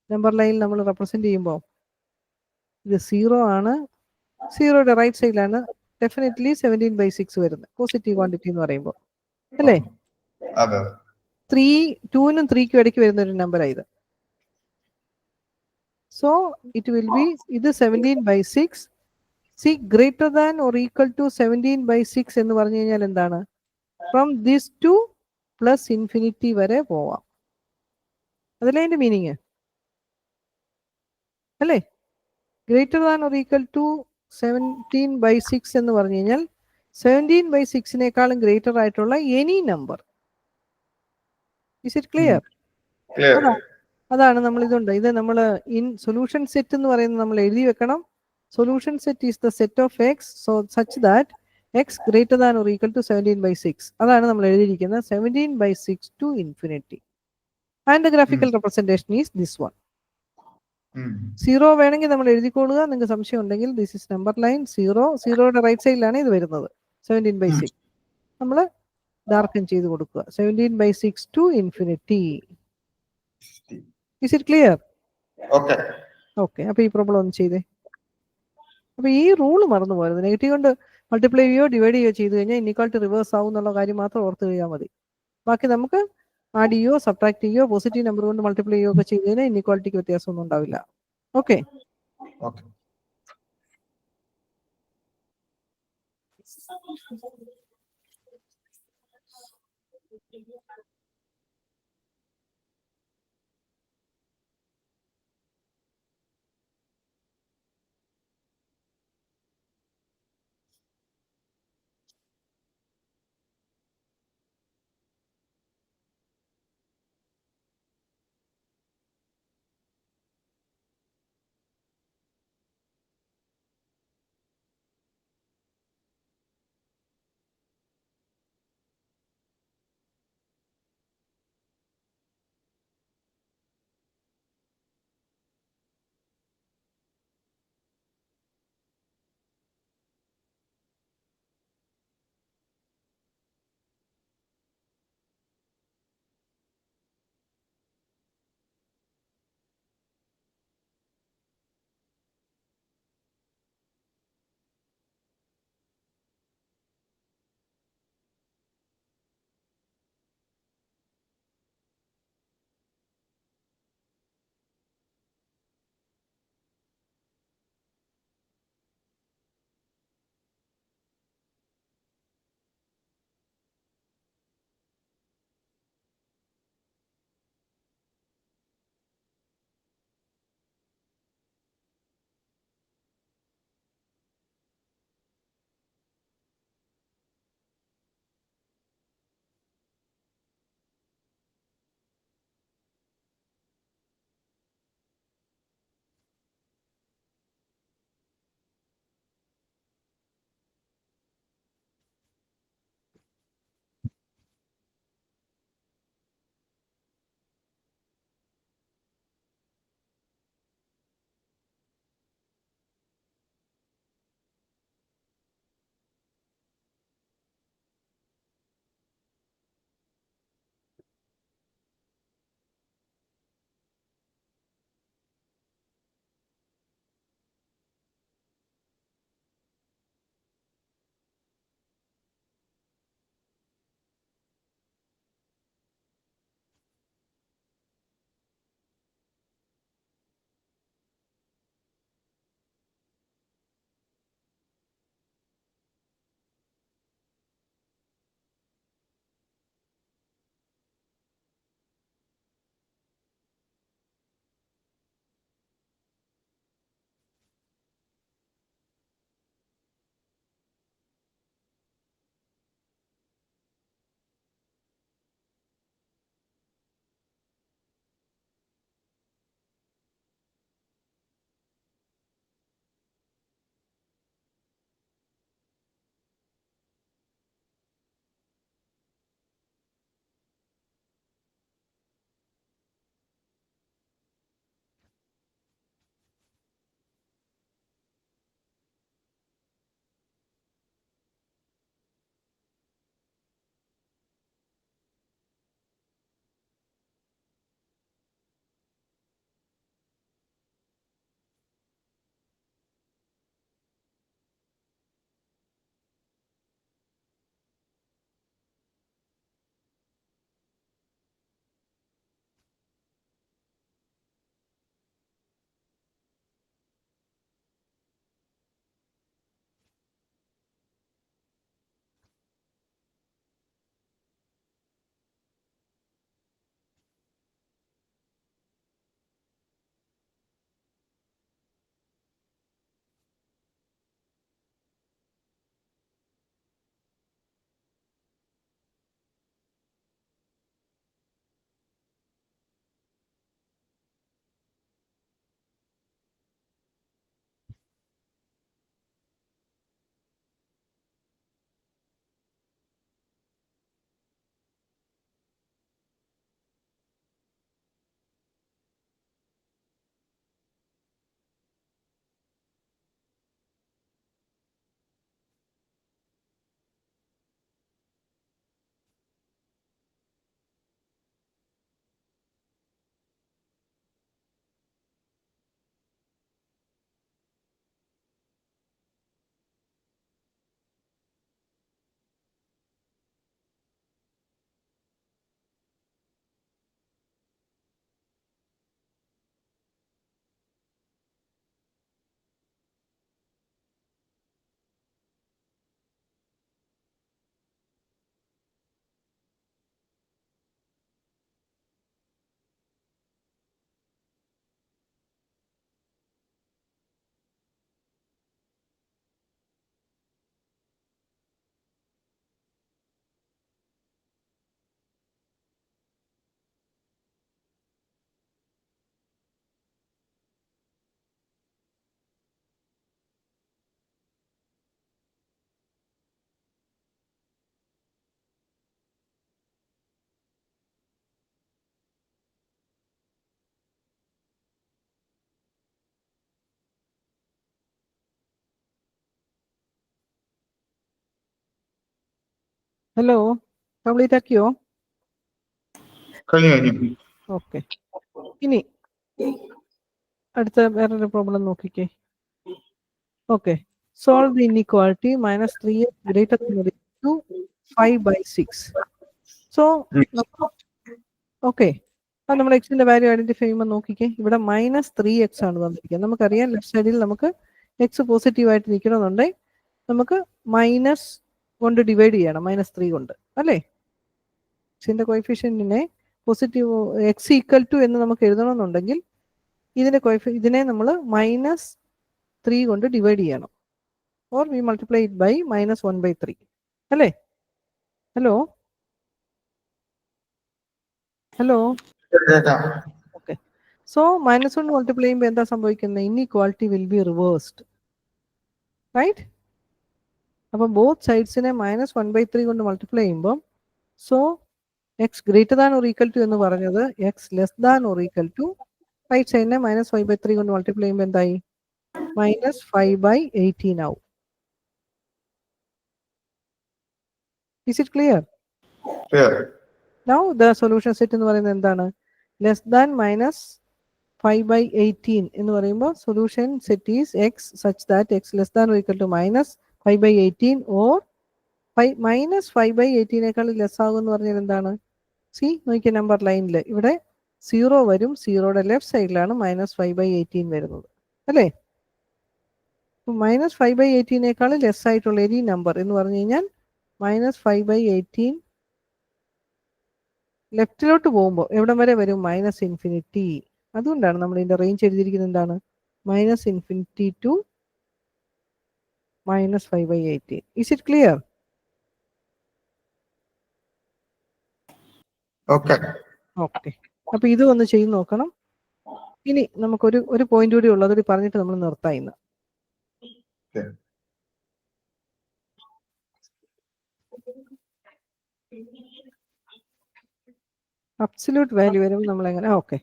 നമ്പർ ലൈനിൽ നമ്മൾ റെപ്രസെന്റ് ചെയ്യുമ്പോൾ ഇത് 0 ആണ്, 0യുടെ റൈറ്റ് സൈഡിലാണ് ഡെഫിനറ്റ്ലി 17/6 വരുന്നത്, പോസിറ്റീവ് ക്വാണ്ടിറ്റി എന്ന് പറയുമ്പോൾ, അല്ലേ. 2നും 3ക്കും ഇടയ്ക്ക് വരുന്ന ഒരു നമ്പറാണ് ഇത്. സോ ഇറ്റ് വിൽ ബി, ഇത് 17/6. C greater than or equal to 17/6 എന്ന് പറഞ്ഞു കഴിഞ്ഞാൽ എന്താണ്? From this to plus infinity വരെ പോവാം. അതല്ലേ അതിന്റെ മീനിങ്, അല്ലേ? Greater than or equal to 17/6 എന്ന് പറഞ്ഞു കഴിഞ്ഞാൽ 17/6നേക്കാളും ഗ്രേറ്റർ ആയിട്ടുള്ള any number. Is it clear? അതാണ് നമ്മൾ ഇതുണ്ട്, ഇത് നമ്മൾ ഇൻ സൊല്യൂഷൻ സെറ്റ് എന്ന് പറയുന്നത് നമ്മൾ എഴുതി വെക്കണം. Solution set is the set of x so such that x greater than or equal to 17/6. അതാണ് നമ്മൾ എഴുതിയിരിക്കുന്നത്, 17/6 to infinity. And the graphical representation is this one. 0 വേണമെങ്കിൽ നമ്മൾ എഴുതിക്കൊള്ളുക, നിങ്ങൾക്ക് സംശയം ഉണ്ടെങ്കിൽ. ദിസ് ഇസ് നമ്പർ ലൈൻ 0, 0യുടെ റൈറ്റ് സൈഡിലാണ് ഇത് വരുന്നത്, 17/6. നമ്മൾ ഡാർക്കൻ ചെയ്ത് കൊടുക്കുക, 17/6 to infinity. Is it clear? Okay, അപ്പൊ ഈ പ്രോബ്ലം ഒന്ന് ചെയ്തേ. അപ്പൊ ഈ റൂള് മറന്നു പോയത്, നെഗറ്റീവ് കൊണ്ട് മൾട്ടിപ്ലൈ ചെയ്യുകയോ ഡിവൈഡ് ചെയ്യുകയോ ചെയ്ത് കഴിഞ്ഞാൽ ഇൻഇക്വാളിറ്റി റിവേഴ്സ് ആവും എന്നുള്ള കാര്യം മാത്രം ഓർത്ത് കഴിയാൽ മതി. ബാക്കി നമുക്ക് ആഡ് ചെയ്യുകയോ സബ്ട്രാക്ട് ചെയ്യുകയോ പോസിറ്റീവ് നമ്പർ കൊണ്ട് മൾട്ടിപ്ലൈ ചെയ്യുകയോ ഒക്കെ ചെയ്ത് കഴിഞ്ഞാൽ ഇൻഇക്വാളിറ്റിക്ക് വ്യത്യാസമൊന്നും ഉണ്ടാവില്ല. ഓക്കെ. ഹലോ, കംപ്ലീറ്റ് ആക്കിയോ? കഴിഞ്ഞു. ഓക്കെ, ഇനി അടുത്ത വേറൊരു പ്രോബ്ലം നോക്കിക്കേ. Okay, solve the inequality -3x greater than or equal to 5/6. So okay, അത് നമ്മൾ എക്സിന്റെ വാല്യൂ ഐഡന്റിഫൈ ചെയ്യുമ്പോൾ നോക്കിക്കേ, ഇവിടെ -3x ആണ് തന്നിരിക്കുന്നത്. നമുക്കറിയാം ലെഫ്റ്റ് സൈഡിൽ നമുക്ക് എക്സ് പോസിറ്റീവ് ആയിട്ട് നിൽക്കണമെന്നുണ്ടെങ്കിൽ നമുക്ക് മൈനസ് കൊണ്ട് ഡിവൈഡ് ചെയ്യണം, -3 കൊണ്ട് അല്ലേ. എക്സിന്റെ കോയിഫിഷ്യന്റിനെ പോസിറ്റീവ് എക്സ് ഈക്വൽ ടു എന്ന് നമുക്ക് എഴുതണമെന്നുണ്ടെങ്കിൽ ഇതിനെ നമ്മൾ -3 കൊണ്ട് ഡിവൈഡ് ചെയ്യണം, or we multiply it by -1/3 അല്ലേ. Hello hello okay, so -1 multiply ചെയ്യുമ്പോൾ എന്താ സംഭവിക്കുന്നത്? Inequality will be reversed, right. അപ്പം ബോത്ത് സൈഡ്സിനെ -1/3 കൊണ്ട് മൾട്ടിപ്ലൈ ചെയ്യുമ്പോൾ, so x greater than or equal to എന്ന് പറഞ്ഞത് x less than or equal to, right സൈഡിനെ -5/3 കൊണ്ട് മൾട്ടിപ്ലൈ ചെയ്യുമ്പോൾ എന്തായി? -5/18 ആവും. Is it clear? Now the solution set എന്ന് പറയുന്നത് എന്താണ്? ലെസ് ദാൻ -5/18 എന്ന് പറയുമ്പോൾ solution set is x such that x less than or equal to -5/18 or -5/18 less ആകും എന്ന് പറഞ്ഞാൽ എന്താണ്? സി നോക്കിയ നമ്പർ ലൈനിൽ ഇവിടെ 0 വരും, 0യുടെ ലെഫ്റ്റ് സൈഡിലാണ് -5/18 വരുന്നത് അല്ലേ. -5/18 ലെസ് ആയിട്ടുള്ള ഏത് നമ്പർ എന്ന് പറഞ്ഞു കഴിഞ്ഞാൽ -5/18 ലെഫ്റ്റിലോട്ട് പോകുമ്പോൾ എവിടം വരെ വരും? -∞. അതുകൊണ്ടാണ് നമ്മൾ ഇതിന്റെ റേഞ്ച് എഴുതിയിരിക്കുന്നത് എന്താണ്? -∞ To -5/18. Is it clear? Okay. അപ്പൊ ഇത് ഒന്ന് ചെയ്ത് നോക്കണം. ഇനി നമുക്കൊരു പോയിന്റ് കൂടി ഉള്ളത് കൂടി പറഞ്ഞിട്ട് നമ്മൾ നിർത്താം ഇന്ന്. അബ്സല്യൂട്ട് വാല്യൂ വരുമ്പോൾ നമ്മൾ എങ്ങനെ? Okay,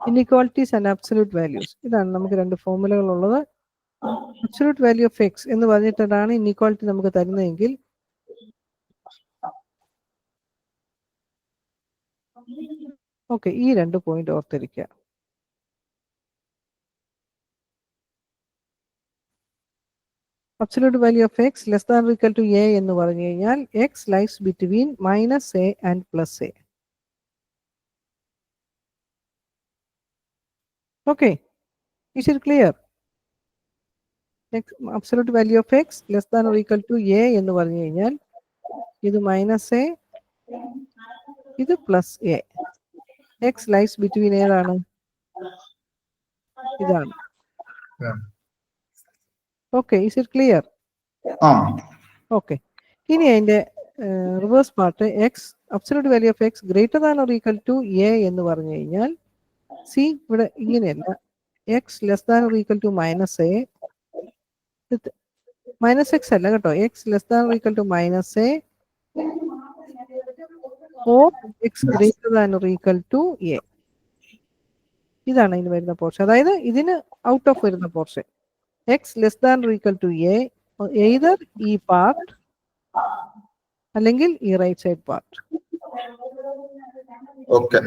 inequalities and absolute values, ഇതാണ് നമുക്ക് രണ്ട് ഫോർമുലകൾ ഉള്ളത്. അബ്സല്യൂട്ട് വാല്യൂ ഓഫ് എക്സ് എന്ന് പറഞ്ഞിട്ടാണ് ഇൻഇക്വാളിറ്റി നമുക്ക് തരുന്നതെങ്കിൽ ഓക്കെ, ഈ രണ്ട് പോയിന്റ് ഓർത്തിരിക്കുക. Absolute value of x less than or equal to a എന്ന് പറഞ്ഞു കഴിഞ്ഞാൽ x lies between -a and +a. Okay, is it clear? Absolute value of x less than or equal to a എന്ന് പറഞ്ഞു കഴിഞ്ഞാൽ ഇത് -a, ഇത് +a. x lies between ഏതാണ്? ഇതാണ്. Okay, is it clear? Okay, ഇനി അതിന്റെ reverse part absolute value of x greater than or equal to a എന്ന് പറഞ്ഞു കഴിഞ്ഞാൽ സി ഇവിടെ ഇങ്ങനെയല്ല, x less than or equal to -a, -x അല്ല കേട്ടോ, x less than or equal to -a or x greater than or equal to a. ഇതാണ് ഇതിന് വരുന്ന പോർഷൻ, അതായത് ഇതിന് ഔട്ട് ഓഫ് വരുന്ന portion x less than or equal to a, either ഈ പാർട്ട് അല്ലെങ്കിൽ ഈ റൈറ്റ് സൈഡ് പാർട്ട്. ഓക്കെ,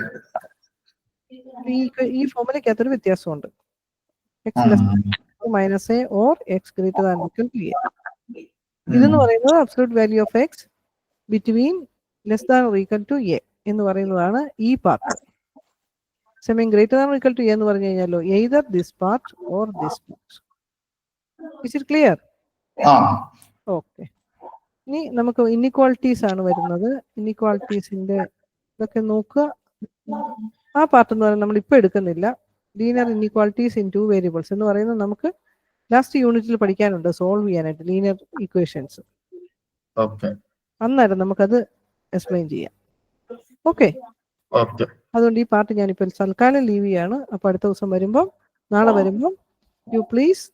ഈ ഫോർമുലയ്ക്കകത്തൊരു വ്യത്യാസമുണ്ട്. X less -a or x greater than equal to a. ഇതെന്ന് പറയുന്നത് absolute value of x between less than or equal to a എന്ന് പറയുന്നതാണ് ഈ പാർട്ട്. സമയം greater than or equal to a എന്ന് പറഞ്ഞു കഴിഞ്ഞാലോ either this part or this part. Is it clear? Okay, ഇനി നമുക്ക് ഇൻഇക്വാളിറ്റീസ് ആണ് വരുന്നത്. ഇൻഇക്വാളിറ്റീസിന്റെ ഇതൊക്കെ നോക്കുക. ആ പാർട്ട് എന്ന് പറയുന്നത് നമ്മൾ ഇപ്പൊ എടുക്കുന്നില്ല. ലീനിയർ ഇൻഇക്വാളിറ്റീസ് ഇൻ 2 വേരിയബിൾസ് എന്ന് പറയുന്നത് നമുക്ക് ലാസ്റ്റ് യൂണിറ്റിൽ പഠിക്കാനുണ്ട്, സോൾവ് ചെയ്യാനായിട്ട് ലീനിയർ ഇക്വേഷൻസ്. അന്നേരം നമുക്കത് എക്സ്പ്ലെയിൻ ചെയ്യാം. ഓക്കെ, അതുകൊണ്ട് ഈ പാർട്ട് ഞാനിപ്പോൾ തൽക്കാലം ലീവ് ചെയ്യാണ്. അപ്പൊ അടുത്ത ദിവസം വരുമ്പോൾ, നാളെ വരുമ്പോൾ യു പ്ലീസ്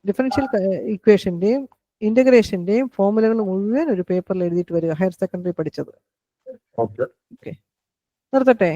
ഡിഫറൻഷ്യൽ ഇക്വേഷന്റെയും ഇന്റഗ്രേഷന്റെയും ഫോർമുലകൾ മുഴുവൻ ഒരു പേപ്പറിൽ എഴുതിയിട്ട് വരിക, ഹയർ സെക്കൻഡറി പഠിച്ചത്. ഓക്കെ, നിർത്തട്ടെ?